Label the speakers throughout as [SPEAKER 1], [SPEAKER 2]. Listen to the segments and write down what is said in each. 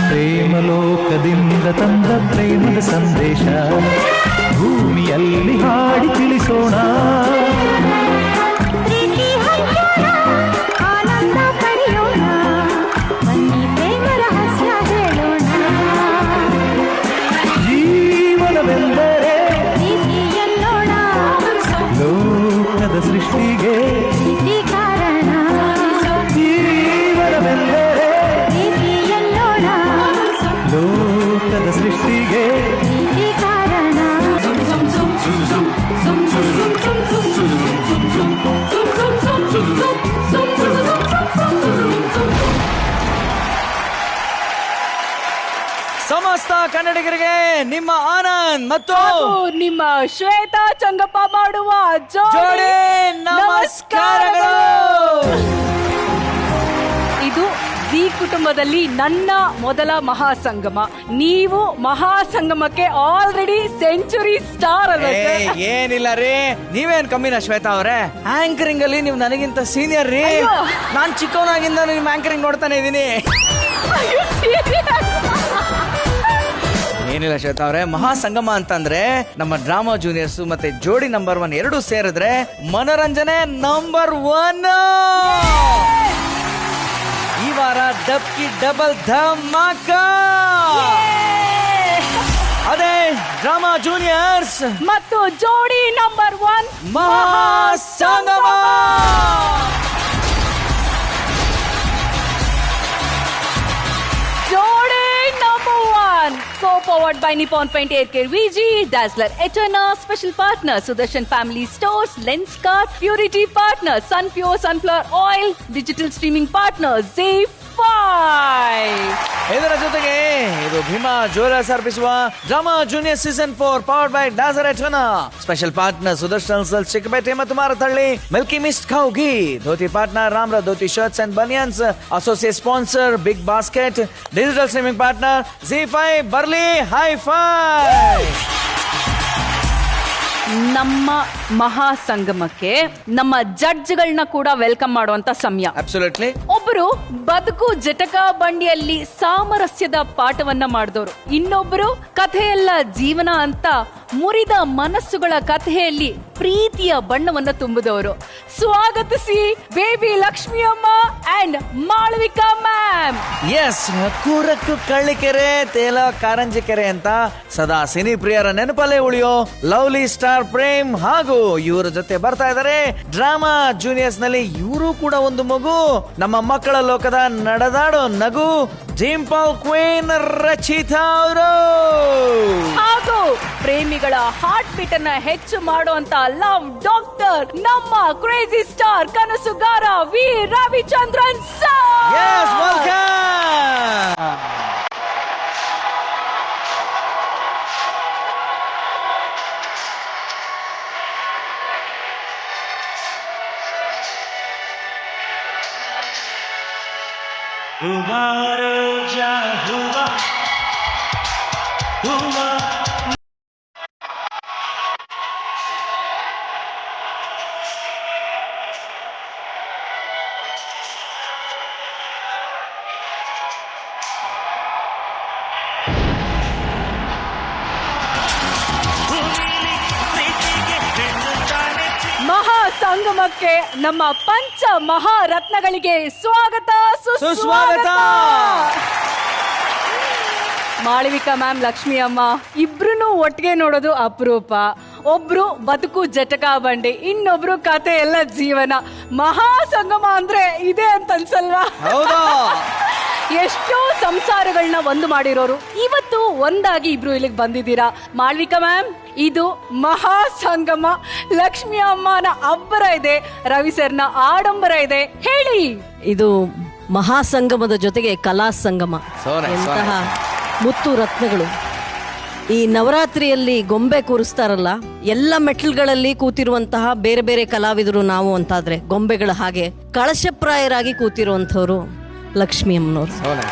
[SPEAKER 1] ಪ್ರೇಮಲೋಕದಿಂದ ತಂದ ಪ್ರೇಮದ ಸಂದೇಶ ಭೂಮಿಯಲ್ಲಿ ಹಾಡಿ ತಿಳಿಸೋಣ.
[SPEAKER 2] ಆನಂದ ಪಡೆಯೋಣ, ಬನ್ನಿ ಪ್ರೇಮ ರಹಸ್ಯ ಹೇಳೋಣ.
[SPEAKER 1] ಜೀವನವೆಂದರೆ
[SPEAKER 2] ಪ್ರೀತಿ ಎನ್ನೋಣ,
[SPEAKER 1] ಲೋಕದ ಸೃಷ್ಟಿಗೆ
[SPEAKER 2] ಪ್ರೀತಿ ಕಾರಣ.
[SPEAKER 1] ಜೀವನವೆಂದರೆ
[SPEAKER 2] ಪ್ರೀತಿ ಎನ್ನೋಣ,
[SPEAKER 1] ಲೋಕದ ಸೃಷ್ಟಿಗೆ
[SPEAKER 2] ಪ್ರೀತಿ ಕಾರಣ.
[SPEAKER 3] ಸಮಸ್ತ ಕನ್ನಡಿಗರಿಗೆ ನಿಮ್ಮ ಆನಂದ್ ಮತ್ತು
[SPEAKER 4] ನಿಮ್ಮ ಶ್ವೇತಾ ಚಂಗಪ್ಪ ಮಾಡುವ
[SPEAKER 3] ಜೋಡಿ ನಮಸ್ಕಾರಗಳು.
[SPEAKER 4] ಇದು ಈ ಕುಟುಂಬದಲ್ಲಿ ನನ್ನ ಮೊದಲ ಮಹಾಸಂಗಮ. ನೀವು ಮಹಾಸಂಗಮಕ್ಕೆ ಆಲ್ರೆಡಿ ಸೆಂಚುರಿ ಸ್ಟಾರ್ ಅಲ್ಲ ಸರ್?
[SPEAKER 3] ಏನಿಲ್ಲ ರೀ, ನೀವೇನ್ ಕಮ್ಮಿನ ಶ್ವೇತಾ ಅವರೇ. ಆಂಕರಿಂಗ್ ಅಲ್ಲಿ ನೀವು ನನಗಿಂತ ಸೀನಿಯರ್ ರೀ. ನಾನ್ ಚಿಕ್ಕವನಾಗಿಂದ ನಿಮ್ ಆಂಕರಿಂಗ್ ನೋಡ್ತಾನೆ ಇದೀನಿ. ಏನಿಲ್ಲ ಶ್ವೇತಾ ಅವರೇ, ಮಹಾಸಂಗಮ ಅಂತಂದ್ರೆ ನಮ್ಮ ಡ್ರಾಮಾ ಜೂನಿಯರ್ಸ್ ಮತ್ತೆ ಜೋಡಿ ನಂಬರ್ 1 ಎರಡು ಸೇರಿದ್ರೆ ಮನೋರಂಜನೆ ನಂಬರ್ 1. ಈ ವಾರ ಡಬ್ಕಿ ಡಬಲ್ ಧಮಾಕ. ಅದೇ ಡ್ರಾಮಾ ಜೂನಿಯರ್ಸ್
[SPEAKER 4] ಮತ್ತು ಜೋಡಿ ನಂಬರ್ 1
[SPEAKER 3] ಮಹಾಸಂಗಮ.
[SPEAKER 4] ಜೋಡಿ number 1 co-powered by Nippon Paint Air Care VG, Dazzler Eterna, special partner Sudarshan Family Stores, Lenskart, Purity partner Sun Pure Sunflower Oil, digital streaming partner Z5.
[SPEAKER 3] ಇದರ ಜೊತೆಗೆ ಇದು Bhima jewellers ಅರ್ಪಿಸುವ drama junior season 4 powered by dazzler eterna, special partner Sudarshan silks Chikkapete ಮತ್ತು Marathahalli, milky mist ಖೌ ghee, dhoti partner Ramraj dhoti shirts and banians, associate sponsor big basket, digital streaming partner Z5. ಬರ್ಲಿ high five.
[SPEAKER 4] ನಮ್ಮ ಮಹಾಸಂಗಮಕ್ಕೆ ನಮ್ಮ ಜಡ್ಜ್ಗಳನ್ನ ಕೂಡ ವೆಲ್ಕಮ್ ಮಾಡುವಂತ ಸಮಯ.
[SPEAKER 3] ಅಬ್ಸಲ್ಯೂಟ್ಲಿ.
[SPEAKER 4] ಒಬ್ಬರು ಬದುಕು ಜಟಕ ಬಂಡಿಯಲ್ಲಿ ಸಾಮರಸ್ಯದ ಪಾಠವನ್ನ ಮಾಡಿದವರು, ಇನ್ನೊಬ್ಬರು ಕಥೆಯೆಲ್ಲ ಜೀವನ ಅಂತ ಮುರಿದ ಮನಸ್ಸುಗಳ ಕಥೆಯಲ್ಲಿ ಪ್ರೀತಿಯ ಬಣ್ಣವನ್ನ ತುಂಬಿದವರು. ಸ್ವಾಗತಿಸಿ ಬೇಬಿ ಲಕ್ಷ್ಮಿ ಅಮ್ಮ ಅಂಡ್ ಮಾಳವಿಕಾ ಮ್ಯಾಮ್.
[SPEAKER 3] ಎಸ್, ಕೂರಕ್ಕು ಕಳ್ಳಿಕೆರೆ ತೇಲ ಕಾರಂಜಿ ಕೆರೆ ಅಂತ ಸದಾ ಸಿನಿ ಪ್ರಿಯರ ನೆನಪಲ್ಲೇ ಉಳಿಯೋ ಲವ್ಲಿ ಸ್ಟಾರ್ ಪ್ರೇಮ್ ಹಾಗೂ ಇವರ ಜೊತೆ ಬರ್ತಾ ಇದ್ದಾರೆ ಡ್ರಾಮಾ ಜೂನಿಯರ್ಸ್ ನಲ್ಲಿ. ಇವರು ಕೂಡ ಒಂದು ಮಗು, ನಮ್ಮ ಮಕ್ಕಳ ಲೋಕದ ನಡೆದಾಡೋ ನಗು ಡಿಂಪಲ್ ಕ್ವೀನ್ ರಚಿತಾ ಅವರು,
[SPEAKER 4] ಹಾಗೂ ಪ್ರೇಮಿಗಳ ಹಾರ್ಟ್ ಬೀಟ್ ಅನ್ನ ಹೆಚ್ಚು ಮಾಡುವಂತ ಲವ್ ಡಾಕ್ಟರ್ ನಮ್ಮ ಕ್ರೇಜಿ ಸ್ಟಾರ್ ಕನಸುಗಾರ V Ravichandran sir.
[SPEAKER 3] Yes, welcome.
[SPEAKER 4] ಮಹಾಸಂಗಮಕ್ಕೆ ನಮ್ಮ ಪಂಚ ಮಹಾರತ್ನಗಳಿಗೆ ಸ್ವಾಗತ ಸುಸ್ವಾಗತ. ಮಾಳವಿಕಾ ಮ್ಯಾಮ್, ಲಕ್ಷ್ಮಿ ಅಮ್ಮ ಇಬ್ರು ಒಟ್ಟಿಗೆ ನೋಡೋದು ಅಪರೂಪ. ಒಬ್ರು ಬದುಕು ಜಟಕ ಬಂಡಿ, ಇನ್ನೊಬ್ರು ಕತೆ ಎಲ್ಲ ಜೀವನ. ಮಹಾಸಂಗಮ ಅಂದ್ರೆ ಇದೆ ಅಂತ ಅನ್ಸಲ್ವಾ? ಎಷ್ಟೋ ಸಂಸಾರಗಳನ್ನ ಒಂದು ಮಾಡಿರೋರು ಇವತ್ತು ಒಂದಾಗಿ ಇಬ್ರು ಇಲ್ಲಿಗೆ ಬಂದಿದ್ದೀರಾ. ಮಾಳವಿಕಾ ಮ್ಯಾಮ್, ಇದು ಮಹಾಸಂಗಮ. ಲಕ್ಷ್ಮಿ ಅಮ್ಮನ ಅಬ್ಬರ ಇದೆ, ರವಿ ಸರ್ನ ಆಡಂಬರ ಇದೆ. ಹೇಳಿ.
[SPEAKER 5] ಇದು ಮಹಾಸಂಗಮದ ಜೊತೆಗೆ ಕಲಾ ಸಂಗಮ. ಎಂತಹ ಮುತ್ತು ರತ್ನಗಳು. ಈ ನವರಾತ್ರಿಯಲ್ಲಿ ಗೊಂಬೆ ಕೂರಿಸ್ತಾರಲ್ಲ, ಎಲ್ಲ ಮೆಟ್ಲುಗಳಲ್ಲಿ ಕೂತಿರುವಂತಹ ಬೇರೆ ಬೇರೆ ಕಲಾವಿದರು ನಾವು ಅಂತಾದ್ರೆ ಗೊಂಬೆಗಳ ಹಾಗೆ ಕಳಶಪ್ರಾಯರಾಗಿ ಕೂತಿರುವಂಥವ್ರು ಲಕ್ಷ್ಮಿ ಅಮ್ಮನವ್ರು.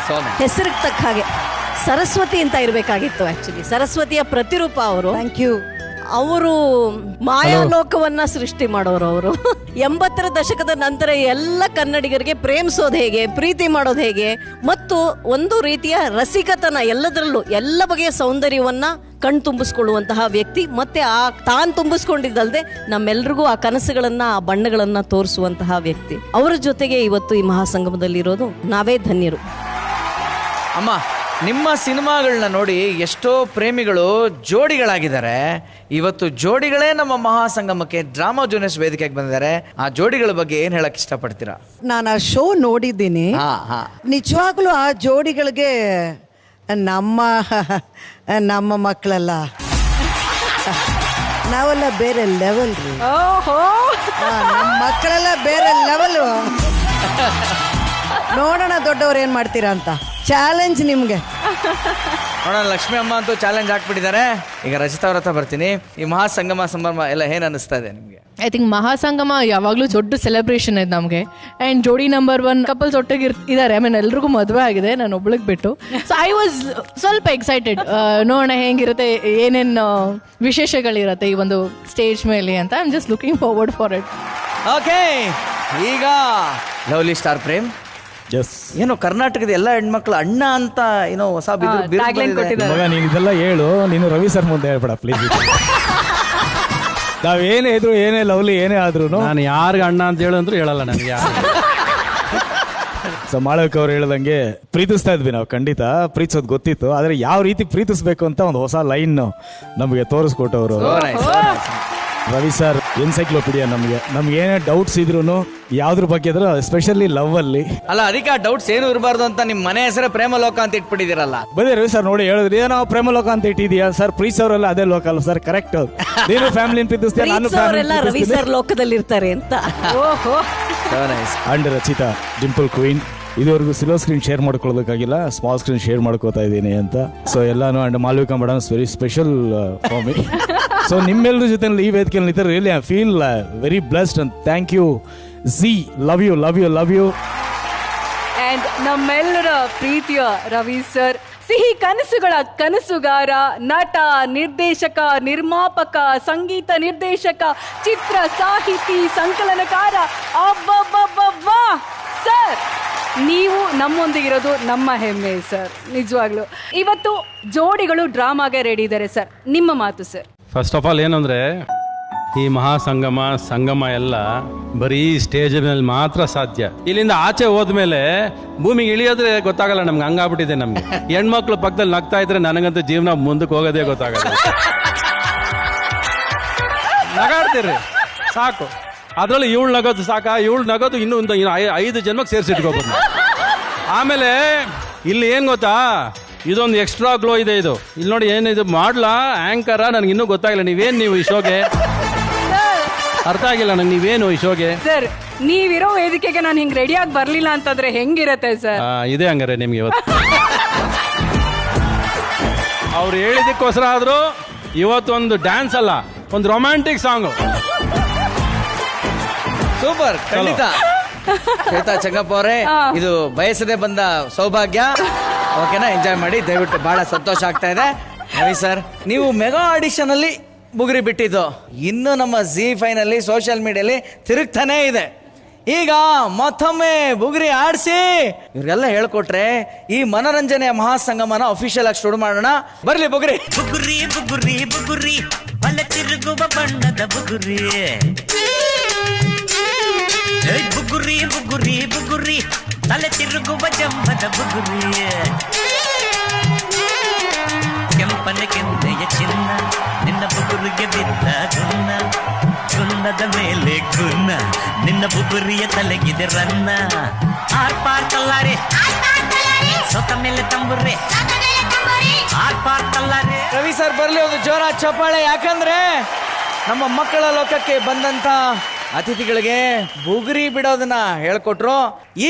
[SPEAKER 5] ಹೆಸರಿಗೆ ತಕ್ಕ ಹಾಗೆ ಸರಸ್ವತಿ ಅಂತ ಇರಬೇಕಾಗಿತ್ತು. ಆಕ್ಚುಲಿ ಸರಸ್ವತಿಯ ಪ್ರತಿರೂಪ ಅವರು.
[SPEAKER 6] Thank you.
[SPEAKER 5] ಅವರು ಮಾಯಾಲೋಕವನ್ನ ಸೃಷ್ಟಿ ಮಾಡೋರು. ಅವರು 80ರ ದಶಕದ ನಂತರ ಎಲ್ಲ ಕನ್ನಡಿಗರಿಗೆ ಪ್ರೇಮಿಸೋದು ಹೇಗೆ, ಪ್ರೀತಿ ಮಾಡೋದು ಹೇಗೆ, ಮತ್ತು ಒಂದು ರೀತಿಯ ರಸಿಕತನ, ಎಲ್ಲದರಲ್ಲೂ ಎಲ್ಲ ಬಗೆಯ ಸೌಂದರ್ಯವನ್ನ ಕಣ್ತುಂಬಿಸ್ಕೊಳ್ಳುವಂತಹ ವ್ಯಕ್ತಿ. ಮತ್ತೆ ತಾನು ತುಂಬಿಸ್ಕೊಂಡಿದ್ದಲ್ದೆ ನಮ್ಮೆಲ್ರಿಗೂ ಆ ಕನಸುಗಳನ್ನ, ಆ ಬಣ್ಣಗಳನ್ನ ತೋರಿಸುವಂತಹ ವ್ಯಕ್ತಿ. ಅವರ ಜೊತೆಗೆ ಇವತ್ತು ಈ ಮಹಾಸಂಗಮದಲ್ಲಿರೋದು ನಾವೇ ಧನ್ಯರು.
[SPEAKER 3] ಅಮ್ಮ, ನಿಮ್ಮ ಸಿನಿಮಾಗಳನ್ನ ನೋಡಿ ಎಷ್ಟೋ ಪ್ರೇಮಿಗಳು ಜೋಡಿಗಳಾಗಿದ್ದಾರೆ. ಇವತ್ತು ಜೋಡಿಗಳೇ ನಮ್ಮ ಮಹಾಸಂಗಮಕ್ಕೆ ಡ್ರಾಮಾ ಜೂನಿಯರ್ಸ್ ವೇದಿಕೆಗೆ ಬಂದಿದ್ದಾರೆ. ಆ ಜೋಡಿಗಳ ಬಗ್ಗೆ ಏನ್ ಹೇಳಕ್ ಇಷ್ಟಪಡ್ತೀರಾ?
[SPEAKER 6] ನಾನು ಆ ಶೋ ನೋಡಿದ್ದೀನಿ. ನಿಜವಾಗ್ಲೂ ಆ ಜೋಡಿಗಳಿಗೆ ನಮ್ಮ ಮಕ್ಕಳಲ್ಲ, ನಾವೆಲ್ಲ ಬೇರೆ ಲೆವೆಲ್ ರೀ. ನಮ್ಮ ಮಕ್ಕಳೆಲ್ಲ ಬೇರೆ ಲೆವೆಲ್. ನೋಡೋಣ ದೊಡ್ಡವ್ರು ಏನ್ ಮಾಡ್ತೀರಾ ಅಂತ. ಚಾಲೆಂಜ್ ನಿಮ್ಗೆ.
[SPEAKER 3] ನೋಡೋಣ, ಲಕ್ಷ್ಮಿ ಅಮ್ಮ ಅಂತೂ ಚಾಲೆಂಜ್ ಹಾಕ್ಬಿಟ್ಟಿದ್ದಾರೆ. ಈಗ ರಚಿತಾ ಅವ್ರ ಹತ್ರ ಬರ್ತೀನಿ. ಈ ಮಹಾಸಂಗಮ ಸಂಭ್ರಮ ಎಲ್ಲ ಏನ್ ಅನಿಸ್ತಾ ಇದೆ ನಿಮ್ಗೆ?
[SPEAKER 7] ಐ ಥಿಂಕ್ ಮಹಾಸಂಗಮ ಯಾವಾಗಲೂ ದೊಡ್ಡ ಸೆಲೆಬ್ರೇಷನ್ ಇದೆ ನಮಗೆ. ಆ್ಯಂಡ್ ಜೋಡಿ ನಂಬರ್ 1 ಕಪಲ್ಸ್ ಒಟ್ಟಿಗೆ ಇದ್ದಾರೆ. ಆಮೇಲೆ ಎಲ್ರಿಗೂ ಮದುವೆ ಆಗಿದೆ, ನಾನು ಒಬ್ಳಿಗೆ ಬಿಟ್ಟು. ಸೊ ಐ ವಾಸ್ ಸ್ವಲ್ಪ ಎಕ್ಸೈಟೆಡ್, ನೋಡೋಣ ಹೆಂಗಿರುತ್ತೆ, ಏನೇನು ವಿಶೇಷಗಳಿರುತ್ತೆ ಈ ಒಂದು ಸ್ಟೇಜ್ ಮೇಲೆ ಅಂತ. I am just looking forward for it.
[SPEAKER 3] Okay, ಈಗ ಲವ್ಲಿ ಸ್ಟಾರ್ ಪ್ರೇಮ್ ಏನೋ ಕರ್ನಾಟಕದ ಎಲ್ಲ ಹೆಣ್ಮಕ್ಳು ಅಣ್ಣ ಅಂತ ಏನೋ ಹೊಸ
[SPEAKER 8] ಮಗ, ನೀನ್ ಇದೆಲ್ಲ ಹೇಳು, ನೀನು ರವಿ ಸರ್ ಮುಂದೆ ಹೇಳ್ಬೇಡ ಪ್ಲೀಸ್. ನಾವೇನೇ ಇದ್ರು, ಏನೇ ಲವ್ಲಿ ಏನೇ ಆದ್ರೂ
[SPEAKER 9] ನಾನು ಯಾರಿಗೆ ಅಣ್ಣ ಅಂತ ಹೇಳಂದ್ರು ಹೇಳಲ್ಲ ನನಗೆ.
[SPEAKER 8] ಸೊ ಮಾಳವಿಕ ಅವ್ರು ಹೇಳ್ದಂಗೆ ಪ್ರೀತಿಸ್ತಾ ಇದ್ವಿ ನಾವು, ಖಂಡಿತ ಪ್ರೀತಿಸೋದು ಗೊತ್ತಿತ್ತು. ಆದ್ರೆ ಯಾವ ರೀತಿ ಪ್ರೀತಿಸ್ಬೇಕು ಅಂತ ಒಂದು ಹೊಸ ಲೈನ್ ನಮಗೆ ತೋರಿಸ್ಕೊಟ್ಟವರು ರವಿ ಸರ್. ಎನ್ಸೈಕ್ಲೋಪೀಡಿಯಾ. ನಮ್ಗೆ ಏನೇ ಡೌಟ್ಸ್ ಇದ್ರು ಯಾವ್ದ್ರ ಬಗ್ಗೆ ಇದ್ರು, ಎಸ್ಪೆಷಲಿ ಲವ್ ಅಲ್ಲಿ.
[SPEAKER 3] ಅಲ್ಲ, ಅದಕ್ಕೆ ಆ ಡೌಟ್ಸ್ ಏನು ಇರಬಾರ್ದು ಅಂತ ನಿಮ್ಮ ಮನೆ ಹೆಸರೇ ಪ್ರೇಮಲೋಕ ಅಂತ ಇಟ್ಬಿಟ್ಟಿದ್ದೀರಲ್ಲ.
[SPEAKER 8] ಬನ್ನಿ ರವಿ ಸರ್ ನೋಡಿ ಹೇಳಿದ್ರಿ, ಏನೋ ಪ್ರೇಮಲೋಕ ಅಂತ ಇಟ್ಟಿದ್ಯಾ ಸರ್. ಪ್ರೀಸ್ ಅವರೆಲ್ಲ ಅದೇ ಲೋಕ ಅಲ್ಲ ಸರ್, ಕರೆಕ್ಟ್. ನೀನು ಫ್ಯಾಮಿಲಿ ಪ್ರೀತಿಸ್ತೀಯ, ನಾನು
[SPEAKER 5] ರವಿ ಸರ್ ಲೋಕದಲ್ಲಿ ಇರ್ತಾರೆ ಅಂತ.
[SPEAKER 8] ಅಂಡ್ ರಚಿತಾ ಡಿಂಪಲ್ ಕ್ವೀನ್, ಇದುವರೆಗೂ ಸಿಲ್ವರ್ ಸ್ಕ್ರೀನ್ ಶೇರ್ ಮಾಡ್ಕೊಳ್ಬೇಕಾಗಿಲ್ಲ, ಸ್ಮಾಲ್ ಸ್ಕ್ರೀನ್ ಶೇರ್ ಮಾಡ್ಕೋತಾ ಇದ್ದೀನಿ ಅಂತ. ಸೊ ಎಲ್ಲಾನು and Malvika madam very special for me. So ನಿಮ್ಮೆಲ್ಲರ ಜೊತೆ ಈ ವೇದಿಕೆಯಲ್ಲಿ ನಿಂತರೆ really I feel very blessed and thank you. Zee, love you love you love you.
[SPEAKER 4] And ನಮ್ಮೆಲ್ಲರ ಪ್ರೀತಿಯ ರವಿ ಸರ್, ಸಿಹಿ ಕನಸುಗಳ ಕನಸುಗಾರ, ನಟ, ನಿರ್ದೇಶಕ, ನಿರ್ಮಾಪಕ, ಸಂಗೀತ ನಿರ್ದೇಶಕ, ಚಿತ್ರ ಸಾಹಿತಿ, ಸಂಕಲನಕಾರ. ಅಬ್ಬಬ್ಬಬ್ಬಬ್ಬಾ ಸರ್, ನೀವು ನಮ್ಮೊಂದಿಗಿರೋದು ನಮ್ಮ ಹೆಮ್ಮೆ ಸರ್, ನಿಜವಾಗ್ಲು. ಇವತ್ತು ಜೋಡಿಗಳು ಡ್ರಾಮಾಗೆ ರೆಡಿ ಇದ್ದಾರೆ ಸರ್, ನಿಮ್ಮ ಮಾತು ಸರ್.
[SPEAKER 9] ಫಸ್ಟ್ ಆಫ್ ಆಲ್ ಏನಂದ್ರೆ, ಈ ಮಹಾಸಂಗಮ ಸಂಗಮ ಎಲ್ಲ ಬರೀ ಸ್ಟೇಜ್ ಮೇಲೆ ಮಾತ್ರ ಸಾಧ್ಯ. ಇಲ್ಲಿಂದ ಆಚೆ ಹೋದ್ಮೇಲೆ ಭೂಮಿಗೆ ಇಳಿಯೋದ್ರೆ ಗೊತ್ತಾಗಲ್ಲ ನಮ್ಗೆ, ಹಂಗಾಗ್ಬಿಟ್ಟಿದೆ ನಮ್ಗೆ. ಹೆಣ್ಮಕ್ಳು ಪಕ್ಕದಲ್ಲಿ ನಗ್ತಾ ಇದ್ರೆ ನನಗಂತೂ ಜೀವನ ಮುಂದಕ್ಕೆ ಹೋಗೋದೇ ಗೊತ್ತಾಗಲ್ಲ. ನಗಾಡ್ತೀರಿ ಸಾಕು, ಅದ್ರಲ್ಲಿ ಇವಳು ನಗೋದು ಸಾಕ, ಇವಳು ನಗೋದು ಇನ್ನೂ 5 ಜನ್ಮಕ್ಕೆ ಸೇರಿಸಿಟ್ಕೋಬೋದು. ಆಮೇಲೆ ಇಲ್ಲಿ ಏನ್ ಗೊತ್ತಾ, ಇದೊಂದು ಎಕ್ಸ್ಟ್ರಾ ಗ್ಲೋ ಇದೆ. ಇದು ಇಲ್ಲಿ ನೋಡಿ, ಏನಿದು ಮಾಡ್ಲಾ ಆಂಕರ ನನಗೆ ಇನ್ನೂ ಗೊತ್ತಾಗಿಲ್ಲ. ನೀವು ಈ ಶೋಗೆ ಅರ್ಥ ಆಗಿಲ್ಲ ನಂಗೆ, ನೀವೇನು ಈ ಶೋಗೆ
[SPEAKER 4] ಸರ್? ನೀವಿರೋ ವೇದಿಕೆಗೆ ನಾನು ಹಿಂಗ್ ರೆಡಿಯಾಗಿ ಬರ್ಲಿಲ್ಲ ಅಂತಂದ್ರೆ ಹೆಂಗಿರತ್ತೆ ಸರ್?
[SPEAKER 9] ಇದೆ ಹಂಗಾರೆ ನಿಮ್ಗೆ ಇವತ್ತು ಅವ್ರು ಹೇಳಿದಕ್ಕೋಸ್ಕರ ಆದ್ರೂ ಇವತ್ತೊಂದು ಡ್ಯಾನ್ಸ್ ಅಲ್ಲ, ಒಂದು ರೊಮ್ಯಾಂಟಿಕ್ ಸಾಂಗ್.
[SPEAKER 3] ಸೂಪರ್, ಖಂಡಿತ. ಶ್ವೇತಾ ಚಂಗಪ್ಪ ಅವರೇ, ಇದು ಬಯಸದೆ ಬಂದ ಸೌಭಾಗ್ಯ. ಓಕೆನಾ? ಎಂಜಾಯ್ ಮಾಡಿ ದಯವಿಟ್ಟು, ಬಹಳ ಸಂತೋಷ ಆಗ್ತಾ ಇದೆ. ರವಿ ಸರ್, ನೀವು ಮೆಗಾ ಆಡಿಷನ್ ಅಲ್ಲಿ ಬುಗುರಿ ಬಿಟ್ಟಿದ್ದು ಇನ್ನು ನಮ್ಮ ZEE5 ನಲ್ಲಿ ಸೋಷಿಯಲ್ ಮೀಡಿಯಲ್ಲಿ ತಿರುಗ್ತಾನೆ ಇದೆ. ಈಗ ಮತ್ತೊಮ್ಮೆ ಬುಗುರಿ ಆಡಿಸಿ ಇವ್ರಿಗೆಲ್ಲ ಹೇಳ್ಕೊಟ್ರೆ ಈ ಮನರಂಜನೆಯ ಮಹಾಸಂಗಮನ ಅಫಿಷಿಯಲ್ ಆಗಿ ಶುರು ಮಾಡೋಣ. ಬರ್ಲಿ ಬುಗುರಿ.
[SPEAKER 10] ಬುಗುರಿ ಬುಗುರಿ ಬುಗುರಿ, ಬಲ ತಿರುಗುವ ಬಣ್ಣದ ಬುಗುರಿ. ಬುಗುರಿ ಬುಗುರಿ ಬುಗುರಿ, ತಲೆ ತಿರುಗುವ ಜಂಬದ ಬುಗುರಿ. ಕೆಂಪನ ಕೆಂದೆಯ ಚಿನ್ನ, ನಿನ್ನ ಬುಗುರಿಗೆ ಬಿದ್ದ ಗುನ್ನ. ಗುನ್ನದ ಮೇಲೆ ಗುನ್ನ, ನಿನ್ನ ಬುಗುರಿಯ ತಲೆಗಿದೆ ರನ್ನ. ಆರ್ಪಾರ್ ಕಲ್ಲಾರೆ, ಸೊತ್ತ ಮೇಲೆ ತಂಬುರ್ರೆ, ಆರ್ಪಾರ್ ಕಲ್ಲಾರೆ.
[SPEAKER 3] ರವಿ ಸರ್ ಬರ್ಲಿ, ಒಂದು ಜೋರ ಚಪ್ಪಾಳೆ. ಯಾಕಂದ್ರೆ ನಮ್ಮ ಮಕ್ಕಳ ಲೋಕಕ್ಕೆ ಬಂದಂತ ಅತಿಥಿಗಳಿಗೆ ಬುಗುರಿ ಬಿಡೋದನ್ನ ಹೇಳ್ಕೊಟ್ರು.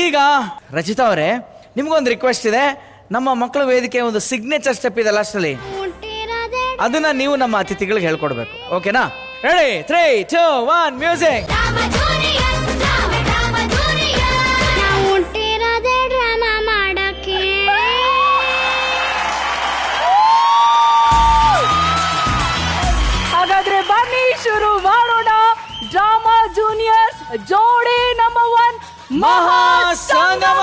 [SPEAKER 3] ಈಗ ರಚಿತಾ ಅವರೇ, ನಿಮ್ಗೊಂದು ರಿಕ್ವೆಸ್ಟ್ ಇದೆ. ನಮ್ಮ ಮಕ್ಕಳ ವೇದಿಕೆ ಒಂದು ಸಿಗ್ನೇಚರ್ ಸ್ಟೆಪ್ ಇದೆ ಲಾಸ್ಟ್ ಅಲ್ಲಿ, ಅದನ್ನ ನೀವು ನಮ್ಮ ಅತಿಥಿಗಳಿಗೆ ಹೇಳ್ಕೊಡ್ಬೇಕು. ಓಕೆನಾ? ರೆಡಿ? 3, 2, 1 ಮ್ಯೂಸಿಕ್.
[SPEAKER 4] ಹಾಗಾದ್ರೆ ಜೋಡಿ ನಂಬರ್ 1
[SPEAKER 3] ಮಹಾಸಂಗಮ.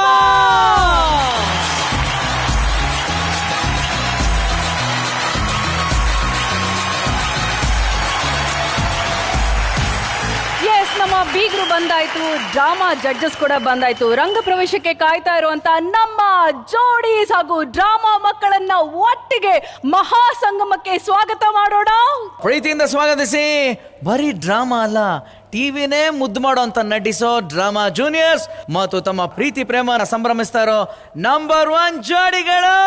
[SPEAKER 4] ಎಸ್, ನಮ್ಮ ಬೀಗರು ಬಂದಾಯ್ತು, ಡ್ರಾಮಾ ಜಡ್ಜಸ್ ಕೂಡ ಬಂದಾಯ್ತು. ರಂಗ ಪ್ರವೇಶಕ್ಕೆ ಕಾಯ್ತಾ ಇರುವಂತ ನಮ್ಮ ಜೋಡೀಸ್ ಹಾಗೂ ಡ್ರಾಮಾ ಮಕ್ಕಳನ್ನ ಒಟ್ಟಿಗೆ ಮಹಾಸಂಗಮಕ್ಕೆ ಸ್ವಾಗತ ಮಾಡೋಣ.
[SPEAKER 3] ಪ್ರೀತಿಯಿಂದ ಸ್ವಾಗತಿಸಿ. ಬರೀ ಡ್ರಾಮಾ ಅಲ್ಲ, ಟಿವಿನೇ ಮುದ್ದು ಮಾಡೋ ಅಂತ ನಟಿಸೋ ಡ್ರಾಮಾ ಜೂನಿಯರ್ಸ್ ಮತ್ತು ತಮ್ಮ ಪ್ರೀತಿ ಪ್ರೇಮನ ಸಂಭ್ರಮಿಸ್ತಾ ಇರೋ ನಂಬರ್ 1 ಜೋಡಿಗಳು.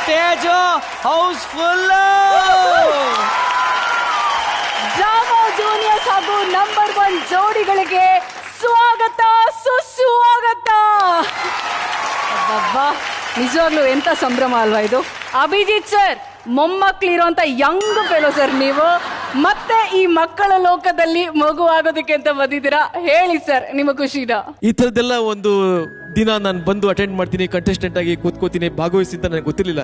[SPEAKER 3] Stage house full.
[SPEAKER 4] ಡ್ರಾಮಾ ಜೂನಿಯರ್ಸ್ ಹಾಗೂ ನಂಬರ್ 1 ಜೋಡಿಗಳಿಗೆ ಸ್ವಾಗತ, ಸುಸ್ವಾಗತ. ಅಬ್ಬಬ್ಬಾ, ನಿಜವಾಗ್ಲೂ ಎಂತ ಸಂಭ್ರಮ ಅಲ್ವಾ ಇದು. ಅಭಿಜಿತ್ ಸರ್, ಮೊಮ್ಮಕ್ಕಳಿರುವಂತ ಯಂಗ್ ಫೆಲೋ ಸರ್ ನೀವು. ಮತ್ತೆ ಈ ಮಕ್ಕಳ ಲೋಕದಲ್ಲಿ ಮಗು ಆಗೋದಕ್ಕೆ ಅಂತ ಬಂದಿದ್ದೀರಾ. ಹೇಳಿ ಸರ್, ನಿಮ್ಮ ಖುಷಿನ?
[SPEAKER 11] ಈ ಥರದ್ದೆಲ್ಲ ಒಂದು ದಿನ ನಾನು ಬಂದು ಅಟೆಂಡ್ ಮಾಡ್ತೀನಿ, ಕಂಟೆಸ್ಟೆಂಟ್ ಆಗಿ ಕೂತ್ಕೋತೀನಿ, ಭಾಗವಹಿಸಿ ನನಗೆ ಗೊತ್ತಿರಲಿಲ್ಲ.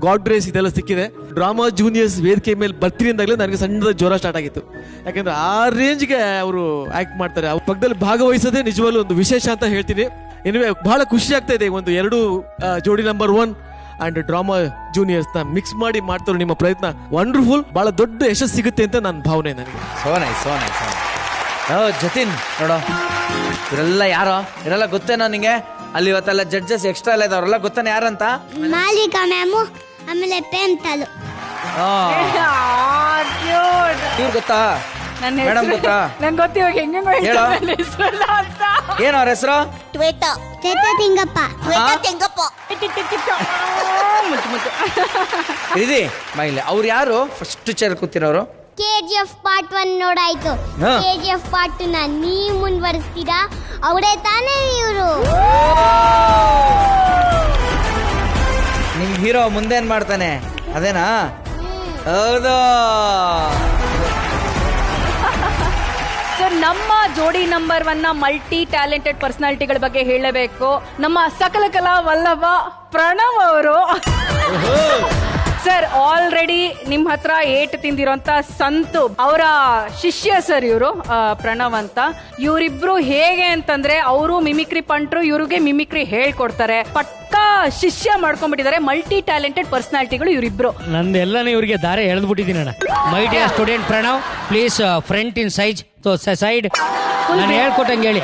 [SPEAKER 11] ಗಾಡ್ ರೇಸ್ ಇದೆಲ್ಲ ಸಿಕ್ಕಿದೆ. ಡ್ರಾಮಾ ಜೂನಿಯರ್ಸ್ ವೇದಿಕೆ ಮೇಲೆ ಬರ್ತೀನಿ ಅಂದಾಗಲೇ ನನಗೆ ಸಣ್ಣದ ಜ್ವರ ಸ್ಟಾರ್ಟ್ ಆಗಿತ್ತು. ಯಾಕಂದ್ರೆ ಆ ರೇಂಜ್ಗೆ ಅವರು ಆಕ್ಟ್ ಮಾಡ್ತಾರೆ. ಅವ್ರ ಪಕ್ಕದಲ್ಲಿ ಭಾಗವಹಿಸೋದೇ ನಿಜವಾಗ್ಲೂ ಒಂದು ವಿಶೇಷ ಅಂತ ಹೇಳ್ತೀನಿ. ಎನಿವೆ, ಬಹಳ ಖುಷಿ ಆಗ್ತಾ ಇದೆ. ಒಂದು 2 ಜೋಡಿ ನಂಬರ್ 1 ಅಂಡ್ ಡ್ರಾಮಾ ಜೂನಿಯರ್ಸ್ ನ ಮಿಕ್ಸ್ ಮಾಡಿ ಮಾಡ್ತಾರೋ ನಿಮ್ಮ ಪ್ರಯತ್ನ ವಂಡರ್ಫುಲ್. ಬಹಳ ದೊಡ್ಡ ಯಶಸ್ಸು ಸಿಗುತ್ತೆ ಅಂತ ನನ್ನ ಭಾವನೆ ನನಗೆ.
[SPEAKER 3] ಜತಿನ್ ನೋಡೋ, ಇವರೆಲ್ಲ ಯಾರೋ ಇವರೆಲ್ಲ ಗೊತ್ತೇನೋ ನಿಂಗೆ? ಅಲ್ಲಿ ಇವತ್ತೆಲ್ಲ ಜಡ್ಜಸ್ ಎಕ್ಸ್ಟ್ರಾ ಎಲ್ಲ ಇದಾವ್ರಲ್ಲ, ಗೊತ್ತಾನೆ ಯಾರಂತ?
[SPEAKER 2] ಮಾಲಿಕಾ ಮ್ಯಾಮು, ಆಮೇಲೆ ಪೆಂತಲು.
[SPEAKER 3] ಇವ್ರು ಗೊತ್ತಾ? ಮೇಡಮ್ ಗೊತ್ತಾ?
[SPEAKER 4] ನಂಗೆ ಗೊತ್ತಿವಾಗ ಹೆಂಗ
[SPEAKER 3] ಏನೋ ಅವ್ರ ಹೆಸರು?
[SPEAKER 2] ಟ್ವೇಟ ತಿಂಗಪ್ಪ.
[SPEAKER 3] ಇದಿ ಮೈಲಿ. ಅವ್ರು ಯಾರು ಫಸ್ಟ್ ಚೇರ್ ಕೂತಿರೋರು?
[SPEAKER 2] KGF ಪಾರ್ಟ್ 1 ನೋಡಾಯ್ತು. KGF ಪಾರ್ಟ್ 2 ನೀವು ಮುಂದುವರಿಸ್ತೀರಾ? ಅವರೇ ತಾನೇ ಇವರು.
[SPEAKER 3] ನಿಮ್ ಹೀರೋ ಮುಂದೆ ಏನ್ ಮಾಡ್ತಾನೆ ಅದೇನಾ? ಹೌದು
[SPEAKER 4] ಸರ್, ನಮ್ಮ ಜೋಡಿ ನಂಬರ್ 1 ಮಲ್ಟಿ ಟ್ಯಾಲೆಂಟೆಡ್ ಪರ್ಸನಾಲಿಟಿಗಳ ಬಗ್ಗೆ ಹೇಳಬೇಕು. ನಮ್ಮ ಸಕಲ ಕಲಾ ವಲ್ಲಭ ಪ್ರಣವ್ ಅವರು ಸರ್ ಆಲ್ರೆಡಿ ನಿಮ್ ಹತ್ರ ಏಟ್ ತಿಂದಿರೋಂತ ಸಂತು ಅವರ ಶಿಷ್ಯ ಸರ್ ಇವರು ಪ್ರಣವ್ ಅಂತ. ಇವರಿಬ್ರು ಹೇಗೆ ಅಂತಂದ್ರೆ ಅವರು ಮಿಮಿಕ್ರಿ ಪಂಟ್ರು, ಇವ್ರಿಗೆ ಮಿಮಿಕ್ರಿ ಹೇಳ್ಕೊಡ್ತಾರೆ. ಪಕ್ಕಾ ಶಿಷ್ಯ ಮಾಡ್ಕೊಂಡ್ಬಿಟ್ಟಿದ್ದಾರೆ. ಮಲ್ಟಿ ಟ್ಯಾಲೆಂಟೆಡ್ ಪರ್ಸನಾಲಿಟಿಗಳು ಇವರಿಬ್ರು.
[SPEAKER 12] ನಂದೆಲ್ಲನೇ ಇವರಿಗೆ ದಾರೆ ಎಳೆದ್ಬಿಟ್ಟಿದ್ದೀನಿ ಅಣ್ಣ. My dear student Pranav, please front in size side. ನಾನು ಹೇಳ್ಕೊಟ್ಟಂಗೆ ಹೇಳಿ.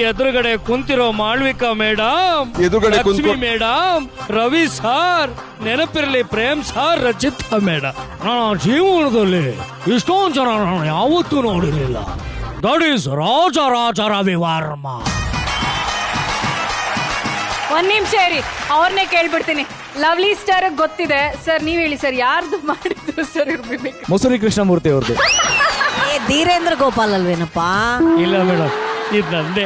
[SPEAKER 12] ಎದುರುಗಡೆ ಕುಂತಿರೋ Malvika madam, Lakshmi madam, Ravi sir, ನೆನಪಿರಲಿ ಪ್ರೇಮ್ ಸಾರ್, ರಚಿತಾ ಮೇಡಮ್. ನಾನು ಜೀವನದಲ್ಲಿ ಇಷ್ಟೊಂದು ಜನ ನಾನು ಯಾವತ್ತೂ ನೋಡಿರಲಿಲ್ಲ. ದಟ್ ಈಸ್ ರಾಜ ರವಿ ವರ್ಮ.
[SPEAKER 4] ಒಂದ್ ನಿಮಿಷ ಇರಿ, ಅವ್ರನ್ನೇ ಕೇಳ್ಬಿಡ್ತೀನಿ. ಲವ್ಲಿ ಸ್ಟಾರ್ ಗೊತ್ತಿದೆ ಸರ್, ನೀವ್ ಹೇಳಿ ಸರ್, ಯಾರ್ದು ಮಾಡಿದ್ರು ಸರ್ ಇವ್ರು ಮಿಮಿಕ್ರಿ?
[SPEAKER 8] ಮುಸುರಿ ಕೃಷ್ಣಮೂರ್ತಿ ಅವ್ರದ್ದು.
[SPEAKER 5] ಧೀರೇಂದ್ರ ಗೋಪಾಲ್ ಅಲ್ವೇನಪ್ಪ?
[SPEAKER 12] ಇಲ್ಲ ಮೇಡಮ್, ಇದು ನಂದೇ.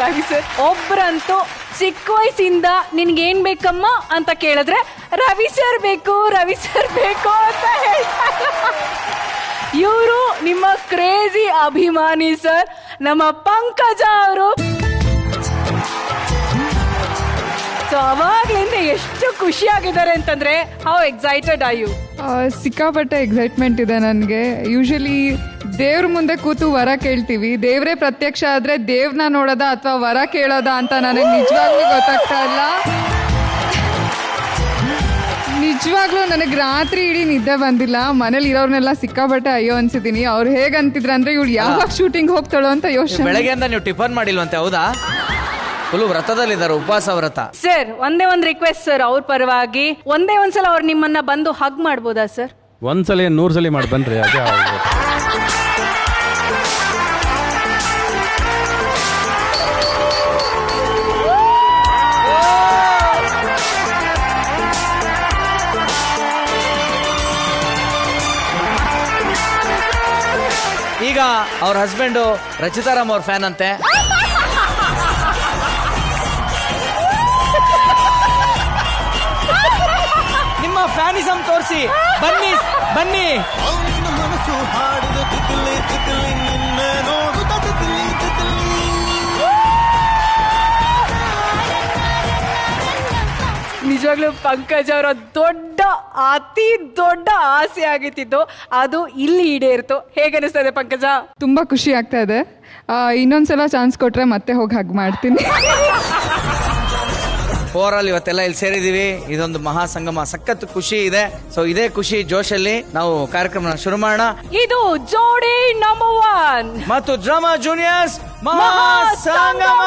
[SPEAKER 4] ರವಿ ಸರ್ ಒಬ್ರಂತೂ ಚಿಕ್ಕ ವಯಸ್ಸಿಂದ ನಿನ್ಗೇನ್ ಬೇಕಮ್ಮ ಅಂತ ಕೇಳಿದ್ರೆ ರವಿ ಸರ್ ಬೇಕು, ರವಿ ಸರ್ ಬೇಕು ಅಂತ ಹೇಳ್ತಾರೆ. ಇವರು ನಿಮ್ಮ ಕ್ರೇಜಿ ಅಭಿಮಾನಿ ಸರ್, ನಮ್ಮ ಪಂಕಜ ಅವರು. ಸೊ ಅವಾಗ್ಲಿಂದ ಎಷ್ಟು ಖುಷಿಯಾಗಿದ್ದಾರೆ ಅಂತಂದ್ರೆ, ಹೌ ಎಕ್ಸೈಟೆಡ್ ಆರ್ ಯು?
[SPEAKER 13] ಸಿಕ್ಕಾಪಟ್ಟೆ ಎಕ್ಸೈಟ್ಮೆಂಟ್ ಇದೆ ನನಗೆ. ಯೂಶಲಿ ದೇವ್ರ ಮುಂದೆ ಕೂತು ವರ ಕೇಳ್ತೀವಿ, ದೇವ್ರೇ ಪ್ರತ್ಯಕ್ಷ ಆದ್ರೆ ದೇವ್ರನ್ನ ನೋಡೋದ ಅಥವಾ ವರ ಕೇಳೋದ ಅಂತ ನನಗೆ ನಿಜವಾಗ್ಲೂ ಗೊತ್ತಾಗ್ತಾ ಇಲ್ಲ. ನಿಜವಾಗ್ಲೂ ನನಗೆ ರಾತ್ರಿ ಇಡೀ ನಿದ್ದೆ ಬಂದಿಲ್ಲ. ಮನೇಲಿ ಇರೋರ್ನೆಲ್ಲ ಸಿಕ್ಕಾಪಟ್ಟೆ ಅಯ್ಯೋ ಅನ್ಸಿದ್ದೀನಿ. ಅವ್ರು ಹೇಗಂತಿದ್ರು ಅಂದ್ರೆ ಇವಳು ಯಾವಾಗ ಶೂಟಿಂಗ್ ಹೋಗ್ತಾಳೋ ಅಂತ ಯೋಚನೆ.
[SPEAKER 3] ಬೆಳಗ್ಗೆಯಿಂದ ನೀವು ಟಿಫನ್ ಮಾಡಿಲ್ವಂತೆ, ಹೌದಾ? ಫುಲ್ ವ್ರತದಲ್ಲಿದ್ದಾರೆ, ಉಪವಾಸ ವ್ರತ.
[SPEAKER 4] ಸರ್ ಒಂದೇ ಒಂದು ರಿಕ್ವೆಸ್ಟ್ ಸರ್, ಅವ್ರ ಪರವಾಗಿ ಒಂದೇ ಒಂದ್ಸಲ ಅವ್ರು ನಿಮ್ಮನ್ನ ಬಂದು ಹಗ್ ಮಾಡ್ಬೋದಾ ಸರ್?
[SPEAKER 9] ಒಂದ್ಸಲ 100 ಸಲ ಮಾಡಿ ಬನ್ರಿ. ಅದೇ
[SPEAKER 3] ಈಗ ಅವ್ರ ಹಸ್ಬೆಂಡು ರಚಿತಾರಾಮ್ ಅವ್ರ ಫ್ಯಾನ್ ಅಂತೆ. ಫ್ಯಾನಿಸಮ್ ತೋರಿಸಿ. ಬನ್ನಿ ಬನ್ನಿ.
[SPEAKER 1] ಮನಸ್ಸು ಹಾಡಿದ ತಿದ್ಲಿ ತಿದ್ಲಿ ನಿನ್ನ ನೋಡುತ್ತ ತಿದ್ಲಿ ತಿದ್ಲಿ.
[SPEAKER 4] ನಿಜವಾಗ್ಲೂ ಪಂಕಜ್ ಅವರ ಅತಿ ದೊಡ್ಡ ಆಸೆ ಆಗಿತ್ತಿದ್ದು ಅದು ಇಲ್ಲಿ ಈಡೇರಿತು. ಹೇಗನಿಸ್ತದೆ ಪಂಕಜ?
[SPEAKER 13] ತುಂಬಾ ಖುಷಿ ಆಗ್ತಾ ಇದೆ. ಇನ್ನೊಂದ್ಸಲ ಚಾನ್ಸ್ ಕೊಟ್ರೆ ಮತ್ತೆ ಹೋಗಿ ಹಗ್ ಮಾಡ್ತೀನಿ.
[SPEAKER 3] ಓವರಾಲ್ ಇವತ್ತೆಲ್ಲ ಇಲ್ಲಿ ಸೇರಿದೀವಿ. ಇದೊಂದು ಮಹಾ ಸಂಗಮ, ಸಖತ್ ಖುಷಿ ಇದೆ. ಸೊ ಇದೇ ಖುಷಿ ಜೋಶಲ್ಲಿ ನಾವು ಕಾರ್ಯಕ್ರಮ ಶುರು ಮಾಡೋಣ.
[SPEAKER 4] ಇದು ಜೋಡಿ ನಂಬರ್ 1
[SPEAKER 3] ಮತ್ತು ಡ್ರಾಮಾ ಜೂನಿಯರ್ಸ್ ಮಹಾ ಸಂಗಮ.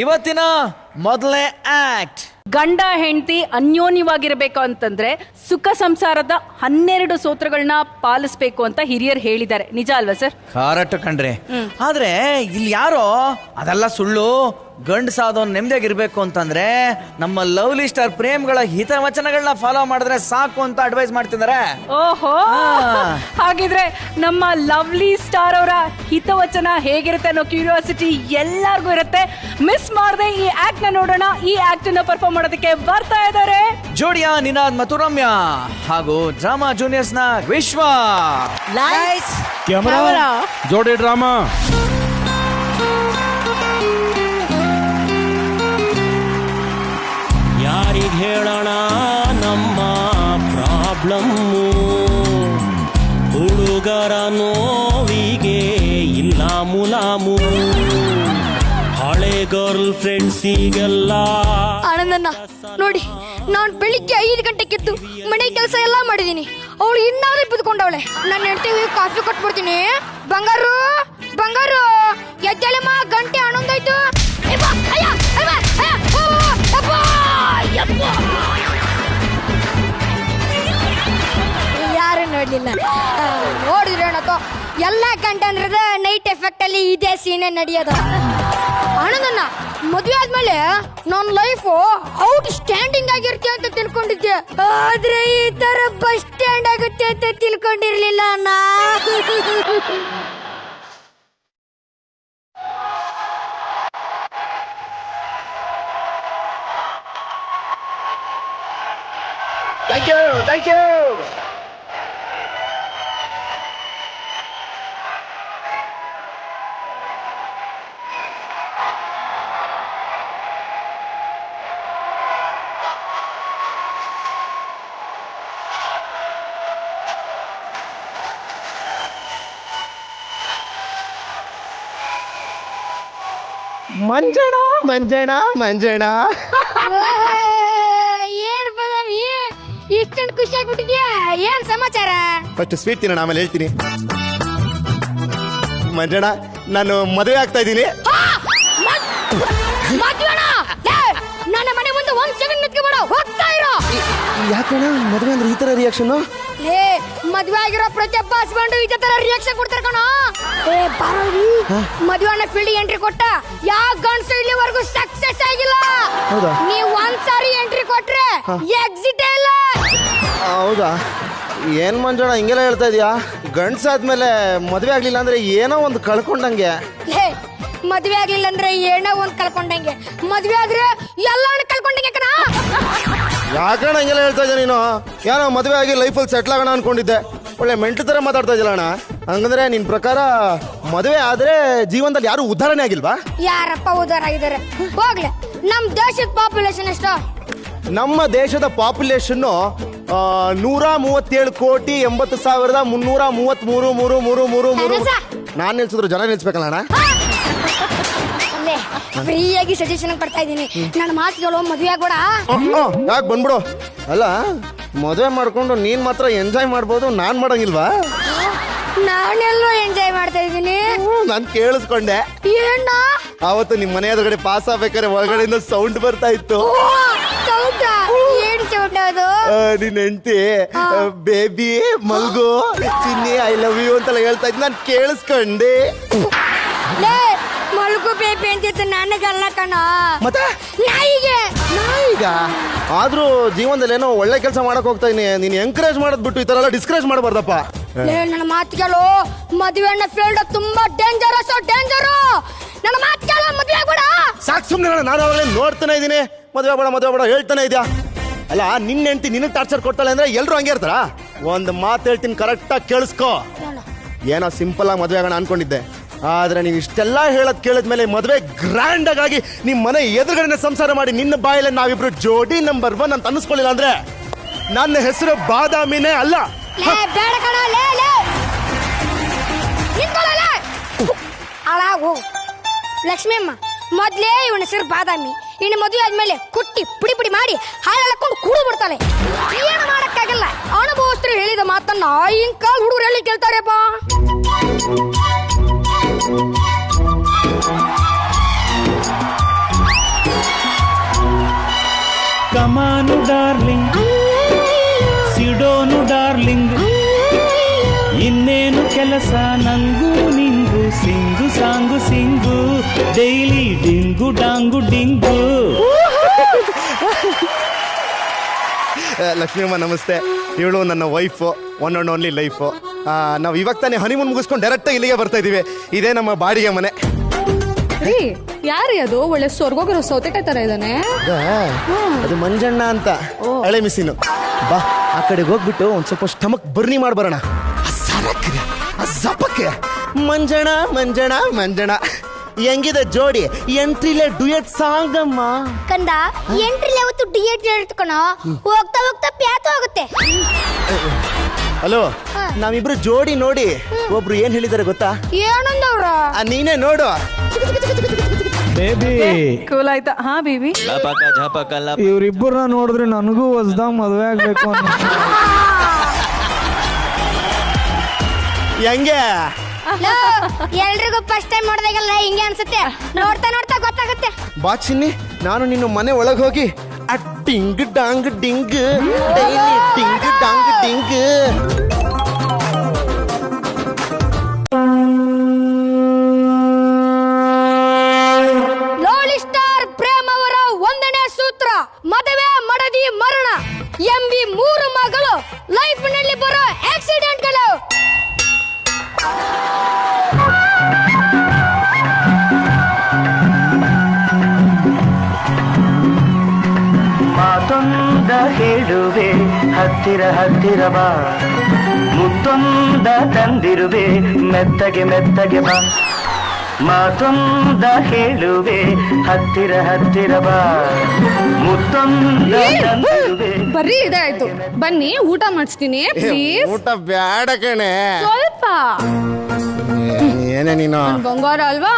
[SPEAKER 3] ಇವತ್ತಿನ ಮೊದಲನೇ ಆಕ್ಟ್.
[SPEAKER 4] ಗಂಡ ಹೆಂಡತಿ ಅನ್ಯೋನ್ಯವಾಗಿರಬೇಕು ಅಂತಂದ್ರೆ ಸುಖ ಸಂಸಾರದ 12 ಸೂತ್ರಗಳನ್ನ ಪಾಲಿಸ್ಬೇಕು ಅಂತ ಹಿರಿಯರು ಹೇಳಿದ್ದಾರೆ. ನಿಜ ಅಲ್ವಾ ಸರ್?
[SPEAKER 3] ಕರೆಕ್ಟ್ ಕಣ್ರಿ. ಆದ್ರೆ ಇಲ್ಲಿ ಯಾರೋ ಅದೆಲ್ಲ ಸುಳ್ಳು, ಗಂಡಸಾದವ್ ನೆಮ್ಮದಿಯಾಗಿರ್ಬೇಕು ಅಂತಂದ್ರೆ ನಮ್ಮ ಲವ್ಲಿ ಸ್ಟಾರ್ ಪ್ರೇಮ್ಗಳ ಹಿತವಚನಗಳನ್ನ ಫಾಲೋ ಮಾಡಿದ್ರೆ ಸಾಕು ಅಂತ ಅಡ್ವೈಸ್ ಮಾಡ್ತಿದ್ದಾರೆ.
[SPEAKER 4] ಓಹೋ, ಹಾಗಿದ್ರೆ ನಮ್ಮ ಲವ್ಲಿ ಸ್ಟಾರ್ ಅವರ ಹಿತವಚನ ಹೇಗಿರುತ್ತೆ ಅನ್ನೋ ಕ್ಯೂರಿಯಾಸಿಟಿ ಎಲ್ಲರಿಗೂ ಇರುತ್ತೆ. ಮಿಸ್ ಮಾಡದೆ ಈ ಆಕ್ಟ್ ನ ನೋಡೋಣ. ಈ ಆಕ್ಟ್ ನ ಪರ್ಫಾರ್ಮ್ ಮಾಡೋದಕ್ಕೆ ಬರ್ತಾ ಇದ್ದಾರೆ
[SPEAKER 3] ಜೋಡಿಯ ನಿನಾದ್ ಮತ್ತು ರಮ್ಯಾ ಹಾಗೂ ಡ್ರಾಮಾ ಜೂನಿಯರ್ಸ್ ನ ವಿಶ್ವ.
[SPEAKER 5] Lights
[SPEAKER 8] camera.
[SPEAKER 9] ಜೋಡಿ ಡ್ರಾಮಾ.
[SPEAKER 1] ಯಾರಿಗೆ ಹೇಳೋಣ ನಮ್ಮ ಪ್ರಾಬ್ಲಮ್ಮು, ಹುಡುಗರ ನೋವಿಗೆ ಇಲ್ಲ ಮುಲಾಮು, ಹಳೆ ಗರ್ಲ್ ಫ್ರೆಂಡ್ಸಿಗೆಲ್ಲ.
[SPEAKER 2] ಆನಂದಣ್ಣ ನೋಡಿ, ನಾನು ಬೆಳಿಗ್ಗೆ 5 ಗಂಟೆಗೆದ್ದು ಮನೆ ಕೆಲಸ ಎಲ್ಲ ಮಾಡಿದೀನಿ. ಅವಳು ಇನ್ನಾದ್ರೂ ಬಿದ್ಕೊಂಡವಳೆ. ನನ್ನ ಹೆಂಡತಿಗೆ ಕಾಫಿ ಕೊಟ್ಬಿಡ್ತೀನಿ. ಬಂಗಾರು ಬಂಗಾರು ಎದ್ದೇಳಮ್ಮ, ಗಂಟೆ 11 ಆಯ್ತು. ಯಾರು ನೋಡ್ಲಿಲ್ಲ, ನೋಡಿದ್ರೆ ಏನತ್ತೋ ಎಲ್ಲ ಕಂಟೆಂಟ್ರದ ನೈಟ್ ಎಫೆಕ್ಟ್ ಅಲ್ಲಿ ಇದೇ ಸೀನೆ ನಡೆಯೋದು. ಆನಂದಣ್ಣ, ಮದುವೆ ಆದ್ಮೇಲೆ ನನ್ನ ಲೈಫ್ ಔಟ್ ಸ್ಟ್ಯಾಂಡಿಂಗ್ ಆಗಿರುತ್ತೆ ಅಂತ ತಿಳ್ಕೊಂಡಿದ್ದೆ. ಆದ್ರೆ ಈ ತರ ಬಸ್ ಸ್ಟ್ಯಾಂಡ್ ಆಗುತ್ತೆ ಅಂತ ತಿಳ್ಕೊಂಡಿರ್ಲಿಲ್ಲ ಅಣ್ಣ.
[SPEAKER 1] Thank you, thank you. Manjanna Manjanna Manjanna.
[SPEAKER 2] ಏನ್ ಬದವಿ ಇಷ್ಟೊಂದು ಖುಷಿ ಆಗ್ಬಿಟ್ಟಿದ್ಯಾ? ಏನ್ ಸಮಾಚಾರ?
[SPEAKER 14] ಫಸ್ಟ್ ಸ್ವೀಟ್ ತಿನ್ನೋಣ, ಆಮೇಲೆ ಹೇಳ್ತೀನಿ. ಮಂಜಣ್ಣ, ನಾನು ಮದುವೆ ಆಗ್ತಾ ಇದ್ದೀನಿ.
[SPEAKER 2] ನನ್ನ ಮನೆ ಮುಂದೆ 1 ಸೆಕೆಂಡ್ ನಿಂತ್ಕೊಬೇಡ, ಹೋಗ್ತಾ ಇರೋ.
[SPEAKER 14] ಯಾಕಣ್ಣ ಮದುವೆ ಅಂದ್ರೆ ಈ ತರ ರಿಯಾಕ್ಷನ್?
[SPEAKER 2] ಏ, ಮದ್ವೆ ಆಗಿರೋ ಪ್ರತಿಯೊಬ್ಬ ಹಸ್ಬೆಂಡ್ ಇದೇ ತರ ರಿಯಾಕ್ಷನ್ ಕೊಡ್ತಾರೆ ಕಣ. ಏ ಬಾರವಿ, ಮದುವೆನ ಫೀಲ್ಡ್ ಎಂಟ್ರಿ ಕೊಟ್ಟ ಯಾವ ಗಂಡಸು ಇಲ್ಲಿವರೆಗೂ ಸಕ್ಸಸ್ ಆಗಿಲ್ಲ. ನೀವು ಒಂದ್ಸಾರಿ ಎಂಟ್ರಿ ಕೊಟ್ರೆ ಎಕ್ಸಿಟ್ ಇಲ್ಲ.
[SPEAKER 14] ಹೌದಾ? ಏನ್ ಮಂಜಣ್ಣ ಹಿಂಗೆಲ್ಲ ಹೇಳ್ತಾ ಇದೀಯಾ? ಗಂಡ್ಸಾದ್ಮೇಲೆ ಮದುವೆ ಆಗ್ಲಿಲ್ಲ ಅಂದ್ರೆ ಏನೋ ಒಂದು ಕಳ್ಕೊಂಡಂಗೆ.
[SPEAKER 2] ಏ, ಮದ್ವೆ ಆಗ್ಲಿಲ್ಲ ಅಂದ್ರೆ ಏನೋ ಒಂದ್ ಕಳ್ಕೊಂಡಂಗೆ, ಮದ್ವೆ ಆದ್ರೆ ಎಲ್ಲಾನು ಕಳ್ಕೊಂಡಂಗೆ ಕಣ.
[SPEAKER 14] ಯಾಕಣ್ಣ ಹಿಂಗೆಲ್ಲ ಹೇಳ್ತಾ ಇದ್ದೆ ನೀನು? ಏನೋ ಮದುವೆ ಆಗಿ ಲೈಫಲ್ಲಿ ಸೆಟ್ಲ್ ಆಗೋಣ ಅನ್ಕೊಂಡಿದ್ದೆ. ಒಳ್ಳೆ ಮೆಂಟು ತರ ಮಾತಾಡ್ತಾ ಇದ್ದಿಲ್ಲ ಅಣ್ಣ. ಹಂಗಂದ್ರೆ ನಿನ್ ಪ್ರಕಾರ ಮದುವೆ ಆದ್ರೆ ಜೀವನದಲ್ಲಿ ಯಾರು ಉದ್ಧಾರಣೆ ಆಗಿಲ್ವಾ?
[SPEAKER 2] ಯಾರಪ್ಪ ಉದ್ಧಾರ ಆಗಿದ್ದಾರೆ? ಹೋಗ್ಲಿ, ನಮ್ ದೇಶದ ಪಾಪ್ಯುಲೇಷನ್ ಎಷ್ಟು?
[SPEAKER 14] ನಮ್ಮ ದೇಶದ ಪಾಪ್ಯುಲೇಷನ್ 130,80,333,333. ನಾನ್ ನಿಲ್ಸಿದ್ರು ಜನ ನಿಲ್ಸ್ಬೇಕಲ್ಲ ಅಣ್ಣ.
[SPEAKER 2] ಫ್ರೀಯಾಗಿ ಸಜೆಷನ್ ಕೊಡ್ತಾ ಇದ್ದೀನಿ. ನನ್ನ ಮಾತುಗಳು ಮದುವೆ ಆಗ್ಬೇಡ.
[SPEAKER 14] ಯಾಕೆ ಬಂದ್ಬಿಡು. ಅಲ್ಲ, ಮದುವೆ ಮಾಡ್ಕೊಂಡು ನೀನ್ ಮಾತ್ರ ಎಂಜಾಯ್ ಮಾಡ್ಬೋದು, ನಾನ್ ಮಾಡಂಗಿಲ್ವಾ?
[SPEAKER 2] ನಾನೆಲ್ಲೋ ಎಂಜಾಯ್ ಮಾಡ್ತಾ ಇದ್ದೀನಿ.
[SPEAKER 14] ನಾನ್ ಕೇಳಿಸ್ಕೊಂಡೆ.
[SPEAKER 2] ಏನ?
[SPEAKER 14] ಅವತ್ತು ನಿಮ್ ಮನೆ ಎದುರುಗಡೆ ಪಾಸ್ ಆಗ್ಬೇಕಾದ್ರೆ ಒಳಗಡೆಯಿಂದ ಸೌಂಡ್ ಬರ್ತಾ ಇತ್ತು.
[SPEAKER 2] ಏನ್ ಸೌಂಡ್ ಅದು?
[SPEAKER 14] ನಿನ್ ಹೆಂಡತಿ baby ಮಲ್ಗು Chinni I love you ಅಂತೆಲ್ಲ ಹೇಳ್ತಾ ಇದ್ ನಾನ್ ಕೇಳಿಸ್ಕೊಂಡೆ.
[SPEAKER 2] ಮಲ್ಗು ಎಲ್ಲರಿಗೂ ಬೇಬಿ ಅಂತಿತ್ತು, ನನಗಲ್ಲ ಕಣ.
[SPEAKER 14] ಮತ್ತೆ
[SPEAKER 2] ನಾಯಿಗೆ.
[SPEAKER 14] ಈಗ ಆದ್ರೂ ಜೀವನದಲ್ಲಿ ಏನೋ ಒಳ್ಳೆ ಕೆಲಸ ಮಾಡಕ್ ಹೋಗ್ತಾ ಇದೀನಿ, ನೀನ್ ಎಂಕರೇಜ್ ಮಾಡೋದ್ ಬಿಟ್ಟು ಈ ತರ ಎಲ್ಲ ಡಿಸ್ಕರೇಜ್ ಮಾಡಬಾರ್ದಪ್ಪ.
[SPEAKER 2] ನನ್ನ ಮಾತು ಕೇಳು, ಮದುವೆನ ಫೀಲ್ಡ್ ತುಂಬಾ ಡೇಂಜರಸ್. ನನ್ನ ಮಾತು ಕೇಳು, ಮದುವೆ ಆಗ್ಬೇಡ.
[SPEAKER 14] ಸಾಕು ಸುಮ್ಮನೆ, ನಾನು ಅವಾಗಲೇ ನೋಡ್ತಾನೆ ಇದ್ದೀನಿ, ಮದುವೆ ಬೇಡ ಹೇಳ್ತಾನೆ ಇದೆಯಾ. ಅಲ್ಲ, ನಿನ್ನ ಹೆಂಡತಿ ನಿನಗೆ ಟಾರ್ಚರ್ ಕೊಡ್ತಾಳೆ ಅಂದ್ರೆ ಎಲ್ರು ಹಂಗೆ ಇರ್ತಾರ? ಒಂದ್ ಮಾತು ಹೇಳ್ತೀನಿ, ಕರೆಕ್ಟಾಗಿ ಕೇಳಿಸ್ಕೋ. ಏನೋ ಸಿಂಪಲ್ ಆಗಿ ಮದುವೆ ಆಗೋಣ ಅನ್ಕೊಂಡಿದ್ದೆ, ಆದ್ರೆ ನೀವು ಇಷ್ಟೆಲ್ಲ ಹೇಳೋದ್ ಕೇಳಿದ್ಮೇಲೆ ಮದುವೆ ಗ್ರ್ಯಾಂಡ್ ಆಗಿ ನಿಮ್ಮ ಮನೆ ಎದುರುಗಡೆ ಸಂಸಾರ ಮಾಡಿ ನಿನ್ನ ಬಾಯಲ್ಲಿ ನಾವಿಬ್ರು ಜೋಡಿ ನಂಬರ್ 1 ಅಂತ ಅನ್ನಿಸ್ಕೊಳ್ಳಿಲ್ಲ ಅಂದ್ರೆ ನನ್ನ ಹೆಸರು ಬಾದಾಮಿನೇ ಅಲ್ಲ.
[SPEAKER 2] ಬೇಡ ಕಣ, ಲಕ್ಷ್ಮಿ ಅಮ್ಮ, ಮೊದ್ಲೇ ಇವನ ಹೆಸರು ಬಾದಾಮಿ. ಇನ್ನು ಮದುವೆ ಆದ್ಮೇಲೆ ಕುಟ್ಟಿ ಪುಡಿ ಪುಡಿ ಮಾಡಿ ಹಾಳಾಕೊಂಡು ಕೂಡು ಬಿಡ್ತಾಳೆ. ಏನು ಮಾಡಕ್ಕಾಗಲ್ಲ, ಅನುಭವಸ್ಥರು ಹೇಳಿದ ಮಾತನ್ನ ಆಗಿನ ಕಾಲ ಹುಡುಗರು ಹೇಳಿ ಕೇಳ್ತಾರೆಪ್ಪ.
[SPEAKER 15] ಕಮಾನು ಡಾರ್ಲಿಂಗ್, ಸಿಡೋನು ಡಾರ್ಲಿಂಗ್, ಇನ್ನೇನು ಕೆಲಸ ನಂಗೂ ನಿಂಗು, ಸಿಂಗು ಸಾಂಗು ಸಿಂಗು, ಡೈಲಿ ಡಿಂಗು ಡಾಂಗು ಡಿಂಗು.
[SPEAKER 14] ಲಕ್ಷ್ಮೀಮ್ಮ ನಮಸ್ತೆ. ಇವಳು ನನ್ನ wife, one and only life. ನಾವು ಇವಾಗ ತಾನೇ ಹನಿಮೂನ್ ಮುಗಿಸ್ಕೊಂಡು ಡೈರೆಕ್ಟಾಗಿ ಇಲ್ಲಿಗೆ ಬರ್ತಾ ಇದೀವಿ. ಇದೇ ನಮ್ಮ ಬಾಡಿಗೆ ಮನೆ.
[SPEAKER 7] ಯಾರೀ ಅದು? ಒಳ್ಳೆ ಸ್ವರ್ಗೋಗಿರೋ ಸೌತೆಕಾಯಿ ತರ ಇದ್ದಾನೆ.
[SPEAKER 14] ಅದು ಮಂಜಣ್ಣ ಅಂತ, ಹಳೆ ಮಿಸಿನು. ಬಾ, ಆ ಕಡೆಗೆ ಹೋಗ್ಬಿಟ್ಟು ಒಂದ್ ಸ್ವಲ್ಪ ಸ್ಟಮಕ್ ಬರ್ನಿ ಮಾಡ್ಬರೋಣ. ಮಂಜಣ ಮಂಜಣ ಮಂಜಣ, ಹೆಂಗಿದೆ ಜೋಡಿ? ಎಂಟ್ರಿಲೆ ಡುಯೆಟ್ ಸಾಂಗ್ ಅಮ್ಮ.
[SPEAKER 2] ಕಂದ, ಎಂಟ್ರಿಲೆ ಅವತ್ತು ಡುಯೆಟ್ ಹೇಳ್ತಕಣ, ಹೋಗ್ತಾ ಹೋಗ್ತಾ ಪ್ಯಾತು ಆಗುತ್ತೆ.
[SPEAKER 14] ಹಲೋ, ನಾವಿಬ್ರು ಜೋಡಿ ನೋಡಿ ಒಬ್ರು ಏನ್ ಹೇಳಿದಾರೆ ಗೊತ್ತಾ?
[SPEAKER 2] ಏನಂದವ್ರ?
[SPEAKER 14] ನೀನೇ ನೋಡು.
[SPEAKER 8] ಬೇಬಿ
[SPEAKER 4] ಕೂಲ್ ಆಯ್ತಾ? ಹಾ ಬೇಬಿ.
[SPEAKER 8] ಇವ್ರಿಬ್ಬರನ್ನ ನೋಡಿದ್ರೆ ನನಗೂ ಹೊಸದಾಗ ಮದುವೆ ಆಗ್ಬೇಕು ಅನ್ನೋ.
[SPEAKER 14] ಹೆಂಗೆ?
[SPEAKER 2] ಎಲ್ರಿಗೂ ಫಸ್ಟ್ ಟೈಮ್ ನೋಡಿದಾಗಲ್ಲ ಹಿಂಗೆ ಅನ್ಸುತ್ತೆ, ನೋಡ್ತಾ ನೋಡ್ತಾ ಗೊತ್ತಾಗುತ್ತೆ.
[SPEAKER 14] ಬಾ ಚಿನ್ನಿ, ನಾನು ನಿನ್ನ ಮನೆ ಒಳಗೆ ಹೋಗಿ ಆ ding dong ding, daily ding dong ding.
[SPEAKER 2] Lovely star Prem ಅವರ 1ನೇ ಸೂತ್ರ, ಮದುವೆ ಮಡದಿ ಮರಣ ಎಂಬಿ 3 ಮಗಳು ಲೈಫ್ ನಲ್ಲಿ ಬರೋ ಆಕ್ಸಿಡೆಂಟ್ಗಳು.
[SPEAKER 15] ಮಾತೊಂದ ಹೇಳುವೆ ಹತ್ತಿರ ಹತ್ತಿರ ಬಾ, ಮುತ್ತೊಂದ ತಂದಿರುವೆ ಮೆತ್ತಗೆ ಮೆತ್ತಗೆ ಬಾ. ಮಾತೊಂದ ಹೇಳುವೆ ಹತ್ತಿರ ಹತ್ತಿರ ಬಾ, ಮುತ್ತೊಂದ ತಂದಿರುವೆ.
[SPEAKER 7] ಬರ್ರಿ, ಇದಾಯ್ತು, ಬನ್ನಿ ಊಟ ಮಾಡಿಸ್ತೀನಿ.
[SPEAKER 14] ಊಟ ಬ್ಯಾಡ ಕಣೆ,
[SPEAKER 7] ಸ್ವಲ್ಪ.
[SPEAKER 14] ಏನೇ ನೀನು
[SPEAKER 7] ಬಂಗಾರ ಅಲ್ವಾ?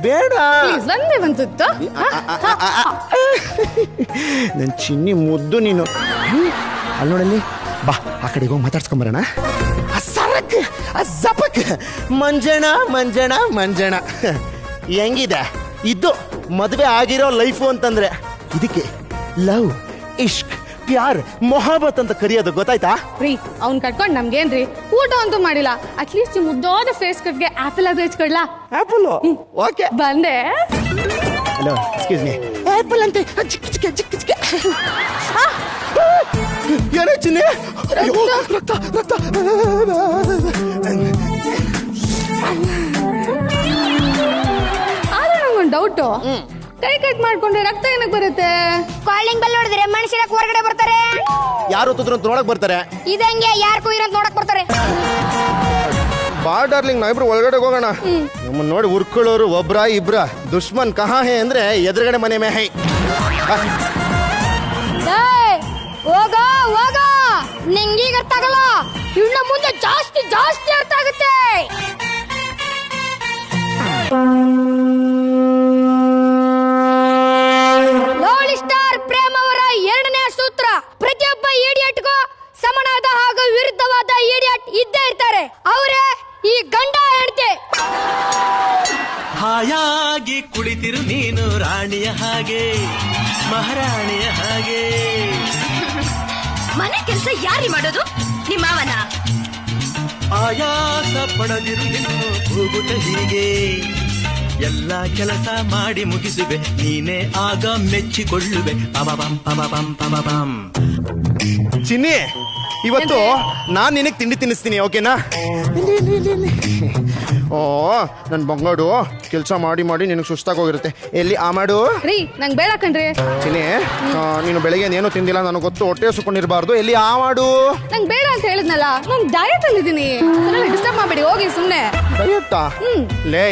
[SPEAKER 14] ಬೇಡ,
[SPEAKER 7] ಒಂದೇ ಬಂತು.
[SPEAKER 14] ನನ್ ಚಿನ್ನಿ ಮುದ್ದು ನೀನು. ಅಲ್ಲಿ ನೋಡಲ್ಲಿ, ಬಾ ಆ ಕಡೆಗೆ ಹೋಗಿ ಮಾತಾಡ್ಸ್ಕೊಂಬರೋಣ. ಮಂಜಣ ಮಂಜಣ ಮಂಜಣ, ಹೆಂಗಿದೆ ಇದು ಮದುವೆ ಆಗಿರೋ ಲೈಫು ಅಂತಂದ್ರೆ? ಇದಕ್ಕೆ ಲವ್, ಇಶ್ಕ್, ಪ್ಯಾರ್, ಮೊಹಬತ್ ಅಂತ ಕರೆಯೋದು, ಗೊತ್ತಾಯ್ತಾ?
[SPEAKER 7] ರೀ, ಅವ್ನ್ ಕಟ್ಕೊಂಡ್ ನಮ್ಗೇನ್ರಿ? ಊಟ ಅಂತೂ ಮಾಡಿಲ್ಲ, ಅಟ್ಲೀಸ್ಟ್ ಈ ಮುದ್ದಾದ ಫೇಸ್ ಕಟ್ಗೆ ಆಪಲ್ ಆದ್ರೂ ಹಚ್ಕೊಡ್ಲಾ?
[SPEAKER 14] ಆಪಲ್? ಓಕೆ,
[SPEAKER 7] ಬಂದೆ.
[SPEAKER 14] Hello, excuse me. ಆಪಲ್ ಅಂತ ಏನೇ ಚಿನ್ನಿ? ರಕ್ತ ರಕ್ತ.
[SPEAKER 7] ಆದ್ರೆ ನಂಗೊಂದು ಡೌಟು, ಕೈ ಕಟ್ ಮಾಡ್ಕೊಂಡ್ರೆ ರಕ್ತ ಏನಕ್ಕೆ ಬರುತ್ತೆ?
[SPEAKER 2] ಕಾಲಿಂಗ್ ಬೆಲ್ ಹೊಡೆದ್ರೆ ಮನುಷ್ಯರ ಹೊರಗಡೆ ಬರ್ತಾರೆ.
[SPEAKER 14] ಯಾರು ಹೊತ್ತಿದ್ರು ಅಂತ ನೋಡಕ್ ಬರ್ತಾರೆ.
[SPEAKER 2] ಇದಂಗೆ ಯಾರು ಕೂಗಿರೋ ಅಂತ ನೋಡಕ್ ಬರ್ತಾರೆ.
[SPEAKER 14] ಬಾ ಡಾರ್ಲಿಂಗ್, ನಾವಿಬ್ರು ಒಳಗಡೆ ಹೋಗೋಣ. ನಮ್ಮನ್ನ ನೋಡಿ ಉರ್ಕೊಳ್ಳೋರು ಒಬ್ರ ಇಬ್ರ, ದುಶ್ಮನ್ ಕಹಾ ಹೇ ಅಂದ್ರೆ ಎದುರುಗಡೆ ಮನೆ ಮೇ ಹೈ.
[SPEAKER 2] ಹೋಗ ಹೋಗ, ನಿಂಗೀಗ ಅರ್ಥ ಆಗಲ್ಲ, ಇನ್ನು ಮುಂದೆ ಜಾಸ್ತಿ ಜಾಸ್ತಿ ಅರ್ಥ ಆಗುತ್ತೆ. ಲೋಲಿ ಸ್ಟಾರ್ ಪ್ರೇಮ್ ಅವರ 2ನೇ ಸೂತ್ರ, ಪ್ರತಿಯೊಬ್ಬ ಇಡಿಯಟ್ಗೂ ಸಮನಾದ ಹಾಗೂ ವಿರುದ್ಧವಾದ ಇಡಿಯಟ್ ಇದ್ದೇ ಇರ್ತಾರೆ. ಅವರೇ ಈ ಗಂಡ ಹೆಂಡತಿ.
[SPEAKER 1] ಹಾಯಾಗಿ ಕುಳಿತಿರು ನೀನು ರಾಣಿಯ ಹಾಗೆ, ಮಹಾರಾಣಿಯ ಹಾಗೆ.
[SPEAKER 16] ಮನೆ ಕೆಲಸ ಯಾರಿ ಮಾಡೋದು? ನಿಮ್ಮ ಮಾವನ.
[SPEAKER 1] ಆಯಾಸ ಪಡದಿರು ನೀನು ಹೋಗುತ್ತ ಹೀಗೆ, ಎಲ್ಲ ಕೆಲಸ ಮಾಡಿ ಮುಗಿಸುವೆ ನೀನೇ ಆಗ ಮೆಚ್ಚಿಕೊಳ್ಳುವೆ ಪಬಬಂ ಪಬಬಂ ಪಬಬಂ.
[SPEAKER 14] ಚಿನ್ನಿ, ಇವತ್ತು ನಾನ್ ನಿನಗೆ ತಿಂಡಿ ತಿನ್ನಿಸ್ತೀನಿ, ಓಕೆನಾ? ಓ ನನ್ ಬಂಗಾಡು ಕೆಲಸ ಮಾಡಿ ಮಾಡಿ ನಿನಗೆ ಸುಸ್ತಾಗೋಗಿರುತ್ತೆ. ಎಲ್ಲಿ ಆ ಮಾಡು
[SPEAKER 4] ರೀ, ನಂಗೆ ಬೇಡ ಕಣ್ರಿ.
[SPEAKER 14] ಚಿನ್ನಿ, ನೀನು ಬೆಳಗ್ಗೆ ಏನು ತಿಂದಿಲ್ಲ ನನಗೆ ಗೊತ್ತು, ಹೊಟ್ಟೆ ಸುಕೊಂಡಿರ್ಬಾರ್ದು. ಎಲ್ಲಿ ಆ ಮಾಡು.
[SPEAKER 4] ನಂಗೆ ಬೇಡ ಅಂತ ಹೇಳಿದ್ನಲ್ಲ, ನಾನು ಡಯಟ್ ಅಲ್ಲಿದ್ದೀನಿ, ಡಿಸ್ಟರ್ಬ್ ಮಾಡಬೇಡಿ, ಹೋಗಿ ಸುಮ್ಮನೆ.
[SPEAKER 14] ಡಯಟಾ? ಲೇ,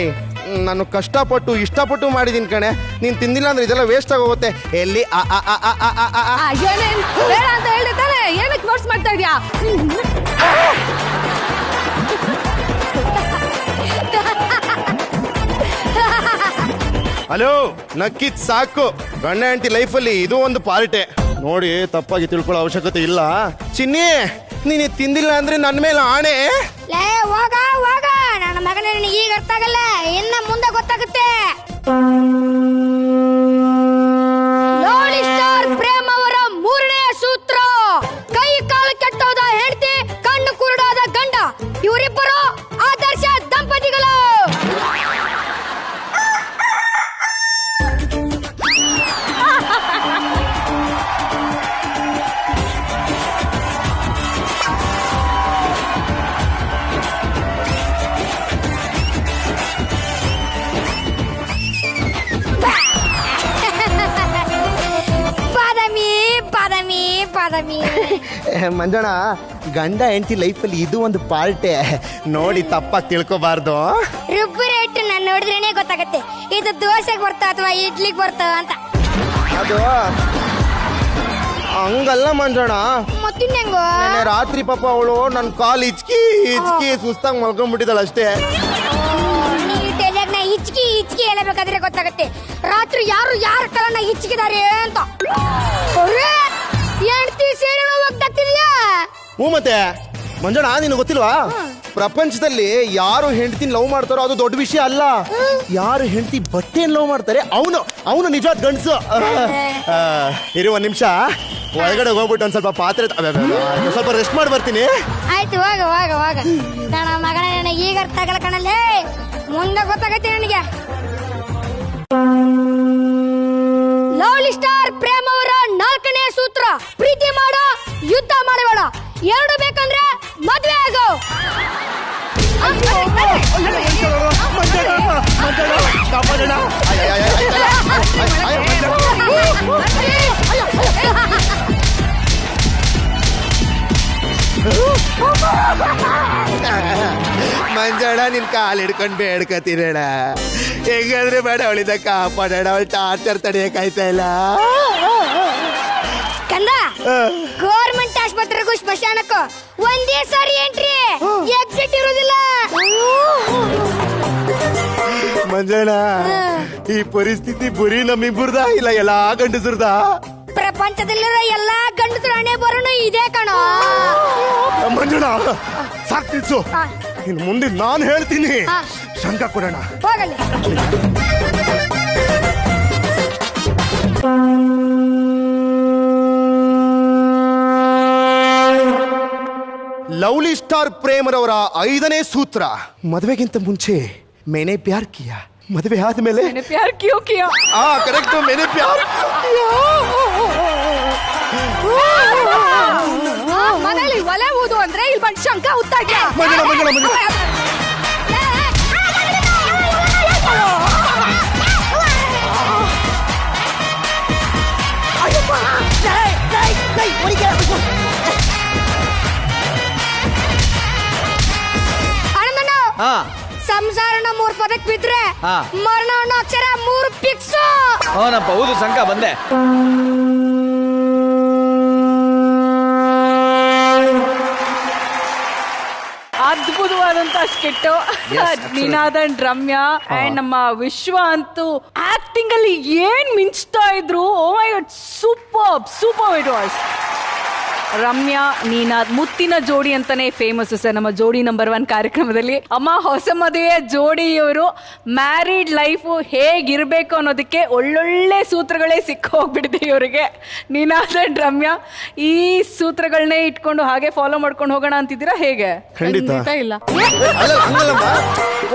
[SPEAKER 14] ನಾನು ಕಷ್ಟಪಟ್ಟು ಇಷ್ಟಪಟ್ಟು ಮಾಡಿದೀನಿ ಕಣೆ. ನೀನ್ ತಿಂದಿಲ್ಲ ಅಂದ್ರೆ ಇದೆಲ್ಲ ವೇಸ್ಟ್ ಆಗೋಗುತ್ತೆ. ಎಲ್ಲಿ
[SPEAKER 4] ಏನೇನ್ ಬೇಡ ಅಂತ ಹೇಳಿದ್ದಾನೆ, ಏನಕ್ಕೆ ಫೋರ್ಸ್ ಮಾಡ್ತಾ ಇದ್ಯಾ?
[SPEAKER 14] ಹಲೋ, ನಕ್ಕಿದ್ ಸಾಕು. ಗಂಡ ಹೆಂಡತಿ ಲೈಫಲ್ಲಿ ಇದು ಒಂದು ಪಾರ್ಟೆ ನೋಡಿ, ತಪ್ಪಾಗಿ ತಿಳ್ಕೊಳ್ಳೋ ಅವಶ್ಯಕತೆ ಇಲ್ಲ. ಚಿನ್ನಿ, ನೀನು ತಿಂದಿಲ್ಲ ಅಂದ್ರೆ ನನ್ನ ಮೇಲೆ ಆಣೆ.
[SPEAKER 2] ಲೇ ಹೋಗ ಹೋಗ, ನನ್ನ ಮಗನ ಈಗ ಅರ್ಥ ಆಗಲ್ಲ, ಇನ್ನ ಮುಂದೆ ಗೊತ್ತಾಗುತ್ತೆ. ಲವ್ಲಿ ಸ್ಟಾರ್ ಪ್ರೇಮ್ ಅವರ 3ನೇ ಸೂತ್ರ: ಕೈ ಕಾಲು ಕೆಟ್ಟೋದ ಹೆಂಡತಿ, ಕಣ್ಣು ಕುರುಡಾದ ಗಂಡ, ಇವರಿಬ್ಬರು ಆದರ್ಶ ದಂಪತಿಗಳು.
[SPEAKER 14] ಮಂಜಣ್ಣ, ಗಂಡ ಹೆಂಡತಿ ಲೈಫಲ್ಲಿ ಇದು ಒಂದು ಪಾರ್ಟೆ ನೋಡಿ, ತಪ್ಪಾಗಿ ತಿಳ್ಕೊಬಾರ್ದು.
[SPEAKER 2] ರುಬ್ಬಿ ರೇಟ್ ನಾನು ನೋಡಿದ್ರೇನೆ ಗೊತ್ತಾಗತ್ತೆ ಇದು ದೋಸೆಗೆ ಬರ್ತಾ ಅಥವಾ ಇಡ್ಲಿಗೆ ಬರ್ತಾ ಅಂತ.
[SPEAKER 14] ಅದು ಹಂಗಲ್ಲ ಮಂಜಣ್ಣ.
[SPEAKER 2] ಮತ್ತಿನ್ನೆಂಗೋ
[SPEAKER 14] ರಾತ್ರಿ ಪಾಪ ಅವಳು ನನ್ನ ಕಾಲು ಹಿಚ್ಕಿ ಸುಸ್ತಾಗಿ ಮಲ್ಕೊಂಡ್ಬಿಟ್ಟಿದ್ದಾಳೆ ಅಷ್ಟೇ.
[SPEAKER 2] ಹಿಚ್ಕಿ ಹೇಳಬೇಕಾದ್ರೆ ಗೊತ್ತಾಗತ್ತೆ ರಾತ್ರಿ ಯಾರು ಯಾರ ಕಾಲನ್ನ ಹಿಚ್ಕಿದ್ದಾರೆ ಅಂತ. ಹೆಂಡತಿ ಸೇರಿ ಹೋಗ್ತಿದ್ಯಾ?
[SPEAKER 14] ಹ್ಞೂ, ಮತ್ತೆ ಮಂಜಣ್ಣ ನಿನಗೆ ಗೊತ್ತಿಲ್ವಾ, ಪ್ರಪಂಚದಲ್ಲಿ ಯಾರು ಹೆಂಡತಿನ ಲವ್ ಮಾಡ್ತಾರೋ ಅದು ದೊಡ್ಡ ವಿಷಯ ಅಲ್ಲ. ಯಾರು ಹೆಂಡತಿ ಬಟ್ಟೆಯನ್ನು ಲವ್ ಮಾಡ್ತಾರೆ ಅವನು ನಿಜವಾದ ಗಂಡಸು. ಇರು, ಒಂದ್ ನಿಮಿಷ ಒಳಗಡೆ ಹೋಗ್ಬಿಟ್ಟು ಒಂದ್ ಸ್ವಲ್ಪ ಪಾತ್ರೆ ಸ್ವಲ್ಪ ರೆಸ್ಟ್ ಮಾಡಿ ಬರ್ತೀನಿ.
[SPEAKER 2] ಆಯ್ತು, ಹೋಗ. ನನ್ನ ಮಗನ ನನಗೆ ಈಗ ಅರ್ಥ ಆಗಲ್ಲ ಕಣಲ್ಲೇ, ಮುಂದೆ ಗೊತ್ತಾಗತ್ತೆ ನನಗೆ. ಲವ್ಲಿ ಸ್ಟಾರ್ ಪ್ರೇಮ್ ಅವರ 4ನೇ ಸೂತ್ರ: ಪ್ರೀತಿ ಮಾಡೋ, ಯುದ್ಧ ಮಾಡಬೇಡ, ಎರಡು ಬೇಕಂದ್ರೆ ಮದ್ವೆ ಆಗೋ.
[SPEAKER 14] ಮಂಜಣ್ಣ, ನಿನ್ ಕಾಲು ಹಿಡ್ಕೊಂಡು ಬೇಡ್ಕತೀರಣ, ಹೆಂಗಾದ್ರೆ ಬೇಡ ಅವಳಿಂದ ಕಾಪಾಡೋಣ, ಅವಳು ಟಾರ್ಚರ್ ತಡೆಯಕ್ಕಾಯ್ತಾ ಇಲ್ಲ.
[SPEAKER 2] ಕಂದ, ಗೌರ್ಮೆಂಟ್ ಆಸ್ಪತ್ರೆಗೂ ಸ್ಮಶಾನಕ್ಕೂ ಒಂದೇ ಸಾರಿ ಎಂಟ್ರಿ, ಎಕ್ಸಿಟ್ ಇರೋದಿಲ್ಲ.
[SPEAKER 14] ಮಂಜಣ್ಣ, ಈ ಪರಿಸ್ಥಿತಿ ಬರೀ ನಮ್ಮಿಬ್ಬರ್ದ ಇಲ್ಲ ಎಲ್ಲಾ ಗಂಡಸರ್ದ?
[SPEAKER 2] ಪ್ರಪಂಚದಲ್ಲಿರೋ ಎಲ್ಲಾ ಗಂಡಸರ ಹಣೆ ಬರೋನು ಇದೆ ಕಣೋ.
[SPEAKER 14] ಮಂಜಣ್ಣ, ಸಾಕ್ ನಿಲ್ಸು, ಇನ್ನು ಮುಂದೆ ನಾನು ಹೇಳ್ತೀನಿ. ಶಂಕ ಕೊಡೋಣ,
[SPEAKER 2] ಹೋಗಲಿ.
[SPEAKER 14] ಲವ್ಲಿ ಸ್ಟಾರ್ ಪ್ರೇಮರವರ 5ನೇ ಸೂತ್ರ: ಮದುವೆಗಿಂತ ಮುಂಚೆ ಮೇನೆ ಪ್ಯಾರ್ ಕಿಯಾ, ಮದುವೆ ಆದ್ಮೇಲೆ
[SPEAKER 4] ಪ್ಯಾರ್ ಕ್ಯೂ ಕಿಯಾ.
[SPEAKER 14] ಕರೆಕ್ಟ್, ಮೇನೆ ಪ್ಯಾರ್
[SPEAKER 4] ಮನೇಲಿ ಒಲೆ ಊದು ಅಂದ್ರೆ ಇಲ್ಲಿ ಬಂದು ಶಂಕ ಉತ್ತಾ ಇದ್ಯಾ?
[SPEAKER 2] ಸಂಸಾರನ 3 ಪದಕ್ಕೆ ಬಿದ್ರೆ ಮರಣ ಅನ್ನೋ ಅಕ್ಷರ 3 ಫಿಕ್ಸ್.
[SPEAKER 3] ಅವನಪ್ಪ, ಹೌದು ಸಂಕ ಬಂದೆ.
[SPEAKER 4] ಅದ್ಭುತವಾದಂತ skit. Ninad and Ramya and ನಮ್ಮ ವಿಶ್ವ ಅಂತೂ ಆಕ್ಟಿಂಗ್ ಅಲ್ಲಿ ಏನ್ ಮಿಂಚ್ತಾ ಇದ್ರು. Oh my God, super it was. Ramya, Ninad ಮುತ್ತಿನ ಜೋಡಿ ಅಂತಾನೆ ಫೇಮಸ್ ಸರ್ ನಮ್ಮ ಜೋಡಿ ನಂಬರ್ 1 ಕಾರ್ಯಕ್ರಮದಲ್ಲಿ. ಅಮ್ಮ, ಹೊಸ ಮದುವೆ ಜೋಡಿಯವರು ಮ್ಯಾರಿಡ್ ಲೈಫು ಹೇಗಿರ್ಬೇಕು ಅನ್ನೋದಕ್ಕೆ ಒಳ್ಳೊಳ್ಳೆ ಸೂತ್ರಗಳೇ ಸಿಕ್ಕ ಹೋಗ್ಬಿಟ್ಟಿದೆ ಇವರಿಗೆ. ನೀನಾದ್ ಅಂಡ್ ರಮ್ಯಾ, ಈ ಸೂತ್ರಗಳನ್ನೇ ಇಟ್ಕೊಂಡು ಹಾಗೆ ಫಾಲೋ ಮಾಡ್ಕೊಂಡು ಹೋಗೋಣ ಅಂತಿದ್ದೀರಾ ಹೇಗೆ?
[SPEAKER 14] ಖಂಡಿತ
[SPEAKER 4] ಇಲ್ಲ.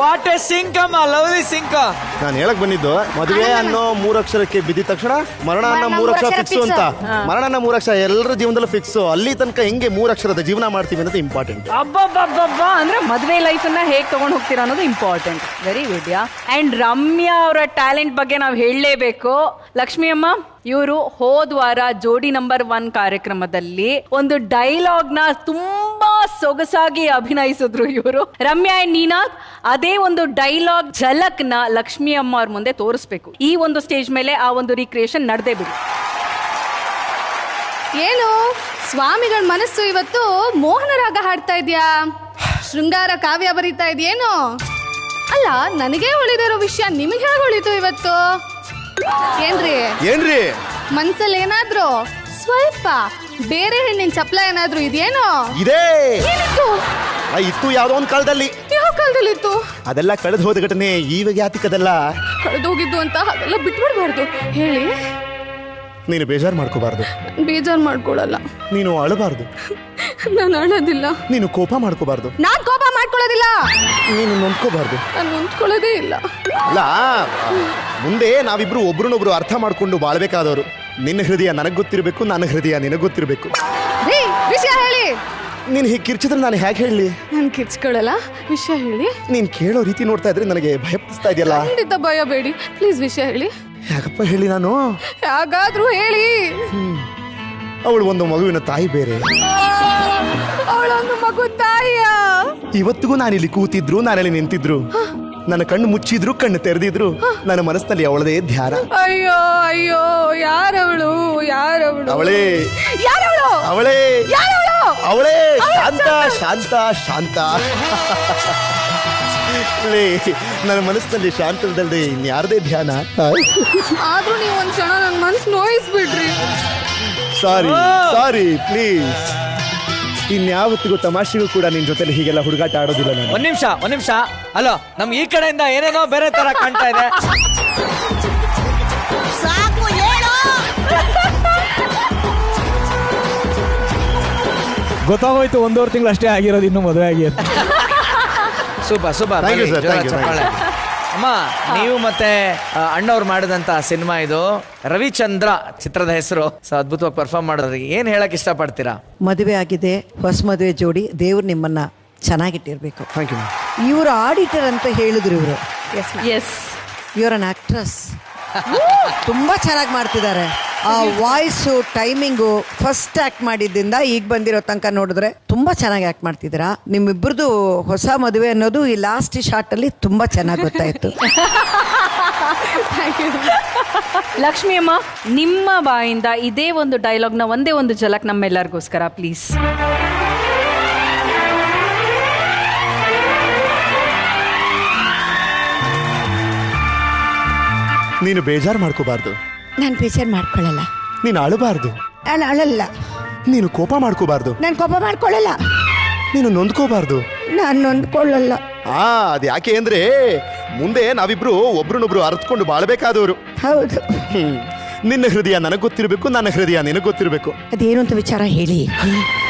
[SPEAKER 3] ವಾಟ್ ಎ ಸಿಂಕ್ ಅಮ್ಮ, ಲವ್ಲಿ ಸಿಂಕ್.
[SPEAKER 14] ನಾನು ಹೇಳಕ್ ಬಂದಿದ್ದು ಮದುವೆ ಅನ್ನೋ 3 ಅಕ್ಷರಕ್ಕೆ ಬಿದ್ದ ತಕ್ಷಣ ಮರಣ ಅನ್ನೋ 3 ಅಕ್ಷರ ಫಿಕ್ಸ್ ಅಂತ. ಮರಣ ಅನ್ನೋ 3 ಅಕ್ಷರ ಎಲ್ಲರ ಜೀವನದಲ್ಲೂ ಫಿಕ್ಸ್. ಅಲ್ಲಿ ತನಕ ಹೆಂಗೆ 3 ಅಕ್ಷರದ ಜೀವನ ಮಾಡ್ತೀವಿ ಅನ್ನೋದು ಇಂಪಾರ್ಟೆಂಟ್.
[SPEAKER 4] ಅಬ್ಬಬ್ಬಬ್ಬಬ್ಬ ಅಂದ್ರೆ ಮದುವೆ ಲೈಫ್ ಅನ್ನ ಹೇಗ್ ತಗೊಂಡ್ ಹೋಗ್ತೀರಾ ಅನ್ನೋದು important. Very good yeah. And Ramya ಅವರ ಟ್ಯಾಲೆಂಟ್ ಬಗ್ಗೆ ನಾವು ಹೇಳಲೇಬೇಕು. ಲಕ್ಷ್ಮಿ ಅಮ್ಮ, ಇವರು ಹೋದ್ವಾರ ಜೋಡಿ ನಂಬರ್ 1 ಕಾರ್ಯಕ್ರಮದಲ್ಲಿ ಒಂದು ಡೈಲಾಗ್ ನ ತುಂಬಾ ಸೊಗಸಾಗಿ ಅಭಿನಯಿಸಿದ್ರು ಇವರು. ರಮ್ಯಾ ಅಂಡ್ ನೀನಾಗ್ ಅದೇ ಒಂದು ಡೈಲಾಗ್ ಝಲಕ್ ನ ಲಕ್ಷ್ಮಿ ಅಮ್ಮ ಅವ್ರ ಮುಂದೆ ತೋರಿಸ್ಬೇಕು. ಈ ಒಂದು ಸ್ಟೇಜ್ ಮೇಲೆ ಆ ಒಂದು ರೀಕ್ರಿಯೇಷನ್ ನಡೆದೇ ಬಿಡಿ.
[SPEAKER 17] ಏನು ಸ್ವಾಮಿಗಳ ಮನಸ್ಸು ಇವತ್ತು ಮೋಹನ ರಾಗ ಹಾಡ್ತಾ ಇದ್ಯಾ? ಶೃಂಗಾರ ಕಾವ್ಯ ಬರೀತಾ ಇದೆಯೇನು? ಅಲ್ಲ, ನನಗೆ ಹೊಳಿದಿರೋ ವಿಷಯ ನಿಮಗೆ ಹೇಗೆ ಹೊಳಿತು ಇವತ್ತು? ಏನ್ರಿ ಮನ್ಸಲ್ಲಿ ಏನಾದ್ರು ಸ್ವಲ್ಪ ಬೇರೆ ಹೆಣ್ಣಿನ ಚಪ್ಲ ಏನಾದ್ರು ಇದೇನೋ?
[SPEAKER 14] ಇದೆ
[SPEAKER 17] ಏನಿತ್ತು?
[SPEAKER 14] ಇತ್ತು ಯಾವ್ದೋ ಒಂದ್ ಕಾಲದಲ್ಲಿ.
[SPEAKER 17] ಯಾವ ಕಾಲದಲ್ಲಿ ಇತ್ತು?
[SPEAKER 14] ಅದೆಲ್ಲ ಕಳೆದು ಹೋದ ಘಟನೆ. ಇವಾಗ ಯಾತಿಕದೆಲ್ಲ
[SPEAKER 17] ಕಳೆದೋಗಿದ್ದು ಅಂತ ಅದೆಲ್ಲ ಬಿಟ್ಬಿಡ್ಬಾರ್ದು. ಹೇಳಿ.
[SPEAKER 14] ನೀನು ಬೇಜಾರು ಮಾಡ್ಕೋಬಾರ್ದು.
[SPEAKER 17] ಬೇಜಾರು ಮಾಡ್ಕೊಳಲ್ಲ.
[SPEAKER 14] ನೀನು ಅಳಬಾರ್ದು.
[SPEAKER 17] ನಾನು ಅಳೋದಿಲ್ಲ.
[SPEAKER 14] ನೀನು ಕೋಪ ಮಾಡ್ಕೋಬಾರ್ದು.
[SPEAKER 17] ನಾನ್ ಕೋಪ ಮಾಡ್ಕೊಳ್ಳೋದಿಲ್ಲ.
[SPEAKER 14] ನೀನು ನೊಂದ್ಕೋಬಾರ್ದು.
[SPEAKER 17] ನಾನು ನೊಂದ್ಕೊಳ್ಳೋದೇ ಇಲ್ಲ.
[SPEAKER 14] ಅಲ್ಲ, ಮುಂದೆ ನಾವಿಬ್ರು ಒಬ್ರನ್ನೊಬ್ರು ಅರ್ಥ ಮಾಡ್ಕೊಂಡು ಬಾಳ್ಬೇಕಾದವರು. ನಿನ್ನ ಹೃದಯ ನನಗ್ ಗೊತ್ತಿರ್ಬೇಕು, ನನ್ನ ಹೃದಯ ನಿನಗ್ ಗೊತ್ತಿರ್ಬೇಕು.
[SPEAKER 17] ವಿಷಯ ಹೇಳಿ.
[SPEAKER 14] ನೀನ್ ಹೀಗೆ ಕಿರ್ಚಿದ್ರೆ ನಾನು ಹೇಗೆ ಹೇಳಿ?
[SPEAKER 17] ನಾನು ಕಿರ್ಚ್ಕೊಳ್ಳಲ್ಲ. ವಿಷಯ ಹೇಳಿ.
[SPEAKER 14] ನೀನ್ ಕೇಳೋ ರೀತಿ ನೋಡ್ತಾ ಇದ್ರೆ ನನಗೆ ಭಯ ಪಡಿಸ್ತಾ ಇದೆಯಲ್ಲ.
[SPEAKER 17] ಖಂಡಿತ ಭಯ ಬೇಡಿ. ಪ್ಲೀಸ್ ವಿಷಯ ಹೇಳಿ.
[SPEAKER 14] ಯಾಕಪ್ಪ ಹೇಳಿ? ನಾನು
[SPEAKER 17] ಯಾಗಾದ್ರೂ ಹೇಳಿ.
[SPEAKER 14] ಅವಳು ಒಂದು ಮಗುವಿನ ತಾಯಿ ಬೇರೆ.
[SPEAKER 17] ಅವಳೊಂದು ಮಗು ತಾಯಿಯ.
[SPEAKER 14] ಇವತ್ತಿಗೂ ನಾನಿಲ್ಲಿ ಕೂತಿದ್ರು, ನಾನಲ್ಲಿ ನಿಂತಿದ್ರು, ನನ್ನ ಕಣ್ಣು ಮುಚ್ಚಿದ್ರು, ಕಣ್ಣು ತೆರೆದಿದ್ರು, ನನ್ನ ಮನಸ್ಸಿನಲ್ಲಿ ಅವಳದೇ ಧ್ಯಾನ.
[SPEAKER 17] ಅಯ್ಯೋ ಅಯ್ಯೋ, ಯಾರವಳು?
[SPEAKER 14] ಅವಳೇ ಅವಳೇ ಅವಳೇ ಶಾಂತ ಶಾಂತ ಶಾಂತ. ನನ್ನ ಮನಸ್ಸಿನಲ್ಲಿ ಶಾಂತದಲ್ಲದೆ ಇನ್ಯಾರದೇ ಧ್ಯಾನ.
[SPEAKER 17] ಆದ್ರೂ ನೀವು ಒಂದ್ ಕ್ಷಣ ನನ್ನ ಮನಸ್ಸು ನೋಯಿಸ್ಬಿಡ್ರಿ.
[SPEAKER 14] Sorry please. ಇನ್ಯಾವತ್ತಿಗೂ ತಮಾಷೆಗೂ ಕೂಡ ನಿನ್ ಜೊತೆಲಿ ಹೀಗೆಲ್ಲ ಹುಡುಗಾಟ ಆಡೋದಿಲ್ಲ ನಾನು.
[SPEAKER 3] ಒಂದ್ ನಿಮಿಷ. ಅಲೋ, ನಮ್ ಈ ಕಡೆಯಿಂದ ಏನೇನೋ ಬೇರೆ ತರ ಕಾಣ್ತಾ ಇದೆ.
[SPEAKER 8] ಗೊತ್ತಾಗೋಯ್ತು, 1.5 ತಿಂಗಳು ಅಷ್ಟೇ ಆಗಿರೋದು, ಇನ್ನು ಮದುವೆ ಆಗಿರುತ್ತೆ.
[SPEAKER 3] ಸೂಪರ್. ಅಮ್ಮ, ನೀವು ಮತ್ತೆ ಅಣ್ಣವ್ರು ಮಾಡಿದಂತ ಸಿನಿಮಾ ಇದು. ರವಿಚಂದ್ರ ಚಿತ್ರದ ಹೆಸರು. ಅದ್ಭುತವಾಗಿ ಪರ್ಫಾರ್ಮ್ ಮಾಡೋದ್ರಿ. ಏನ್ ಹೇಳಕ್ ಇಷ್ಟಪಡ್ತೀರಾ?
[SPEAKER 6] ಮದುವೆ ಆಗಿದೆ, ಹೊಸ ಮದುವೆ ಜೋಡಿ. ದೇವ್ರು ನಿಮ್ಮನ್ನ ಚೆನ್ನಾಗಿಟ್ಟಿರ್ಬೇಕು.
[SPEAKER 14] Thank you.
[SPEAKER 6] ಇವರು ಆಡಿಟರ್ ಅಂತ ಹೇಳಿದ್ರು. ಇವರು ಇವ್ರ ಅನ್ ಆಕ್ಟ್ರೆಸ್. ತುಂಬಾ ಚೆನ್ನಾಗಿ ಮಾಡ್ತಿದ್ದಾರೆ. ಆ ವಾಯ್ಸು, ಟೈಮಿಂಗು, ಫಸ್ಟ್ ಆಕ್ಟ್ ಮಾಡಿದ್ದಿಂದ ಈಗ ಬಂದಿರೋ ತನಕ ನೋಡಿದ್ರೆ ತುಂಬಾ ಚೆನ್ನಾಗಿ ಆಕ್ಟ್ ಮಾಡ್ತಿದ್ದೀರಾ. ನಿಮ್ಮಿಬ್ಬರದು ಹೊಸ ಮದುವೆ ಅನ್ನೋದು ಈ ಲಾಸ್ಟ್ ಶಾರ್ಟ್ ಅಲ್ಲಿ ತುಂಬಾ ಚೆನ್ನಾಗಿ ಗೊತ್ತಾಯ್ತು.
[SPEAKER 4] ಲಕ್ಷ್ಮಿ ಅಮ್ಮ, ನಿಮ್ಮ ಬಾಯಿಂದ ಇದೇ ಒಂದು ಡೈಲಾಗ್ ನ ಒಂದೇ ಒಂದು ಝಲಕ್ ನಮ್ಮೆಲ್ಲರಿಗೋಸ್ಕರ ಪ್ಲೀಸ್.
[SPEAKER 14] ನೀನು ಬೇಜಾರು ಮಾಡ್ಕೋಬಾರ್ದು.
[SPEAKER 6] ನಾನು ಬೇಜಾರು ಮಾಡ್ಕೊಳ್ಳಲ್ಲ.
[SPEAKER 14] ನೀನು ಅಳಬಾರ್ದು.
[SPEAKER 6] ನಾನು ಅಳಲ್ಲ.
[SPEAKER 14] ನೀನು ಕೋಪ ಮಾಡ್ಕೋಬಾರ್ದು.
[SPEAKER 6] ನಾನು ಕೋಪ ಮಾಡ್ಕೊಳ್ಳಲ್ಲ.
[SPEAKER 14] ನೀನು ನೊಂದ್ಕೋಬಾರ್ದು.
[SPEAKER 6] ನಾನು ನೊಂದ್ಕೊಳ್ಳಲ್ಲ.
[SPEAKER 14] ಅದ್ ಯಾಕೆ ಅಂದ್ರೆ ಮುಂದೆ ನಾವಿಬ್ರು ಒಬ್ರನ್ನೊಬ್ರು ಅರ್ಥಕೊಂಡು ಬಾಳ್ಬೇಕಾದವರು.
[SPEAKER 6] ಹೌದು.
[SPEAKER 14] ನಿನ್ನ ಹೃದಯ ನನಗ್ ಗೊತ್ತಿರ್ಬೇಕು, ನನ್ನ ಹೃದಯ ನಿನಗ್ ಗೊತ್ತಿರ್ಬೇಕು.
[SPEAKER 6] ಅದೇನು ಅಂತ ವಿಚಾರ ಹೇಳಿ.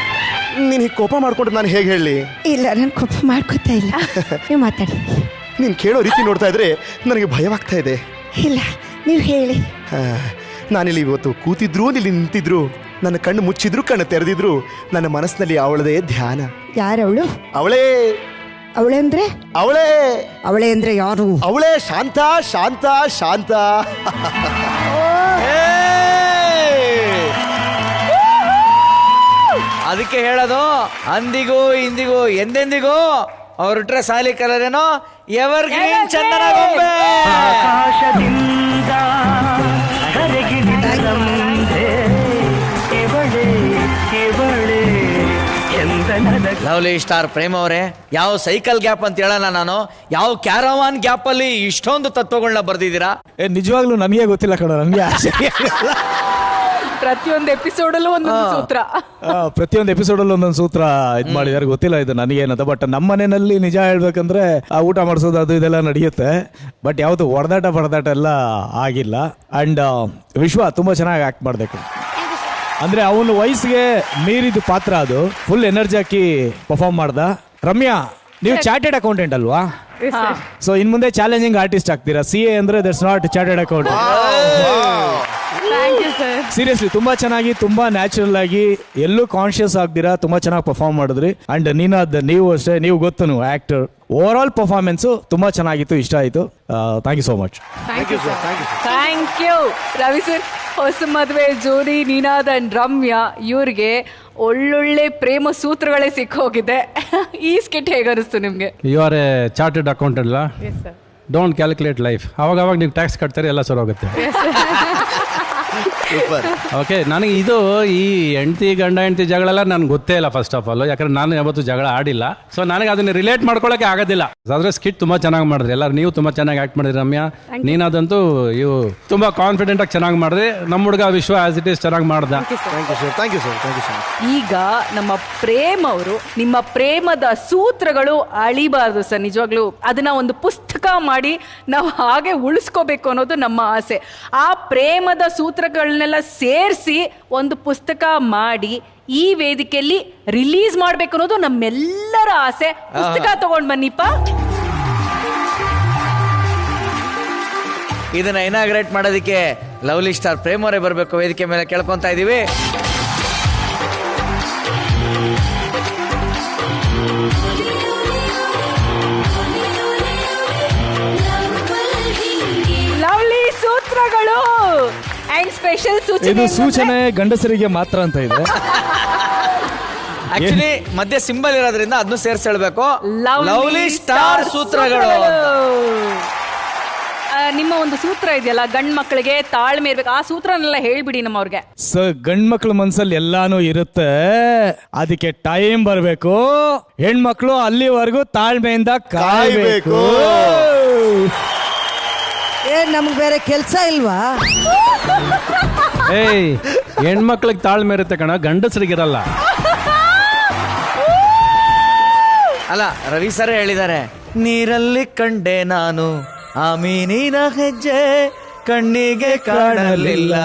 [SPEAKER 14] ನೀನ್ ಹೀಗೆ ಕೋಪ ಮಾಡ್ಕೊಂಡ್ರೆ ನಾನು ಹೇಗೆ ಹೇಳಿ?
[SPEAKER 6] ಇಲ್ಲ, ನಾನು ಕೋಪ ಮಾಡ್ಕೊತಾ ಇಲ್ಲ. ನೀವು ಮಾತಾಡಿ.
[SPEAKER 14] ನೀನ್ ಕೇಳೋ ರೀತಿ ನೋಡ್ತಾ ಇದ್ರೆ ನನಗೆ ಭಯವಾಗ್ತಾ ಇದೆ.
[SPEAKER 6] ಇಲ್ಲ, ನೀವು ಹೇಳಿ.
[SPEAKER 14] ನಾನಿಲ್ಲಿ ಇವತ್ತು ಕೂತಿದ್ರು, ಇಲ್ಲಿ ನಿಂತಿದ್ರು, ನನ್ನ ಕಣ್ಣು ಮುಚ್ಚಿದ್ರು, ಕಣ್ಣು ತೆರೆದಿದ್ರು, ನನ್ನ ಮನಸ್ಸಿನಲ್ಲಿ ಅವಳದೇ ಧ್ಯಾನ.
[SPEAKER 6] ಯಾರವಳು?
[SPEAKER 14] ಅವಳೇ.
[SPEAKER 6] ಅವಳೇ ಅಂದ್ರೆ? ಅವಳೇ ಅಂದ್ರೆ ಯಾರು?
[SPEAKER 14] ಅವಳೇ ಶಾಂತ ಶಾಂತ ಶಾಂತ.
[SPEAKER 3] ಅದಕ್ಕೆ ಹೇಳೋದು, ಅಂದಿಗೂ ಇಂದಿಗೂ ಎಂದೆಂದಿಗೂ ಅವ್ರಿಟ್ರೆ ಸಾಲಿ ಕಲರೇನೋ ಎವರ್ ಗ್ರೀನ್ ಚಂದನ ಗೊಂಬೆ. ಲವ್ಲಿ ಸ್ಟಾರ್ ಪ್ರೇಮ್ ಅವರೇ, ಯಾವ ಸೈಕಲ್ ಗ್ಯಾಪ್ ಅಂತ ಹೇಳೋಣ ನಾನು, ಯಾವ ಕ್ಯಾರವಾನ್ ಗ್ಯಾಪ್ ಅಲ್ಲಿ ಇಷ್ಟೊಂದು ತತ್ವಗಳನ್ನ ಬರ್ದಿದ್ದೀರಾ?
[SPEAKER 8] ನಿಜವಾಗ್ಲೂ ನನಗೆ ಗೊತ್ತಿಲ್ಲ ಕಣ. ನನಗೆ
[SPEAKER 4] ಪ್ರತಿಯೊಂದು ಎಪಿಸೋಡಲ್ಲೂ ಒಂದೊಂದು ಸೂತ್ರ.
[SPEAKER 8] ಪ್ರತಿಯೊಂದು ಎಪಿಸೋಡಲ್ಲೂ ಒಂದೊಂದು ಸೂತ್ರ ಇದ್ ಮಾಡಿದಾರೆ. ಗೊತ್ತಿಲ್ಲ ಇದು ನನಗೇನಂತ. ಬಟ್ ನಮ್ಮ ಮನೆಯಲ್ಲಿ ನಿಜ ಹೇಳ್ಬೇಕಂದ್ರೆ ಊಟ ಮಾಡಿಸೋದು ಅದು ಇದೆಲ್ಲ ನಡೆಯುತ್ತೆ. ಬಟ್ ಯಾವುದು ಹೊಡೆದಾಟ ಎಲ್ಲ ಆಗಿಲ್ಲ. ಅಂಡ್ ವಿಶ್ವ ತುಂಬಾ ಚೆನ್ನಾಗಿ ಆಕ್ಟ್ ಮಾಡ್ಬೇಕು. ಅಂದ್ರೆ ಅವನ ವಯಸ್ಸಿಗೆ ಮೀರಿದ ಪಾತ್ರ ಅದು. ಫುಲ್ ಎನರ್ಜಿ ಹಾಕಿ ಪರ್ಫಾರ್ಮ್ ಮಾಡ್ದ. ರಮ್ಯಾ ನೀವು ಚಾರ್ಟೆಡ್ ಅಕೌಂಟೆಂಟ್ ಅಲ್ವಾ? ಸೊ ಇನ್ ಮುಂದೆ ಚಾಲೆಂಜಿಂಗ್ ಆರ್ಟಿಸ್ಟ್ ಆಗ್ತೀರಾ. CA ಅಂದ್ರೆ that's not chartered accountant. Seriously ತುಂಬಾ ಚೆನ್ನಾಗಿ, ತುಂಬಾ ನ್ಯಾಚುರಲ್ ಆಗಿ, ಎಲ್ಲೂ ಕಾನ್ಶಿಯಸ್ ಆಗ್ದಿರಾ ತುಂಬಾ ಚೆನ್ನಾಗಿ ಪರ್ಫಾರ್ಮ್ ಮಾಡಿದ್ರಿ. ಅಂಡ್ ನೀವು ಅಷ್ಟೇ, ನೀವು ಗೊತ್ತು ಆಕ್ಟರ್. ಓವರ್ ಆಲ್ ಪರ್ಫಾರ್ಮೆನ್ಸ್ ತುಂಬಾ ಚೆನ್ನಾಗಿತ್ತು, ಇಷ್ಟ ಆಯ್ತು. Thank you so much.
[SPEAKER 4] Thank you Ravi sir. ಹೊಸ ಮದುವೆ ಜೋಡಿ ನಿನಾದ್ ಅಂಡ್ ರಮ್ಯಾ ಇವ್ರಿಗೆ ಒಳ್ಳೊಳ್ಳೆ ಪ್ರೇಮ ಸೂತ್ರಗಳೇ ಸಿಕ್ಕೋಗಿದೆ. ಈ ಸ್ಕಿಟ್ ಹೇಗೆ ಅನಿಸ್ತು ನಿಮ್ಗೆ?
[SPEAKER 9] You are a chartered accountant ಅಲ್ಲ? Don't calculate life. ಅವಾಗ ನೀವು ಟ್ಯಾಕ್ಸ್ ಕಟ್ತಾರೆ, ಎಲ್ಲ ಸರ್ ಹೋಗುತ್ತೆ. ಓಕೆ, ನನಗೆ ಇದು ಈ ಗಂಡ ಹೆಂಡತಿ ಜಗಳ ನನಗೆ ಗೊತ್ತೇ ಇಲ್ಲ ಫಸ್ಟ್ ಆಫ್ ಆಲ್. ಯಾಕಂದ್ರೆ ನಾನು ಯಾವತ್ತೂ ಜಗಳ ಆಡಿಲ್ಲ. ಸೊ ನನಗೆ ಅದನ್ನ ರಿಲೇಟ್ ಮಾಡ್ಕೊಳ್ಳೋಕೆ ಆಗೋದಿಲ್ಲ. ಆದ್ರೆ ಸ್ಕಿಟ್ ತುಂಬಾ ಚೆನ್ನಾಗಿ ಮಾಡಿದ್ರಿ ಎಲ್ಲರೂ. ನೀವು ತುಂಬಾ ಚೆನ್ನಾಗಿ ಆಕ್ಟ್ ಮಾಡಿದ್ರಿ ರಮ್ಯಾ. ನೀನಾದಂತೂ ಇವು ತುಂಬಾ ಕಾನ್ಫಿಡೆಂಟ್ ಆಗಿ ಚೆನ್ನಾಗಿ ಮಾಡಿದ್ರಿ. ನಮ್ಮ ಹುಡುಗ ವಿಶ್ವ ಆಸ್ ಇಟ್ ಈಸ್ ಚೆನ್ನಾಗಿ ಮಾಡ್ದ.
[SPEAKER 4] ಈಗ ನಮ್ಮ ಪ್ರೇಮ್ ಅವರು, ನಿಮ್ಮ ಪ್ರೇಮದ ಸೂತ್ರಗಳು ಅಳಿಬಾರ್ದು ಸರ್. ನಿಜವಾಗ್ಲೂ ಅದನ್ನ ಒಂದು ಪುಸ್ತಕ ಮಾಡಿ ನಾವು ಹಾಗೆ ಉಳಿಸ್ಕೋಬೇಕು ಅನ್ನೋದು ನಮ್ಮ ಆಸೆ. ಆ ಪ್ರೇಮದ ಸೂತ್ರಗಳನ್ನೆಲ್ಲ ಸೇರಿಸಿ ಒಂದು ಪುಸ್ತಕ ಮಾಡಿ ಈ ವೇದಿಕೆಯಲ್ಲಿ ರಿಲೀಸ್ ಮಾಡ್ಬೇಕು ಅನ್ನೋದು ನಮ್ಮೆಲ್ಲರ ಆಸೆ. ಪುಸ್ತಕ ತಗೊಂಡ್ ಬನ್ನಿಪ್ಪ.
[SPEAKER 3] ಇದನ್ನ ಇನಾಗ್ರೇಟ್ ಮಾಡೋದಕ್ಕೆ ಲವ್ಲಿ ಸ್ಟಾರ್ ಪ್ರೇಮ್ ಅವರೇ ಬರಬೇಕು ವೇದಿಕೆ ಮೇಲೆ ಕೇಳ್ಕೊಂತ ಇದೀವಿ.
[SPEAKER 4] ಲವ್ಲಿ ಸೂತ್ರಗಳು ಅಂಡ್ ಸ್ಪೆಷಲ್
[SPEAKER 8] ಇದು ಸೂಚನೆ ಗಂಡಸರಿಗೆ ಮಾತ್ರ ಅಂತ ಇದೆ.
[SPEAKER 3] ಆಕ್ಚುಲಿ ಮಧ್ಯೆ ಸಿಂಬಲ್ ಇರೋದ್ರಿಂದ ಅದನ್ನು ಸೇರಿಸಿ ಹೇಳ್ಬೇಕು. ಲವ್ಲಿ ಸ್ಟಾರ್ ಸೂತ್ರಗಳು.
[SPEAKER 4] ನಿಮ್ಮ ಒಂದು ಸೂತ್ರ ಇದೆಯಲ್ಲ, ಗಂಡ್ ಮಕ್ಕಳಿಗೆ ತಾಳ್ಮೆ ಇರ್ಬೇಕು, ಆ ಸೂತ್ರನೆಲ್ಲ ಹೇಳ್ಬಿಡಿ ನಮ್ಮವ್ರಿಗೆ.
[SPEAKER 8] ಗಂಡ್ ಮಕ್ಳ ಮನ್ಸಲ್ಲಿ ಎಲ್ಲಾನು ಇರುತ್ತೆ, ಅದಕ್ಕೆ ಟೈಮ್ ಬರ್ಬೇಕು. ಹೆಣ್ಮಕ್ಳು ಅಲ್ಲಿವರೆಗೂ ತಾಳ್ಮೆಯಿಂದ ಕಾಯ್ಬೇಕು.
[SPEAKER 6] ನಮ್ಗೆ ಬೇರೆ ಕೆಲ್ಸ ಇಲ್ವಾ?
[SPEAKER 9] ಏಯ್, ಹೆಣ್ಮಕ್ಳಿಗೆ ತಾಳ್ಮೆ ಇರುತ್ತೆ ಕಣ, ಗಂಡಸರಿಗಿರಲ್ಲ.
[SPEAKER 3] ಅಲ್ಲ, ರವಿ ಸರ್ ಹೇಳಿದ್ದಾರೆ, ನೀರಲ್ಲಿ ಕಂಡೆ ನಾನು ಆ ಮೀನಿನ ಹೆಜ್ಜೆ, ಕಣ್ಣಿಗೆ ಕಾಣಲಿಲ್ಲ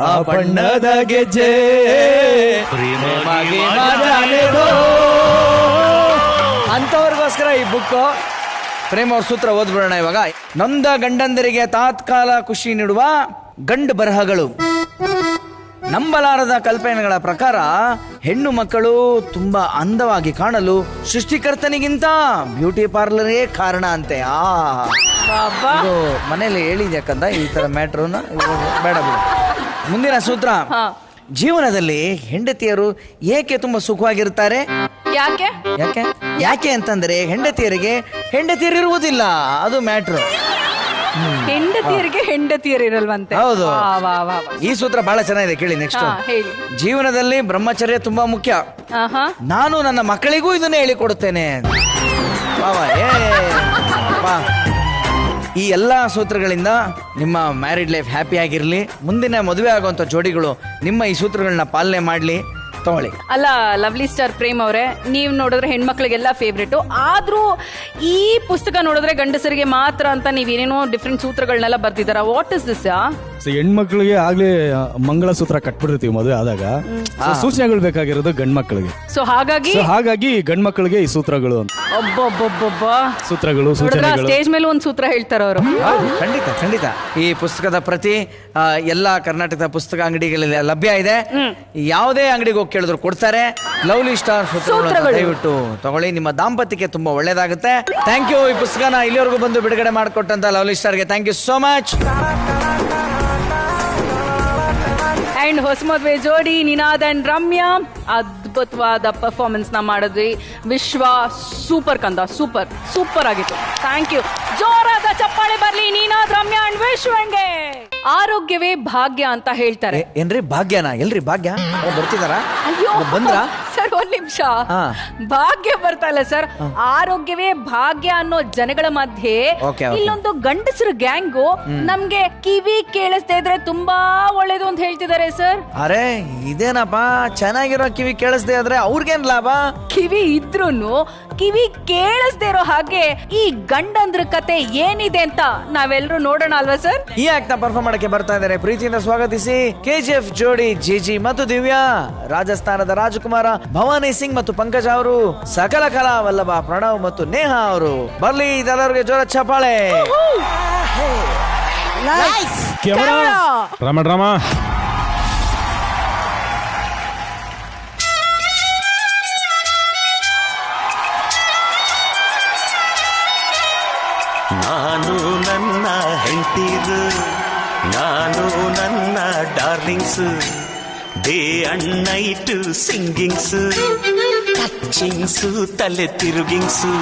[SPEAKER 3] ಆ ಬಣ್ಣದ ಗೆಜ್ಜೆ, ಅಂತವ್ರಿಗೋಸ್ಕರ ಈ ಬುಕ್ಕು. ಪ್ರೇಮ್ ಅವ್ರ ಸೂತ್ರ ಓದ್ಬಿಡೋಣ ಇವಾಗ. ನೊಂದ ಗಂಡಂದರಿಗೆ ತಾತ್ಕಾಲ ಖುಷಿ ನೀಡುವ ಗಂಡು ಬರಹಗಳು. ನಂಬಲಾರದ ಕಲ್ಪನೆಗಳ ಪ್ರಕಾರ ಹೆಣ್ಣು ಮಕ್ಕಳು ತುಂಬಾ ಅಂದವಾಗಿ ಕಾಣಲು ಸೃಷ್ಟಿಕರ್ತನಿಗಿಂತ ಬ್ಯೂಟಿ ಪಾರ್ಲರೇ ಕಾರಣ ಅಂತೆ. ಇದು ಮನೇಲಿ ಹೇಳಿದ್ಯಾಕಂದ ಈ ತರ ಮ್ಯಾಟ್ರನ್ನ ಬೇಡ ಬಿಡು. ಮುಂದಿನ ಸೂತ್ರ, ಜೀವನದಲ್ಲಿ ಹೆಂಡತಿಯರು ಏಕೆ ತುಂಬಾ ಸುಖವಾಗಿರ್ತಾರೆ?
[SPEAKER 4] ಯಾಕೆ
[SPEAKER 3] ಯಾಕೆ ಯಾಕೆ ಅಂತಂದ್ರೆ ಹೆಂಡತಿಯರಿರುವುದಿಲ್ಲ, ಅದು ಮ್ಯಾಟ್ರು.
[SPEAKER 4] ಹೆಂಡತಿಯರಿರಲ್ವಂತೆ.
[SPEAKER 3] ಹೌದು, ಈ ಸೂತ್ರ ಬಹಳ ಚೆನ್ನಾಗಿದೆ, ಕೇಳಿ. ನೆಕ್ಸ್ಟ್, ಜೀವನದಲ್ಲಿ ಬ್ರಹ್ಮಚರ್ಯ ತುಂಬಾ ಮುಖ್ಯ. ನಾನು ನನ್ನ ಮಕ್ಕಳಿಗೂ ಇದನ್ನೇ ಹೇಳಿಕೊಡುತ್ತೇನೆ. ಈ ಎಲ್ಲ ಸೂತ್ರಗಳಿಂದ ನಿಮ್ಮ ಮ್ಯಾರಿಡ್ ಲೈಫ್ ಹ್ಯಾಪಿ ಆಗಿರ್ಲಿ. ಮುಂದಿನ ಮದುವೆ ಆಗುವಂತ ಜೋಡಿಗಳು ನಿಮ್ಮ ಈ ಸೂತ್ರಗಳನ್ನ ಪಾಲನೆ ಮಾಡ್ಲಿ. ತಗೊಳ್ಳಿ.
[SPEAKER 4] ಅಲ್ಲ ಲವ್ಲಿ ಸ್ಟಾರ್ ಪ್ರೇಮ್ ಅವರೇ, ನೀವು ನೋಡಿದ್ರೆ ಹೆಣ್ಮಕ್ಳಿಗೆಲ್ಲ ಫೇವ್ರೇಟ್, ಆದ್ರೂ ಈ ಪುಸ್ತಕ ನೋಡಿದ್ರೆ ಗಂಡಸರಿಗೆ ಮಾತ್ರ ಅಂತ ನೀವೇನೇನೋ ಡಿಫ್ರೆಂಟ್ ಸೂತ್ರಗಳನ್ನೆಲ್ಲ ಬರ್ತಿದಾರ. What is this?
[SPEAKER 8] ಹೆಣ್ಮಕ್ಳಿಗೆ ಆಗ್ಲೇ ಮಂಗಳ ಸೂತ್ರ ಕಟ್ಬಿಟ್ಟಿರ್ತೀವಿ ಮದುವೆ ಆದಾಗ. ಸೂಚನೆಗಳು ಬೇಕಾಗಿರೋದು ಗಂಡ್ ಮಕ್ಕಳಿಗೆ.
[SPEAKER 4] ಸೊ
[SPEAKER 8] ಹಾಗಾಗಿ ಗಂಡ್ ಮಕ್ಕಳಿಗೆ ಈ ಸೂತ್ರಗಳು ಅಂತ. ಸೂತ್ರಗಳು, ಸೂಚನೆಗಳು.
[SPEAKER 4] ಸ್ಟೇಜ್ ಮೇಲೆ ಒಂದು ಸೂತ್ರ ಹೇಳ್ತಾರ ಅವರು.
[SPEAKER 3] ಖಂಡಿತ. ಈ ಪುಸ್ತಕದ ಪ್ರತಿ ಎಲ್ಲಾ ಕರ್ನಾಟಕದ ಪುಸ್ತಕ ಅಂಗಡಿಗಳಲ್ಲಿ ಲಭ್ಯ ಇದೆ. ಯಾವುದೇ ಅಂಗಡಿಗೆ ಹೋಗಿ ಕೇಳಿದ್ರು ಕೊಡ್ತಾರೆ. ಲವ್ಲಿ ಸ್ಟಾರ್ ಸೂತ್ರಗಳು ದಯವಿಟ್ಟು ತಗೊಳ್ಳಿ, ನಿಮ್ಮ ದಾಂಪತ್ಯಕ್ಕೆ ತುಂಬಾ ಒಳ್ಳೇದಾಗುತ್ತೆ. Thank you. ಈ ಪುಸ್ತಕನ ಇಲ್ಲಿವರೆಗೂ ಬಂದು ಬಿಡುಗಡೆ ಮಾಡಿಕೊಟ್ಟಂತ ಲವ್ಲಿ ಸ್ಟಾರ್ಗೆ thank you so much.
[SPEAKER 4] And ಹೊಸ ಮದುವೆ ಜೋಡಿ ನಿನಾದ್ ಅಂಡ್ ರಮ್ಯಾ ಅದ್ಭುತವಾದ ಪರ್ಫಾರ್ಮೆನ್ಸ್ ನ ಮಾಡಿದ್ವಿ. ವಿಶ್ವ ಸೂಪರ್ ಕಂದ, ಸೂಪರ್ ಆಗಿತ್ತು. Thank you. ಜೋರಾದ ಚಪ್ಪಾಳೆ ಬರ್ಲಿ ನಿನಾದ್, ರಮ್ಯಾ ಅಂಡ್ ವಿಶ್ವಂಗೆ. ಆರೋಗ್ಯವೇ ಭಾಗ್ಯ ಅಂತ ಹೇಳ್ತಾರೆ.
[SPEAKER 3] ಏನ್ರಿ ಭಾಗ್ಯನಾ? ಎಲ್ರಿ ಭಾಗ್ಯ ಬರ್ತಿದಾರ?
[SPEAKER 4] ಅಯ್ಯೋ
[SPEAKER 3] ಬಂದ್ರ
[SPEAKER 4] ಸರ್, ಒಂದ್ ನಿಮಿಷ. ಭಾಗ್ಯ ಬರ್ತಾ ಸರ್, ಆರೋಗ್ಯವೇ ಭಾಗ್ಯ ಅನ್ನೋ ಜನಗಳ ಮಧ್ಯೆ ಇಲ್ಲೊಂದು ಗಂಡಸರು ಗ್ಯಾಂಗು ನಮ್ಗೆ ಕಿವಿ ಕೇಳಿಸ್ತಾ ಇದ್ರೆ ತುಂಬಾ ಒಳ್ಳೇದು ಅಂತ ಹೇಳ್ತಿದ್ದಾರೆ ಸರ್.
[SPEAKER 3] ಅರೆ ಇದೇನಪ್ಪ, ಚೆನ್ನಾಗಿರೋ ಕಿವಿ ಕೇಳಿಸ್ದೆ ಆದ್ರೆ ಅವ್ರಿಗೇನ್ ಲಾಭ?
[SPEAKER 4] ಕಿವಿ ಇದ್ರೂನು ಕಿವಿ ಕೇಳಿಸ್ದೇ ಇರೋ ಹಾಗೆ ಈ ಗಂಡಂದ್ರ ಕತೆ ಏನಿದೆ ಅಂತ ನಾವೆಲ್ಲರೂ ನೋಡೋಣ ಅಲ್ವಾ ಸರ್?
[SPEAKER 3] ಈ ಆಕ್ಟ್ ನ ಪರ್ಫಾರ್ಮ್ ಮಾಡಕ್ಕೆ ಬರ್ತಾ ಇದ್ದಾರೆ. ಪ್ರೀತಿಯಿಂದ ಸ್ವಾಗತಿಸಿ KGF ಜೋಡಿ ಜಿಜಿ ಮತ್ತು ದಿವ್ಯಾ, ರಾಜಸ್ಥಾನದ ರಾಜಕುಮಾರ ಭವಾನಿ ಸಿಂಗ್ ಮತ್ತು ಪಂಕಜ ಅವರು, ಸಕಲ ಕಲಾ ವಲ್ಲಭ ಪ್ರಣವ್ ಮತ್ತು ನೇಹಾ ಅವರು. ಬರ್ಲಿ ಇದೆಲ್ಲರಿಗೆ ಜೋರ ಚಪ್ಪಾಳೆ.
[SPEAKER 9] ರಾಮ
[SPEAKER 1] ನಾನು ನನ್ನ ಹೆಂಡತಿರು, ನಾನು ನನ್ನ darlings, day and night singings, touchings ತಲೆ ತಿರುಗಿಂಗ್ಸು.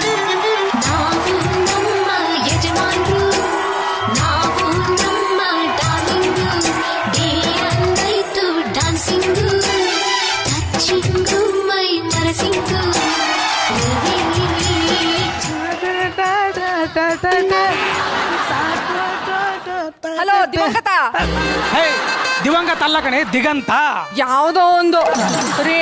[SPEAKER 5] ಹಲೋ ದಿವಂಗತ.
[SPEAKER 12] ದಿವಂಗತ ಅಲ್ಲ ಕಣೆ, ದಿಗಂತ.
[SPEAKER 5] ಯಾವ್ದೋ ಒಂದು ರೀ,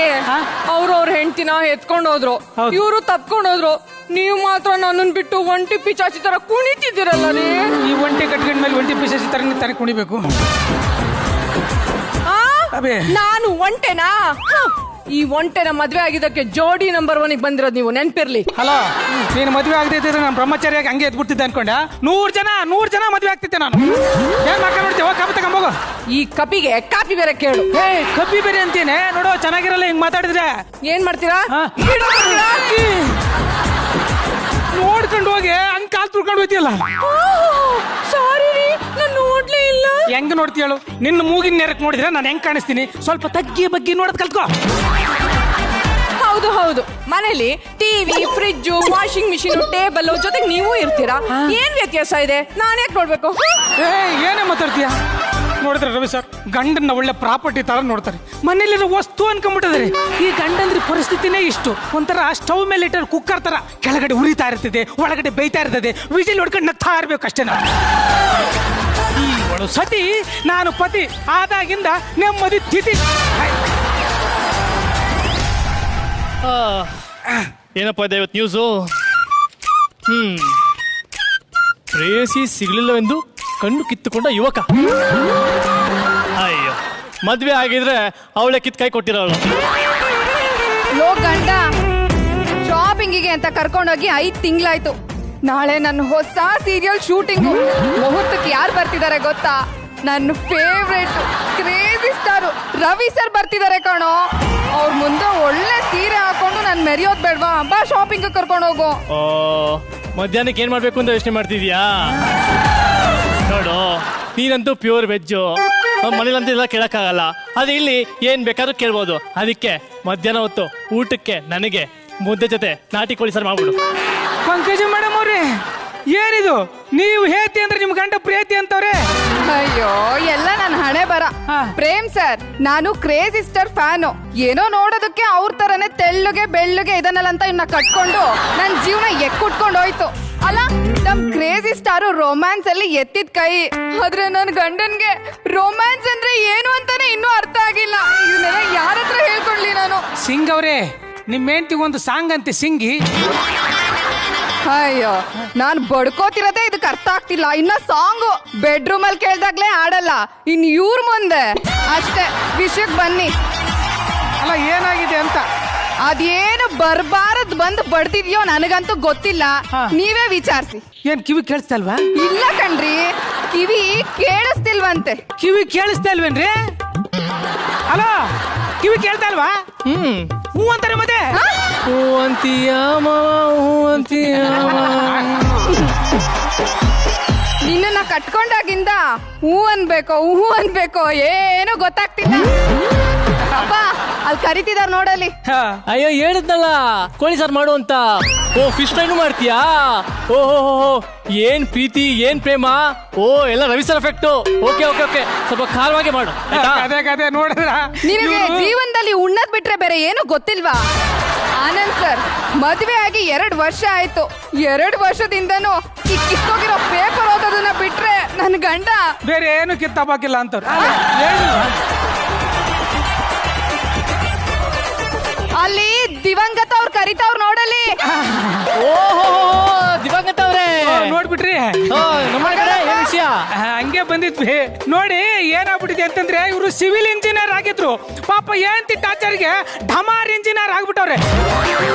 [SPEAKER 5] ಅವ್ರವ್ರ ಹೆಂಡ್ತಿನ ಎತ್ಕೊಂಡ್ ಹೋದ್ರು, ಇವ್ರು ತಪ್ಕೊಂಡ್ ಹೋದ್ರು. ನೀವು ಮಾತ್ರ ನನ್ನನ್ ಬಿಟ್ಟು ಒಂಟಿ ಪಿಚಾಚಿ ತರ ಕುಣಿತಿದ್ದೀರಲ್ಲ ರೀ.
[SPEAKER 12] ಈ ಒಂಟಿ ಕಟ್ಕೊಂಡ್ ಮೇಲೆ ಒಂಟಿ ಪಿಶಾಚಿ ತರ ಕುಣಿಬೇಕು.
[SPEAKER 5] ನಾನು ಒಂಟೆನಾ? ಈ ಒಂಟೆನ ಮದ್ವೆ ಆಗಿದ್ದಕ್ಕೆ ಜೋಡಿ ನಂಬರ್ 1 ಬಂದಿರೋದು ನೀವು ನೆನ್ಪಿರ್ಲಿ.
[SPEAKER 12] ಹಲೋ, ನೀನು ಮದ್ವೆ ಆಗದೆ ಇದ್ರೆ ನಾನು ಬ್ರಹ್ಮಚಾರಿಯಾಗಿ ಹಂಗೆ ಎದ್ಬಿಡ್ತಿದ್ದೆ ಅನ್ಕೊಂಡೆ. 100 ಜನ ಮದ್ವೆ ಆಗ್ತಿದ್ದೆ ನಾನು. ಏನ್ ಮಾತಾಡ್ತೀವ? ಕಪ್ಪಿ ತಗೊಂಬೋಗು.
[SPEAKER 5] ಈ ಕಪಿಗೆ ಕಾಪಿ ಬೇರೆ ಕೇಳು.
[SPEAKER 12] ಕಪ್ಪಿ ಬೇರೆ ಅಂತೇನೆ ನೋಡೋ, ಚೆನ್ನಾಗಿರಲ್ಲ ಹಿಂಗ್ ಮಾತಾಡಿದ್ರೆ.
[SPEAKER 5] ಏನ್ ಮಾಡ್ತೀರಾ?
[SPEAKER 12] ನೋಡ್ಕೊಂಡು ಹೋಗಿ ಹಂಗ್ ಕಾಲ್ ತುಳ್ಕೊಂಡು ಹೋಯ್ತಿಯಲ್ಲ.
[SPEAKER 5] ಸಾರಿ ರೀ, ನಾನು ನೋಡ್ಲೇ ಇಲ್ಲ.
[SPEAKER 12] ಹೆಂಗ್ ನೋಡ್ತೀಯಳು? ನಿನ್ನ ಮೂಗಿನ ನೇರಕ್ ನೋಡಿದ್ರೆ ನಾನು ಹೆಂಗ್ ಕಾಣಿಸ್ತೀನಿ? ಸ್ವಲ್ಪ ತಗ್ಗಿ ಬಗ್ಗೆ ನೋಡೋದ್ ಕಲ್ತ್ಕೋ.
[SPEAKER 5] ಹೌದು ಹೌದು, ಮನೇಲಿ TV, fridge, washing machine, table ಜೊತೆಗೆ ನೀವು ಇರ್ತೀರಾ. ಏನ್ ವ್ಯತ್ಯಾಸ ಇದೆ? ನಾನು ಯಾಕೆ ನೋಡ್ಬೇಕು?
[SPEAKER 12] ಏನೇ ಮಾತಾಡ್ತೀಯ? ನೋಡಿದ್ರೆ ರವಿ ಸರ್, ಗಂಡನ್ನ ಒಳ್ಳೆ ಪ್ರಾಪರ್ಟಿ ತರ ನೋಡ್ತಾರೆ. ಮನೇಲಿರೋ ವಸ್ತು ಅನ್ಕೊಂಡ್ಬಿಟ್ಟಿದ್ರೆ. ಈ ಗಂಡಂದ್ರ ಪರಿಸ್ಥಿತಿನೇ ಇಷ್ಟು. ಒಂಥರ ಸ್ಟವ್ ಮೇಲೆ ಇಟ್ಟರೆ ಕುಕ್ಕರ್ ತರ ಕೆಳಗಡೆ ಉರಿತಾ ಇರ್ತದೆ, ಒಳಗಡೆ ಬೇಯ್ತಾ ಇರ್ತದೆ, ವಿಜಿಲ್ ಹೊಡ್ಕೊಂಡು ನಗ್ತಾ ಇರ್ಬೇಕು ಅಷ್ಟೇ. ಈ ಒಳು ಸತಿ ನಾನು ಪತಿ ಆದಾಗಿಂದ ನೆಮ್ಮದಿ ತಿಥಿ.
[SPEAKER 11] ಏನಪ್ಪ ಇದೆ ಇವತ್ತು ನ್ಯೂಸು? ಪ್ರೇಯಸಿ ಸಿಗ್ಲಿಲ್ಲವೆಂದು ಕಣ್ಣು ಕಿತ್ತುಕೊಂಡ ಯುವಕ. ಅಯ್ಯೋ, ಮದ್ವೆ ಆಗಿದ್ರೆ ಅವಳೆ ಕಿತ್ ಕೈ ಕೊಟ್ಟಿರೋಳು.
[SPEAKER 17] ಲೋ ಗಂಡ, ಶಾಪಿಂಗಿಗೆ ಅಂತ ಕರ್ಕೊಂಡೋಗಿ 5 ತಿಂಗಳಾಯ್ತು. ನಾಳೆ ನನ್ನ ಹೊಸ ಸೀರಿಯಲ್ ಶೂಟಿಂಗು. ಮುಹೂರ್ತಕ್ಕೆ ಯಾರು ಬರ್ತಿದ್ದಾರೆ ಗೊತ್ತಾ? ನನ್ನ favourite crazy star Ravi sir ಬರ್ತಿದ್ದಾರೆ ಕಣೋ. ಅವ್ರ ಮುಂದೆ ಒಳ್ಳೆ ಸೀರೆ ಹಾಕೊಂಡು ನಾನು ಮೆರೆಯೋದ್ ಬೇಡ್ವಾ? ಬಾ ಶಾಪಿಂಗ್ ಕರ್ಕೊಂಡು ಹೋಗು.
[SPEAKER 11] ಮಧ್ಯಾಹ್ನಕ್ಕೆ ಏನ್ ಮಾಡ್ಬೇಕು ಅಂತ ಯೋಚನೆ ಮಾಡ್ತಿದ್ಯಾ? ನೋಡು, ನೀನಂತೂ ಪ್ಯೂರ್ ವೆಜ್ಜು. ಮನೇಲಂತೂ ಎಲ್ಲ ಕೇಳಕ್ಕಾಗಲ್ಲ. ಅದು ಇಲ್ಲಿ ಏನ್ ಬೇಕಾದ್ರೂ ಕೇಳ್ಬೋದು. ಅದಕ್ಕೆ ಮಧ್ಯಾಹ್ನ ಹೊತ್ತು ಊಟಕ್ಕೆ ನನಗೆ ಮುದ್ದೆ ಜೊತೆ ನಾಟಿ ಕೋಳಿ ಸಾರು ಮಾಡ್ಬಿಡು.
[SPEAKER 12] ಪಂಕಜ ಮೇಡಮ್ ಅವ್ರೆ, ಏನಿದು? ನೀವು ಹೇತಿ ಅಂದ್ರೆ ನಿಮ್ ಗಂಡ ಪ್ರೀತಿ ಅಂತವ್ರೆ.
[SPEAKER 17] ಅಯ್ಯೋ, ಎಲ್ಲ ನನ್ನ ಹಣೆ ಬರ. ಪ್ರೇಮ್ ಸರ್, ನಾನು ಕ್ರೇಜಿ ಸ್ಟಾರ್ ಫ್ಯಾನು. ಏನೋ ನೋಡೋದಕ್ಕೆ ಅವ್ರ ತರನೇ ತೆಳ್ಳುಗೆ ಬೆಳ್ಳುಗೆ ಇದನ್ನೆಲ್ಲ ಅಂತ ಇನ್ನ ಕಟ್ಕೊಂಡು ನನ್ ಜೀವನ ಎಕ್ಕುಟ್ಕೊಂಡು ಹೋಯ್ತು ಅಲ್ಲ. ನಮ್ ಕ್ರೇಜಿ ಸ್ಟಾರು ರೊಮ್ಯಾನ್ಸ್ ಅಲ್ಲಿ ಎತ್ತಿದ ಕೈ. ಆದ್ರೆ ನನ್ ಗಂಡನ್ಗೆ ರೊಮ್ಯಾನ್ಸ್ ಅಂದ್ರೆ ಏನು ಅಂತಾನೆ ಇನ್ನೂ ಅರ್ಥ ಆಗಿಲ್ಲ. ಇದನ್ನೆಲ್ಲ ಯಾರ ಹತ್ರ ಹೇಳ್ಕೊಡ್ಲಿ ನಾನು?
[SPEAKER 12] ಸಿಂಗ್ ಅವ್ರೆ, ನಿಮ್ ಹೆಂಡ್ತಿಗೊಂದು ಸಾಂಗ್ ಅಂತೆ ಸಿಂಗಿ.
[SPEAKER 17] ಅಯ್ಯೋ, ನಾನ್ ಬಡ್ಕೋತಿರೋದೇ ಇದಕ್ಕೆ ಅರ್ಥ ಆಗ್ತಿಲ್ಲ. ಇನ್ನ ಸಾಂಗು ಬೆಡ್ರೂಮ್ ಅಲ್ಲಿ ಕೇಳ್ದಾಗ್ಲೇ ಆಡಲ್ಲ, ಇನ್ ಇವ್ರ ಮುಂದೆ ಅಷ್ಟೇ. ವಿಷಯಕ್ಕೆ ಬನ್ನಿ.
[SPEAKER 12] ಅಲ್ಲ, ಏನಾಗಿದೆ ಅಂತ?
[SPEAKER 17] ಅದೇನು ಬರ್ಬಾರದ್ ಬಂದು ಬಡ್ದಿದ್ಯೋ ನನಗಂತೂ ಗೊತ್ತಿಲ್ಲ. ನೀವೇ ವಿಚಾರಿಸಿ.
[SPEAKER 12] ಏನ್ ಕಿವಿ ಕೇಳಿಸ್ತಾ ಇಲ್ವಾ?
[SPEAKER 17] ಇಲ್ಲ ಕಣ್ರಿ, ಕಿವಿ ಕೇಳಿಸ್ತಿಲ್ವಂತೆ.
[SPEAKER 12] ಕಿವಿ ಕೇಳಿಸ್ತಾ ಇಲ್ವೇನ್ರಿ? ಅಲೋ, ಕಿವಿ ಕೇಳ್ತಾ ಇಲ್ವಾ? ಹೂ ಅಂತಾರೆ ಮತ್ತೆ.
[SPEAKER 11] ಹೂ ಅಂತೀಯ ಮಾವ, ಹೂ ಅಂತೀಯ.
[SPEAKER 17] ನಿನ್ನ ಕಟ್ಕೊಂಡಾಗಿಂದ ಹೂ ಅನ್ಬೇಕೋ ಏನು ಗೊತ್ತಾಗ್ತಿಲ್ಲ. ಅಪ್ಪ, ಅಲ್ಲಿ ಕರಿತಿದಾರ ನೋಡಲಿ.
[SPEAKER 11] ಅಯ್ಯೋ, ಹೇಳಿದ್ನಲ್ಲ ಕೋಳಿ ಸಾರು ಮಾಡು ಅಂತ. ಓ, ಫಿಶ್ ಫ್ರೈನು ಮಾಡ್ತೀಯಾ? ಓಹೋ, ಏನ್ ಪ್ರೀತಿ, ಏನ್ ಪ್ರೇಮ. ಓ, ಎಲ್ಲ Ravi sir effect. Okay okay okay, ಸ್ವಲ್ಪ ಖಾರವಾಗಿ ಮಾಡು.
[SPEAKER 12] ಅದೇ ನೋಡಿದ್ರ
[SPEAKER 17] ನಿನಗೆ ಜೀವನದಲ್ಲಿ ಉಣ್ಣದ್ ಬಿಟ್ರೆ ಬೇರೆ ಏನು ಗೊತ್ತಿಲ್ವಾ? ಆನಂದ್ ಸರ್, ಮದ್ವೆ ಆಗಿ 2 ವರ್ಷ ಆಯ್ತು. 2 ವರ್ಷದಿಂದನೂ ಈ ಕಿತ್ತೋಗಿರೋ ಪೇಪರ್ ಓದೋದನ್ನ ಬಿಟ್ರೆ ನನ್ ಗಂಡ
[SPEAKER 12] ಬೇರೆ ಏನು ಕಿತ್ತಾಕಿಲ್ಲ ಅಂತವ್ರು.
[SPEAKER 17] ಅಲ್ಲಿ ದಿವಂಗತ ಅವ್ರು ಕರಿತಾವ್ರು ನೋಡಲಿ.
[SPEAKER 11] ಓಹೋ, ದಿವಂಗತ ಅವ್ರೆ
[SPEAKER 12] ನೋಡ್ಬಿಟ್ರಿ?
[SPEAKER 11] ನಮ್ಮ ಕಡೆ ಏನ್ ವಿಷಯ?
[SPEAKER 12] ಹಂಗೆ ಬಂದಿದ್ವಿ. ನೋಡಿ ಏನಾಗ್ಬಿಟ್ಟಿದೆ ಅಂತಂದ್ರೆ ಇವರು ಸಿವಿಲ್ ಇಂಜಿನಿಯರ್ ಆಗಿದ್ರು. ಪಾಪ ಏಂತಿ ಟಾರ್ಚರ್ಗೆ ಢಮಾರ್ ಇಂಜಿನಿಯರ್ ಆಗ್ಬಿಟ್ಟವ್ರೆ.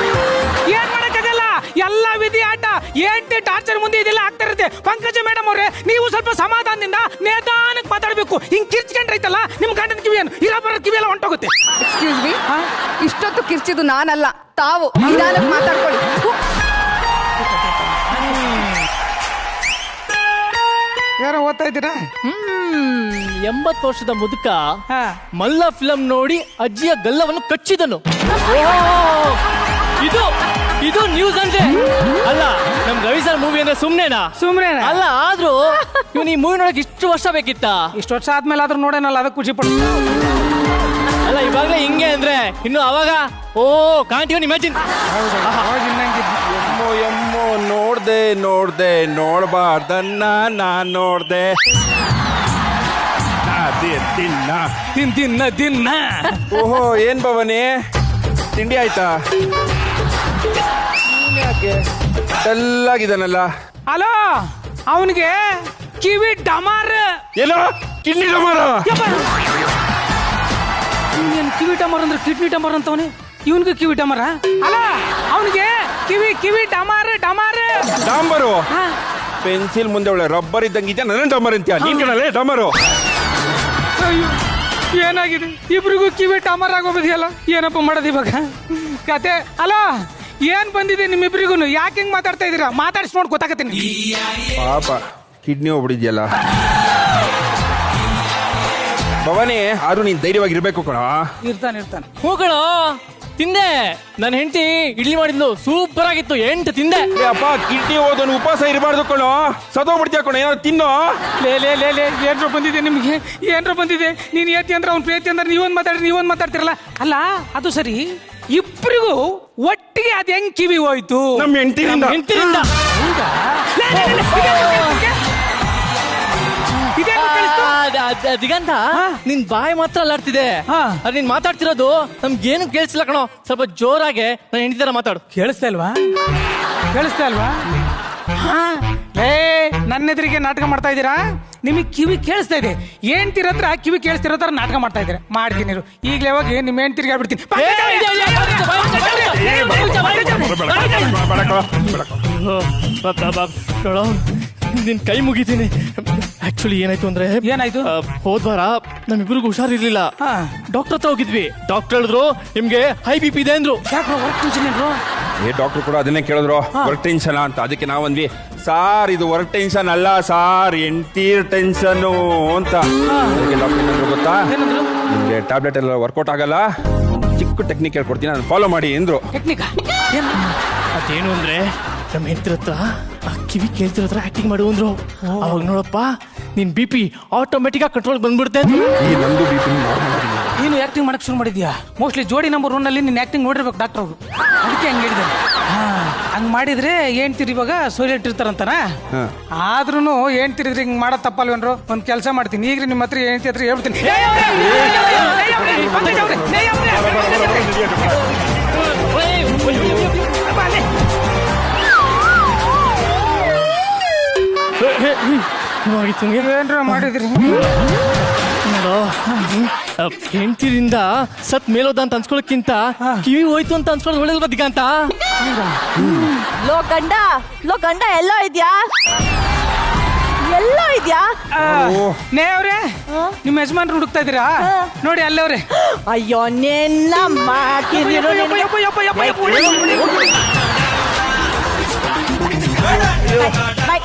[SPEAKER 12] ಏನ್ ಮಾಡಕ್ಕಾಗಲ್ಲ, ಎಲ್ಲ ವಿಧಿ ಆಟ. ಏಂತಿ ಟಾರ್ಚರ್ ಮುಂದೆ ಇದೆಲ್ಲ ಆಗ್ತಾ ಇರುತ್ತೆ. ಪಂಕಜ ಮೇಡಮ್ ಅವ್ರೆ, ನೀವು ಸ್ವಲ್ಪ ಸಮಾಧಾನದಿಂದ ನೇತಾನಕ್ಕೆ ಮಾತಾಡ್ಬೇಕು. ಹಿಂಗ್ ಕಿರ್ಚ್ಕೊಂಡ್ರೈತಲ್ಲ ನಿಮ್ ಗಂಡನ ಕಿವಿಯನ್ನು ಇರ ಬರೋ ಕಿವಿಯೆಲ್ಲ ಹೊಂಟೋಗುತ್ತೆ.
[SPEAKER 17] ಎಕ್ಸ್ಕ್ಯೂಸ್ ಮಿ, ಇಷ್ಟೊತ್ತು ಕಿರ್ಚಿದ್ದು ನಾನಲ್ಲ, ತಾವು. ನಿಧಾನಕ್ಕೆ ಮಾತಾಡ್ಕೊಳ್ಳಿ.
[SPEAKER 12] ಯಾರೋ ಓದ್ತಾ ಇದ್ದೀರಾ?
[SPEAKER 18] 80 ವರ್ಷದ ಮುದುಕ ಮಲ್ಲ ಫಿಲಂ ನೋಡಿ ಅಜ್ಜಿಯ ಗಲ್ಲವನ್ನು ಕಚ್ಚಿದನು. ಇದು ನ್ಯೂಸ್ ಅಂದ್ರೆ ಅಲ್ಲ. ನಮ್ ರವಿ ಸರ್ ಮೂವಿ ಅಂದ್ರೆ ಸುಮ್ನೆನಾ ಅಲ್ಲ. ಆದ್ರೂ ಇವ್ನು ಈ ಮೂವಿ ನೋಡಕ್ ಇಷ್ಟು ವರ್ಷ ಬೇಕಿತ್ತ?
[SPEAKER 12] ಇಷ್ಟು ವರ್ಷ ಆದ್ಮೇಲೆ ಆದ್ರೂ ನೋಡೇನಲ್ಲ, ಅದಕ್ಕೆ ಖುಷಿ ಪಡ.
[SPEAKER 18] ಅಲ್ಲ ಇವಾಗ್ಲೇ ಹಿಂಗೆ ಅಂದ್ರೆ ಇನ್ನು ಅವಾಗ ಕಾಂಟ್ ಇವನ್ ಇಮ್ಯಾಜಿನ್.
[SPEAKER 9] ಎಮ್ಮೋ ನೋಡ್ಬಾರ್ದನ್ನ ನಾನ್ ನೋಡ್ದೆ.
[SPEAKER 12] ದಿನ
[SPEAKER 9] ಓಹೋ, ಏನ್ ಭವಾನಿ ತಿಂಡಿ ಆಯ್ತಾ? ಡಲ್ಲಾಗಿದ್ದಾನಲ್ಲ.
[SPEAKER 12] ಅಲೋ, ಅವನಿಗೆ ಕಿವಿ ಡಮಾರ್.
[SPEAKER 9] ಏನೋ ಕಿಡ್ನಿ ಡಮಾರ?
[SPEAKER 12] ಕಿವಿ ಡಮಾರ್ ಅಂದ್ರೆ ಕಿಡ್ನಿ ಡಮಾರ್ ಅಂತವನಿ. ಇವನ್ಗೆ ಕಿವಿ ಡಮಾರ ಅಲ್ಲ, ಅವನಿಗೆ ಕಿವಿ ಡಾಂಬರು.
[SPEAKER 9] ಪೆನ್ಸಿಲ್ ಮುಂದೆ ಒಳ್ಳೆ ರಬ್ಬರ್ ಇದ್ದಂಗಿದ್ಯಾ, ನನ್ನ ಡಮರ್ ಅಂತೀಯ ನೀನ್ ಕಣಲ್ಲೇ ಡಮರು.
[SPEAKER 12] ಏನಾಗಿದೆ ಇಬ್ರಿಗೂ ಕಿವಿ ಡಮಾರ್ ಆಗೋದಿದೆಯಲ್ಲ, ಏನಪ್ಪ ಮಾಡೋದು ಇವಾಗ ಕತೆ? ಅಲ್ಲ ಏನ್ ಬಂದಿದೆ ನಿಮ್ಮಿಬ್ರಿಗೂ? ಯಾಕೆ ಹಿಂಗ್ ಮಾತಾಡ್ತಾ ಇದೀರಾ? ಮಾತಾಡಿಸ್ ನೋಡ್ ಗೊತ್ತಾಗತ್ತೀನಿ.
[SPEAKER 9] ಪಾಪ ಕಿಡ್ನಿ ಹೋಗ್ಬಿಡಿದ್ಯಲ್ಲ ಭವಾನಿ. ಆದ್ರೂ ನೀನ್ ಧೈರ್ಯವಾಗಿರ್ಬೇಕು ಕಣ.
[SPEAKER 12] ಇರ್ತಾನೆ
[SPEAKER 18] ಹೂ ಕಣ. ತಿಂದೆ, ನನ್ನ ಹೆಂಡತಿ ಇಡ್ಲಿ ಮಾಡಿದ್ಲು, ಸೂಪರ್ ಆಗಿತ್ತು. 8 ತಿಂದೆ.
[SPEAKER 9] ಅಪ್ಪ ಕಿಡ್ನಿ ಹೋದನು ಉಪವಾಸ ಇರಬಾರ್ದು ಕಣೋ, ಸದೋಗ್ಬಿಡ್ತೀಯ ಕಣ. ಏನಾದ್ರು ತಿನ್ನೋ.
[SPEAKER 12] ಏನ್ರ ಬಂದಿದೆ ನಿಮ್ಗೆ? ಏನ್ರ ಬಂದಿದೆ? ನೀನ್ ಏತಿ ಅಂದ್ರೆ ಅವ್ನು ಪ್ರೇತಿ ಅಂದ್ರೆ ನೀವೊಂದ್ ಮಾತಾಡ್ತಿರಲ್ಲ. ಅಲ್ಲ ಅದು ಸರಿ, ಇಬ್ಬರಿಗೂ ಒಟ್ಟಿಗೆ ಅದ್ ಹೆಂಗ್ ಕಿವಿ ಹೋಯ್ತು?
[SPEAKER 9] ನಮ್ಮ ಹೆಂಡತಿರಿಂದ.
[SPEAKER 18] ದಿಗಂತ, ನಿನ್ ಬಾಯಿ ಮಾತ್ರ ಅಲ್ಲಾಡ್ತಿದೆ. ನೀನ್ ಮಾತಾಡ್ತಿರೋದು ನಮ್ಗೇನು ಕೇಳಿಸಿಲ್ಲ ಕಣೋ. ಸ್ವಲ್ಪ ಜೋರಾಗೆ ನಾನು ಹೆಂಡತಿ ತರ ಮಾತಾಡು.
[SPEAKER 12] ಕೇಳಿಸ್ತಾ ಇಲ್ವಾ? ನನ್ನ ಎದುರಿಗೆ ನಾಟಕ ಮಾಡ್ತಾ ಇದ್ದೀರಾ? ನಿಮಗೆ ಕಿವಿ ಕೇಳಿಸ್ತಾ ಇದೆ. ಹೆಂಡ್ತಿರತ್ರ ಕಿವಿ ಕೇಳಿಸ್ತಿರೋ ತರ ನಾಟಕ ಮಾಡ್ತಾ ಇದ್ದೀರಾ. ಮಾಡ್ತೀನಿ ಈಗಲೇ ಹೋಗಿ ನಿಮ್ಮ ಹೆಂಡ್ತಿರಿಗೆ ಹೇಳ್ಬಿಡ್ತೀನಿ.
[SPEAKER 18] ನಿನ್ ಕೈ ಮುಗಿತೀನಿ. ಆಕ್ಚುಲಿ ಏನಾಯ್ತು ಅಂದ್ರೆ, ಹೋದ್ವಾರ ನಮ್ಮಿಬ್ರಿಗೂ ಹುಷಾರಿರ್ಲಿಲ್ಲ. ಡಾಕ್ಟರ್ ಹತ್ರ ಹೋಗಿದ್ವಿ. ಡಾಕ್ಟರ್ ಹೇಳಿದ್ರು ನಿಮ್ಗೆ ಹೈ BP ಇದೆ ಅಂದ್ರು.
[SPEAKER 9] ಡಾಕ್ಟರ್ ಕೂಡ ಅದನ್ನೇ ಕೇಳಿದ್ರು, ವರ್ಕ್ ಟೆನ್ಷನ್ ಅಂತ. ಅದಕ್ಕೆ ನಾವಂದ್ವಿ, ಸಾರ್ ಇದು ವರ್ಕ್ ಟೆನ್ಷನ್ ಅಲ್ಲ ಸಾರ್, ಎಂಟೀರ್ ಟೆನ್ಷನ್ ಅಂತ. ಡಾಕ್ಟರ್ ಗೊತ್ತಾ, ನಿಮ್ಗೆ ಟ್ಯಾಬ್ಲೆಟ್ ಎಲ್ಲ ವರ್ಕೌಟ್ ಆಗಲ್ಲ, ಚಿಕ್ಕ ಟೆಕ್ನಿಕ್ ಹೇಳ್ಕೊಡ್ತೀನಿ, ನಾನು ಫಾಲೋ ಮಾಡಿ ಎಂದ್ರು.
[SPEAKER 18] ಅದೇನು ಅಂದ್ರೆ, ನಮ್ಮ ಹೆಂಡತಿ ಹತ್ರ ಕಿವಿ ಕೇಳ್ತಿರೋ ಹತ್ರ ಆಕ್ಟಿಂಗ್ ಮಾಡು ಅಂದ್ರು. ಅವಾಗ ನೋಡಪ್ಪ, ನಿನ್ BP ಆಟೋಮೆಟಿಕ್ ಆಗಿ ಕಂಟ್ರೋಲ್ ಬಂದ್ಬಿಡುತ್ತೆ.
[SPEAKER 12] ನೀನು ಆಕ್ಟಿಂಗ್ ಮಾಡಕ್ ಶುರು ಮಾಡಿದ್ಯಾ? ಮೋಸ್ಟ್ಲಿ ಜೋಡಿ ನಂಬರ್ 1 ನಲ್ಲಿ ನೀನ್ ಆಕ್ಟಿಂಗ್ ನೋಡಿರ್ಬೇಕು ಡಾಕ್ಟರ್ ಅವರು. ಅದಕ್ಕೆ ಹಂಗೆ ಹೇಳಿದೆ. ಹಂಗ್ ಮಾಡಿದ್ರೆ ಏನ್ತಿರಿ ಇವಾಗ ಸೋಲಿಟ್ ಇರ್ತಾರಂತಾನ. ಆದ್ರೂ ಏನ್ತಿರಿದ್ರೆ ಹಿಂಗ್ ಮಾಡೋದ್ ತಪ್ಪಲ್ವೇನ್ರು? ಒಂದ್ ಕೆಲಸ ಮಾಡ್ತೀನಿ, ಈಗ ನಿಮ್ಮ ಹತ್ರ ಏನ್ತಿ ಹತ್ರ ಹೇಳ್ಬಿಡ್ತೀನಿ. ಏನ್ರ ಮಾಡಿದ್ರಿ
[SPEAKER 18] ನೋಡೋ, ಹೆಂಡತಿರಿಂದ ಸತ್ ಮೇಲೋದ ಅಂತ ಅನ್ಸ್ಕೊಳಕ್ಕಿಂತ ಕಿವಿ ಹೋಯ್ತು ಅಂತ ಅನ್ಸ್ಕೊಳ್ಳೋದು ಒಳ್ಳೇದು ಬದಿಗ ಅಂತ.
[SPEAKER 5] ಲೋ ಗಂಡ ಎಲ್ಲೋ ಇದ್ಯಾ?
[SPEAKER 12] ನೇ ಅವ್ರೆ, ನಿಮ್ಮ ಯಜಮಾನ್ರು ಹುಡುಕ್ತಾ ಇದೀರಾ? ನೋಡಿ ಅಲ್ಲವ್ರೆ.
[SPEAKER 5] ಅಯ್ಯೋ ನೆಲ್ಲ ಮಾಡ್ತೀನಿ.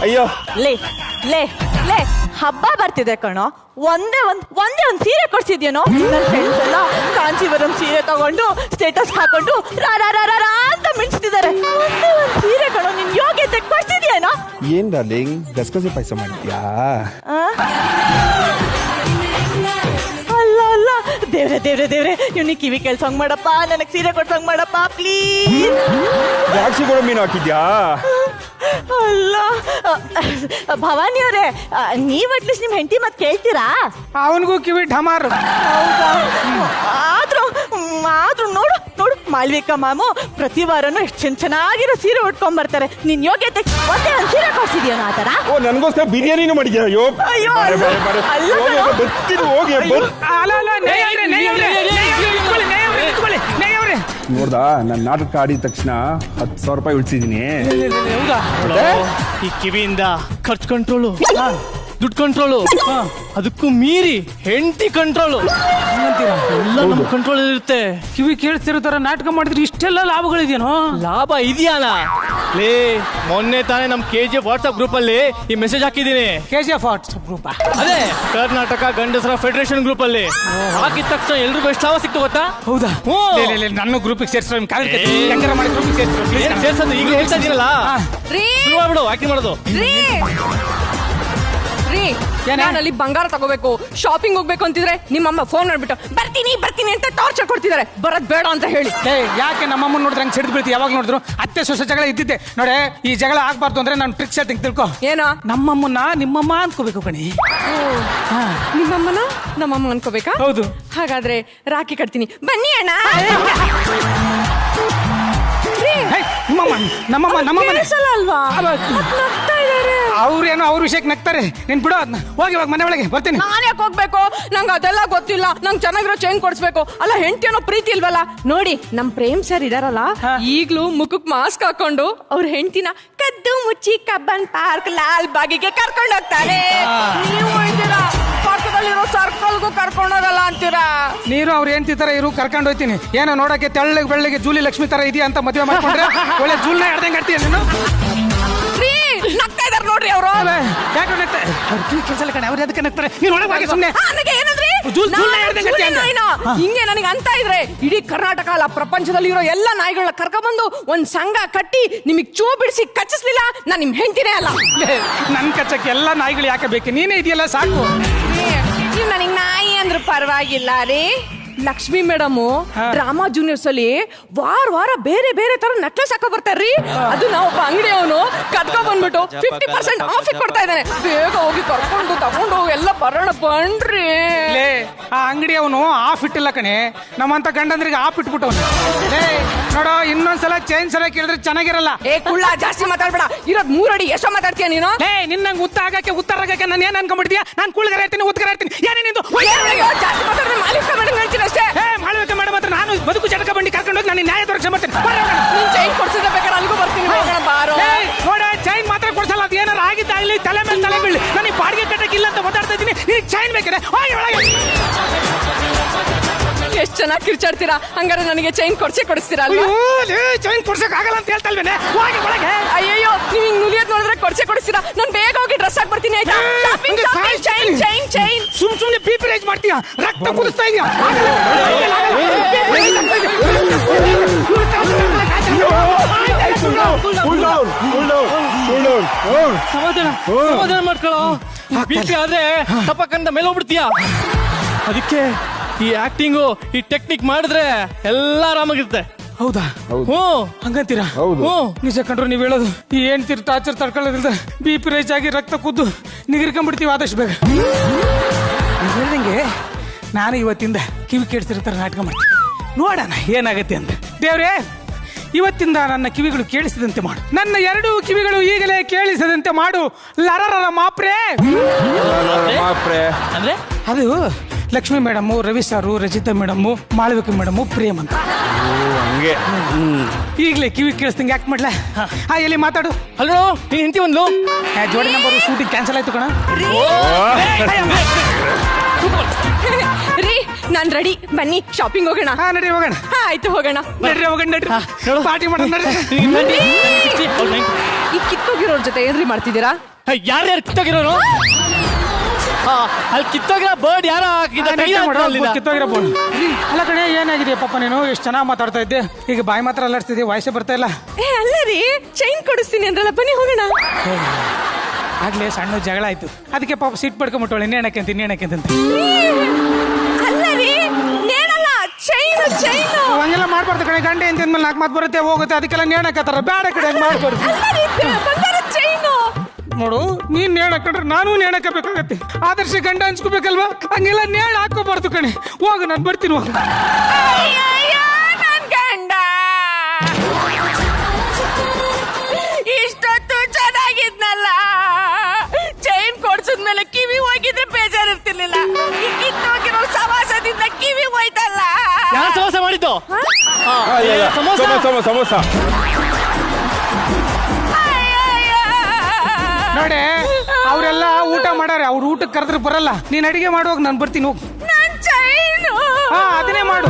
[SPEAKER 9] ಅಯ್ಯೋ
[SPEAKER 5] ಲೇ ಹಬ್ಬ ಬರ್ತಿದೆ ಕಣೋ. ಒಂದೇ ಒಂದ್ ಸೀರೆ ಕೊಡ್ಸಿದ್ಯೇನೋ? ನನ್ನ ಫ್ರೆಂಡ್ಸ್ ಎಲ್ಲ ಕಾಂಚೀವರಂ ಸೀರೆ ತಗೊಂಡು ಸ್ಟೇಟಸ್ ಹಾಕೊಂಡು ರಾ ಅಂತ ಮಿಂಚ್ತಿದ್ದಾರೆ. ಒಂದೇ ಒಂದ್ ಸೀರೆ ಕಣೋ, ನಿನ್ ಯೋಗ್ಯತೆ ಕೊಡ್ಸಿದ್ಯೇನೋ?
[SPEAKER 9] ಏನ್ ಡಾರ್ಲಿಂಗ್, ಗಸಗಸೆ ಪಾಯಸ ಮಾಡಿದ್ಯಾ?
[SPEAKER 5] ಅಲ್ಲ ದೇವ್ರೆ ಇವ್ನಿಗೆ ಕಿವಿ ಕೇಳ್ಸಂಗ್ ಮಾಡಪ್ಪ, ನನಗ್ ಸೀರೆ ಕೊಡ್ಸಂಗ್ ಮಾಡಪ್ಪ ಪ್ಲೀಸ್.
[SPEAKER 9] ದ್ರಾಕ್ಷಿಗಳು ಮೀನು ಹಾಕಿದ್ಯಾ?
[SPEAKER 5] ಅಲ್ಲ ಭವಾನಿ ಅವರೇ, ನೀವ್ ಅಟ್ಲೀಸ್ಟ್ ನಿಮ್ ಹೆಂಡತಿ ಮತ್ ಕೇಳ್ತೀರಾ?
[SPEAKER 12] ಅವನಿಗೂ ಕಿವಿ ಢಮಾರು.
[SPEAKER 5] ಹೌದಾ? ಆದ್ರೂ ನೋಡು
[SPEAKER 19] ಮಾಳ್ವಿಕಾ ಮ್ಯಾಮು ಪ್ರತಿ ವಾರನೂ ಎಷ್ಟು ಚೆನ್ನಾಗಿರೋ ಸೀರೆ ಉಟ್ಕೊಂಡ್ ಬರ್ತಾರೆ. ನಿನ್ ಯೋಗ್ಯತೆ ಒಂದೇ ಒಂದು ಸೀರೆ ಕೊಡ್ಸಿದ್ಯೋ ಆ ತರ.
[SPEAKER 20] ಓ ನನಗೋಸ್ಕರ ಬಿರಿಯಾನಿನೂ ಮಾಡಿದ್ಯಾ? ಅಯ್ಯೋ ಬರ್ತೀನಿ ಹೋಗಿ. ನೋಡ್ದಾ ನಾನು ನಾಟಕ ಆಡಿದ ತಕ್ಷಣ 10,000 ರೂಪಾಯಿ ಉಳಿಸಿದೀನಿ.
[SPEAKER 18] ಈ ಕಿವಿಯಿಂದ ಖರ್ಚು ಕಂಟ್ರೋಲು, ದುಡ್ಡು ಕಂಟ್ರೋಲು, ಅದಕ್ಕೂ ಮೀರಿ ಹೆಂಡತಿ ಕಂಟ್ರೋಲು ಎಲ್ಲ ನಮ್ಮ ಕಂಟ್ರೋಲ್ ಇರುತ್ತೆ.
[SPEAKER 12] ಕಿವಿ ಕೇಳಿಸ್ತಿರೋ ತರ ನಾಟಕ ಮಾಡಿದ್ರೆ ಇಷ್ಟೆಲ್ಲ ಲಾಭಗಳಿದೆಯೇನೋ?
[SPEAKER 18] ಲಾಭ ಇದೆಯಾನ ಲೇ? ಮೊನ್ನೆ ತಾನೇ ನಮ್ KGF ವಾಟ್ಸ್ಆಪ್ ಗ್ರೂಪ್ ಅಲ್ಲಿ ಈ ಮೆಸೇಜ್ ಹಾಕಿದೀನಿ.
[SPEAKER 12] KGF ವಾಟ್ಸ್ಆಪ್ ಗ್ರೂಪ್
[SPEAKER 18] ಅದೇ ಕರ್ನಾಟಕ ಗಂಡಸರ ಫೆಡರೇಷನ್ ಗ್ರೂಪ್ ಅಲ್ಲಿ ಹಾಕಿದ ತಕ್ಷಣ ಎಲ್ರಿಗೂ ಎಷ್ಟು ಲಾಭ ಸಿಕ್ತು ಗೊತ್ತಾ?
[SPEAKER 12] ಹೌದಾ? ನನ್ನ ಗ್ರೂಪಿಗೆ ಸೇರಿಸೋ
[SPEAKER 18] ಸೇರ್ಸೋದು ಈಗ ಹೇಳ್ತಾ ಇದೀನಲ್ಲ. ಶುರು ಮಾಡ್ಬಿಡು ಆಕ್ಟಿಂಗ್ ಮಾಡೋದು.
[SPEAKER 4] ನಾನು ಅಲ್ಲಿ ಬಂಗಾರ ತಗೋಬೇಕು, ಶಾಪಿಂಗ್ ಹೋಗ್ಬೇಕು ಅಂತಿದ್ರೆ ನಿಮ್ಮಮ್ಮ ಫೋನ್ ಮಾಡ್ಬಿಟ್ಟು ಬರ್ತೀನಿ ಬರ್ತೀನಿ ಅಂತ ಟಾರ್ಚರ್ ಕೊಡ್ತಿದ್ದಾರೆ. ಬರೋದ್ ಬೇಡ ಅಂತ ಹೇಳಿ.
[SPEAKER 12] ಯಾಕೆ ನಮ್ಮಮ್ಮ ನೋಡಿದ್ರೆ ಹಂಗೆ ಸಿಡಿದು ಬೀಳ್ತಿ? ಯಾವಾಗ ನೋಡಿದ್ರು ಅತ್ತೆ ಸೊಸೆ ಜಗಳ ಇದ್ದಿದ್ದೆ ನೋಡೆ. ಈ ಜಗಳ ಆಗ್ಬಾರ್ದು ಅಂದ್ರೆ ನಾನು ಟ್ರಿಕ್ಸ್ ಹೇಳ್ತೀನಿ, ತಿಳ್ಕೊ.
[SPEAKER 4] ಏನೋ
[SPEAKER 12] ನಮ್ಮಮ್ಮನ ನಿಮ್ಮಮ್ಮ ಅನ್ಕೋಬೇಕು ಕಣಿ.
[SPEAKER 4] ನಿಮ್ಮಮ್ಮನ ನಮ್ಮಮ್ಮ ಅನ್ಕೋಬೇಕಾ?
[SPEAKER 12] ಹೌದು.
[SPEAKER 4] ಹಾಗಾದ್ರೆ ರಾಖಿ ಕಟ್ತೀನಿ, ಬನ್ನಿ ಅಣ್ಣ.
[SPEAKER 12] ಅಲ್ವಾ ಅವ್ರೇನೋ ಅವ್ರ ವಿಷಯಕ್ಕೆ ನಗ್ತಾರೆ. ನೀನ್ ಬಿಡೋ ಅದನ್ನ, ಹೋಗಿ ಇವಾಗ ಮನೆ ಒಳಗೆ ಬರ್ತೀನಿ.
[SPEAKER 4] ನಾನು ಯಾಕೆ ಹೋಗ್ಬೇಕು? ನಂಗೆ ಅದೆಲ್ಲ ಗೊತ್ತಿಲ್ಲ. ನಂಗೆ ಚೆನ್ನಾಗಿರೋ ಚೈನ್ ಕೊಡ್ಸ್ಬೇಕು. ಅಲ್ಲ ಹೆಂಡತಿ ಅನ್ನೋ ಪ್ರೀತಿ ಇಲ್ವಲ್ಲ? ನೋಡಿ ನಮ್ ಪ್ರೇಮ್ ಸರ್ ಇದಾರಲ್ಲ, ಈಗ್ಲೂ ಮುಖಕ್ ಮಾಸ್ಕ್ ಹಾಕೊಂಡು ಅವ್ರ ಹೆಂಡತಿನ ಕದ್ದು ಮುಚ್ಚಿ ಕಬ್ಬನ್ ಪಾರ್ಕ್ ಲಾಲ್ ಬಾಗಿಗೆ ಕರ್ಕೊಂಡು ಹೋಗ್ತಾರೆ. ನೀವು ಹೇಳ್ತೀರಾ ಪಕ್ಕದಲ್ಲಿರೋ ಸರ್ಕಲ್ಗೂ ಕರ್ಕೊಂಡೋಗಲ್ಲ ಅಂತೀರಾ?
[SPEAKER 12] ನೀರು ಅವ್ರ ಹೆಂಡತಿ ತರ ಇರು, ಕರ್ಕೊಂಡು ಹೋಗ್ತೀನಿ. ಏನೋ ನೋಡಕ್ಕೆ ತೆಳ್ಳಗೆ ಬೆಳ್ಳಗೆ ಜೂಲಿ ಲಕ್ಷ್ಮಿ ತರ ಇದೆಯಾ ಅಂತ ಮದುವೆ ಮಾಡ್ಕೊಂಡ್ರೆ ಒಳ್ಳೆ ಜೂಲ್ನ ಎಡ್ದಂಗೆ ಆಡ್ತೀಯ ನೀನು.
[SPEAKER 4] ನಗ್ತಾ ಇದಾರೆ ನೋಡ್ರಿ ಅವರು.
[SPEAKER 12] ಯಾಕೆ ನಗ್ತಾರೆ? ಕೆಲಸ ಕಣೆ, ಅವ್ರು ಅದಕ್ಕೆ ನಗ್ತಾರೆ. ನೀನು ಒಳಗೆ ಹೋಗಿ ಸುಮ್ಮನೆ.
[SPEAKER 4] ಹಿಂಗೆ ನನಗೆ ಅಂತ ಇದ್ರೆ ಇಡೀ ಕರ್ನಾಟಕ ಅಲ್ಲ ಪ್ರಪಂಚದಲ್ಲಿ ಇರೋ ಎಲ್ಲ ನಾಯಿಗಳನ್ನ ಕರ್ಕೊಂಡ್ಬಂದು ಒಂದ್ ಸಂಘ ಕಟ್ಟಿ ನಿಮಗ್ ಚೂ ಬಿಡಿಸಿ ಕಚ್ಚಿಸ್ಲಿಲ್ಲ ನಾನ್ ನಿಮ್ ಹೆಂಡತಿನೇ ಅಲ್ಲ.
[SPEAKER 12] ನನ್ ಕಚ್ಚಕ್ಕೆ ಎಲ್ಲ ನಾಯಿಗಳು ಯಾಕೆ ಬೇಕು? ನೀನೇ ಇದೆಯಲ್ಲ ಸಾಕು.
[SPEAKER 4] ನೀವ್ ನನಗ್ ನಾಯಿ ಅಂದ್ರೆ ಪರವಾಗಿಲ್ಲ ರೀ. ಲಕ್ಷ್ಮಿ ಮೇಡಮ್ ಡ್ರಾಮಾ ಜೂನಿಯರ್ಸ್ ಅಲ್ಲಿ ವಾರ ಬೇರೆ ಬೇರೆ ತರ ನೆಕ್ಲೆಸ್ ಹಾಕೋ ಬರ್ತಾರ್ರಿ. ಅದು ನಾವು ಒಬ್ಬ ಅಂಗಡಿಯವನು ಕದ್ಕೊ ಬಂದ್ಬಿಟ್ಟು 50% ಆಫ್ ಕೊಡ್ತಾ ಇದ್ದಾನೆ. ಬೇಗ ಹೋಗಿ ಕರ್ಕೊಂಡು ತಗೊಂಡು ಎಲ್ಲ ಬರೋಣ ಬನ್ರಿ.
[SPEAKER 12] ಆ ಅಂಗಡಿಯವನು ಆಫ್ ಇಟ್ಟಿಲ್ಲ ಕಣೆ, ನಮ್ಮಂತ ಗಂಡಂದ್ರಿಗೆ ಆಫ್ ಇಟ್ಬಿಟ್ಟವನು. ನೋಡೋ ಇನ್ನೊಂದ್ಸಲ ಚೈನ್ ಸಲ ಕೇಳಿದ್ರೆ ಚೆನ್ನಾಗಿರಲ್ಲ.
[SPEAKER 4] ಕುಳ್ಳ ಜಾಸ್ತಿ ಮಾತಾಡ್ಬೇಡ. ಇರೋದ್ 3 ಅಡಿ ಎಷ್ಟೋ ಮಾತಾಡ್ತೀಯ ನೀನು?
[SPEAKER 12] ನಿನ್ನಂಗ್ ಉತ್ತ ಆಗಕ್ಕೆ ಉತ್ತರ ಆಗಕ್ಕೆ ನಾನು ಏನ್ ಅನ್ಕೊಂಡ್ಬಿಡ್ತೀಯ? ನಾನು ಕುಳ್ಗರ ಇರ್ತೀನಿ, ಉತ್ತರ ಇರ್ತೀನಿ. ಏನೇನಿಂದು
[SPEAKER 4] ಜಾಸ್ತಿ ಮಾತಾಡಿದ್ರೆ ಮಾಲೀಕ ಮೇಡಮ್ ಹೇಳ್ತೀನಿ ಅಷ್ಟೇ.
[SPEAKER 12] ಮಾಳವಿಕಾ ಮೇಡಮ್ ಹತ್ರ ನಾನು ಬದುಕು ಚಟಕ ಬಂಡಿ ಕರ್ಕೊಂಡು ಹೋಗಿ ನಾನು ನ್ಯಾಯ ದೊರಕಿಸಿ ಬರ್ತೀನಿ.
[SPEAKER 4] ನೀನ್ ಚೈನ್ ಕೊಡ್ಸಿದ್ರೆ ಬೇಕಾದ್ರೆ ಅಲ್ಲಿಗೂ ಬರ್ತೀನಿ. ಬಾರೋ
[SPEAKER 12] ನೋಡ, ಚೈನ್ ಮಾತ್ರ ಕೊಡ್ಸಲ್ಲ. ಅದು ಏನಾರು ಆಗಿದ್ದಾಗಲಿ ತಲೆ ಮೇಲೆ ತಲೆ ಬೀಳಿ ನನಗೆ ಬಾಡಿಗೆ ಕಟ್ಟಕ್ಕಿಲ್ಲ ಅಂತ ಮಾತಾಡ್ತಾ ಇದ್ದೀನಿ. ನೀನು ಚೈನ್ ಬೇಕಿದೆ ಹೋಗಿ ಒಳಗೆ.
[SPEAKER 4] ಎಷ್ಟ್ ಚೆನ್ನಾಗಿ ಕಿರ್ಚಾಡ್ತೀರಾ. ಹಂಗಾರೆ ನನಗೆ ಚೈನ್ ಕೊಡ್ಸಿಸ್ತೀರಾ ಅಲ್ವಾ?
[SPEAKER 12] ಚೈನ್ ಕೊಡ್ಸಕ್ ಆಗಲ್ಲ ಅಂತ ಹೇಳ್ತಾ ಇಲ್ವೇನೆ? ಹೋಗಿ ಒಳಗೆ.
[SPEAKER 4] ಅಯ್ಯೋ ನೀವ್ ಹಿಂಗ್ ನುಲಿಯೋದ್ ನೋಡಿದ್ರೆ ಕೊಡ್ಸಿಸ್ತೀರಾ. ನಾನು ಬೇಗ ಹೋಗಿ ಡ್ರೆಸ್ ಹಾಕಿ ಬರ್ತೀನಿ. ಆಯ್ತಾ? ಚೈನ್
[SPEAKER 12] ಸುಮ್ನೆ ಪೀಪಿ ರೈಸ್ ಮಾಡ್ತೀಯಾ? ರಕ್ತ ಕುದಿಸ್ತಾ ಇದೀಯಾ?
[SPEAKER 18] ಸಮಾಧಾನ ಮಾಡ್ಕೊಳ್ಳೋ. ಬಿಪಿ ಆದ್ರೆ ತಪ್ಪಕ್ಕಂತ ಮೇಲೆ ಹೋಗ್ಬಿಡ್ತೀಯ. ಅದಕ್ಕೆ ಈ ಆಕ್ಟಿಂಗು ಈ ಟೆಕ್ನಿಕ್ ಮಾಡಿದ್ರೆ ಎಲ್ಲ ಆರಾಮಾಗಿರುತ್ತೆ.
[SPEAKER 12] ಹೌದಾ? ಹ್ಞೂ ಹಂಗಂತೀರಾ? ಹ್ಞೂ ನಿಜ ಕಂಡ್ರು ನೀವ್ ಹೇಳೋದು. ಈ ಏನ್ತಿರ್ ಟಾರ್ಚರ್ ತಡ್ಕೊಳ್ಳೋದ್ರಿಂದ BP ರೈಸ್ ಆಗಿ ರಕ್ತ ಕುದ್ದು ನಿಗಿರ್ಕೊಂಡ್ಬಿಡ್ತೀವಿ ಆದಷ್ಟು ಬೇಗ. ಹೇಳ್ದಂಗೆ ನಾನು ಇವತ್ತಿಂದ ಕಿವಿ ಕೇಳಿಸ್ತಿರ್ತಾರೆ ನಾಟಕ ಮಾಡ್ತೀನಿ. ನೋಡೋಣ ಏನಾಗತ್ತೆ ಅಂತ. ದೇವ್ರೇ, ಇವತ್ತಿಂದ ನನ್ನ ಕಿವಿಗಳು ಕೇಳಿಸಿದಂತೆ ಮಾಡು. ನನ್ನ 2 ಕಿವಿಗಳು ಈಗಲೇ ಕೇಳಿಸದಂತೆ ಮಾಡು. ಲರರ ಮಾಪ್ರೆ.
[SPEAKER 18] ಅಂದ್ರೆ
[SPEAKER 12] ಅದು ಲಕ್ಷ್ಮಿ ಮೇಡಮ್, ರವಿ ಸಾರು, ರಚಿತಾ ಮೇಡಮ್, ಮಾಳವಿಕಾ ಮೇಡಮ್, ಪ್ರೇಮ್ ಅಂತ. ಈಗಲೇ ಕಿವಿ ಕೇಳಿಸ್ದಂಗೆ ಯಾಕೆ ಮಾಡ್ಲಾ? ಎಲ್ಲಿ ಮಾತಾಡು.
[SPEAKER 18] ಹಲೋ, ನೀನ್ ಹೆಂಡತಿ ಒಂದು
[SPEAKER 12] ಜೋಡಿ ನಂಬರ್ ಶೂಟಿಂಗ್ ಕ್ಯಾನ್ಸಲ್ ಆಯ್ತು ಕಣ.
[SPEAKER 4] ರೀ ನಾನ್ ರೆಡಿ, ಬನ್ನಿ ಶಾಪಿಂಗ್ ಹೋಗೋಣ.
[SPEAKER 12] ನಡಿ ಹೋಗೋಣ.
[SPEAKER 4] ಆಯ್ತು ಹೋಗೋಣ.
[SPEAKER 12] ನಡ್ರಿ ಹೋಗೋಣ, ನಡ್ರಿ ಪಾರ್ಟಿ ಮಾಡೋಣ.
[SPEAKER 4] ಈ ಕಿತ್ತೋಗಿರೋರ್ ಜೊತೆ ಏನ್ರಿ ಮಾಡ್ತಿದ್ದೀರಾ?
[SPEAKER 18] ಯಾರ್ಯಾರು ಕಿತ್ತೋಗಿರೋರು? ಅಲ್ಲಿ ಕಿತ್ತೋಗಿರೋ ಬೋರ್ಡ್ ಯಾರೋ
[SPEAKER 12] ಕಿತ್ತೋಗಿರೋ ಬೋರ್ಡ್. ಅಲ್ಲ ಕಣೆ, ಏನಾಗಿದೆ ಪಾಪ ನೀನು? ಎಷ್ಟು ಚೆನ್ನಾಗಿ ಮಾತಾಡ್ತಾ ಇದ್ದೆ, ಈಗ ಬಾಯಿ ಮಾತ್ರ ಅಲ್ಲಾಡ್ತಿದ್ದೆ, ವಾಯ್ಸೇ ಬರ್ತಾ ಇಲ್ಲ.
[SPEAKER 4] ಅಲ್ಲ ರೀ, ಚೈನ್ ಕೊಡಿಸ್ತೀನಿ ಅಂದ್ರಲ್ಲ, ಬನ್ನಿ ಹೋಗೋಣ.
[SPEAKER 12] ಆಗ್ಲೇ ಸಣ್ಣ ಜಗಳ ಆಯ್ತು, ಅದಕ್ಕೆ ಪಾಪ ಸಿಟ್ ಪಡ್ಕೊಂಬಿಟ್ಟವಳೆ. ನೇಣಕ್ಕೆ ಅಂತ
[SPEAKER 4] ಅಲ್ಲ ರೀ, ನೇಣಲ್ಲ, ಚೈನು.
[SPEAKER 12] ಹಂಗೆಲ್ಲ ಮಾಡ್ಬಾರ್ದು ಕಣೆ. ಗಂಡ ಎಂತ ಮೇಲೆ 4 ಮಾತು ಬರುತ್ತೆ ಹೋಗುತ್ತೆ, ಅದಕ್ಕೆಲ್ಲ ನೇಣಕತ್ತಾರ. ಬೇಡ ಕಡೆ ಮಾಡ್ಬಾರ್ದು. ನೋಡು, ನೀನ್ ನೇಣ ಹಾಕೊಂಡ್ರೆ ನಾನು ನೇಣ ಹಾಕಬೇಕಾಗತ್ತೆ. ಆದರ್ಶ ಗಂಡ ಅನ್ಸ್ಕೋಬೇಕಲ್ವಾ? ಹಂಗೆಲ್ಲ ನೇಣ ಹಾಕೋಬಾರ್ದು ಕಣೆ. ಹೋಗು, ನಾನು ಬರ್ತೀನಿ. ಹೋಗ
[SPEAKER 4] ನನ್ ಗಂಡ
[SPEAKER 20] ಸಮೋಸ
[SPEAKER 12] ನೋಡಿ ಅವರೆಲ್ಲ ಊಟ ಮಾಡಾರೆ, ಅವ್ರು ಊಟಕ್ಕೆ ಕರೆದ್ರೆ ಬರಲ್ಲ. ನೀನ್ ಅಡಿಗೆ ಮಾಡುವಾಗ ನಾನು ಬರ್ತೀನಿ, ಹೋಗು. ಅದನ್ನೇ ಮಾಡು.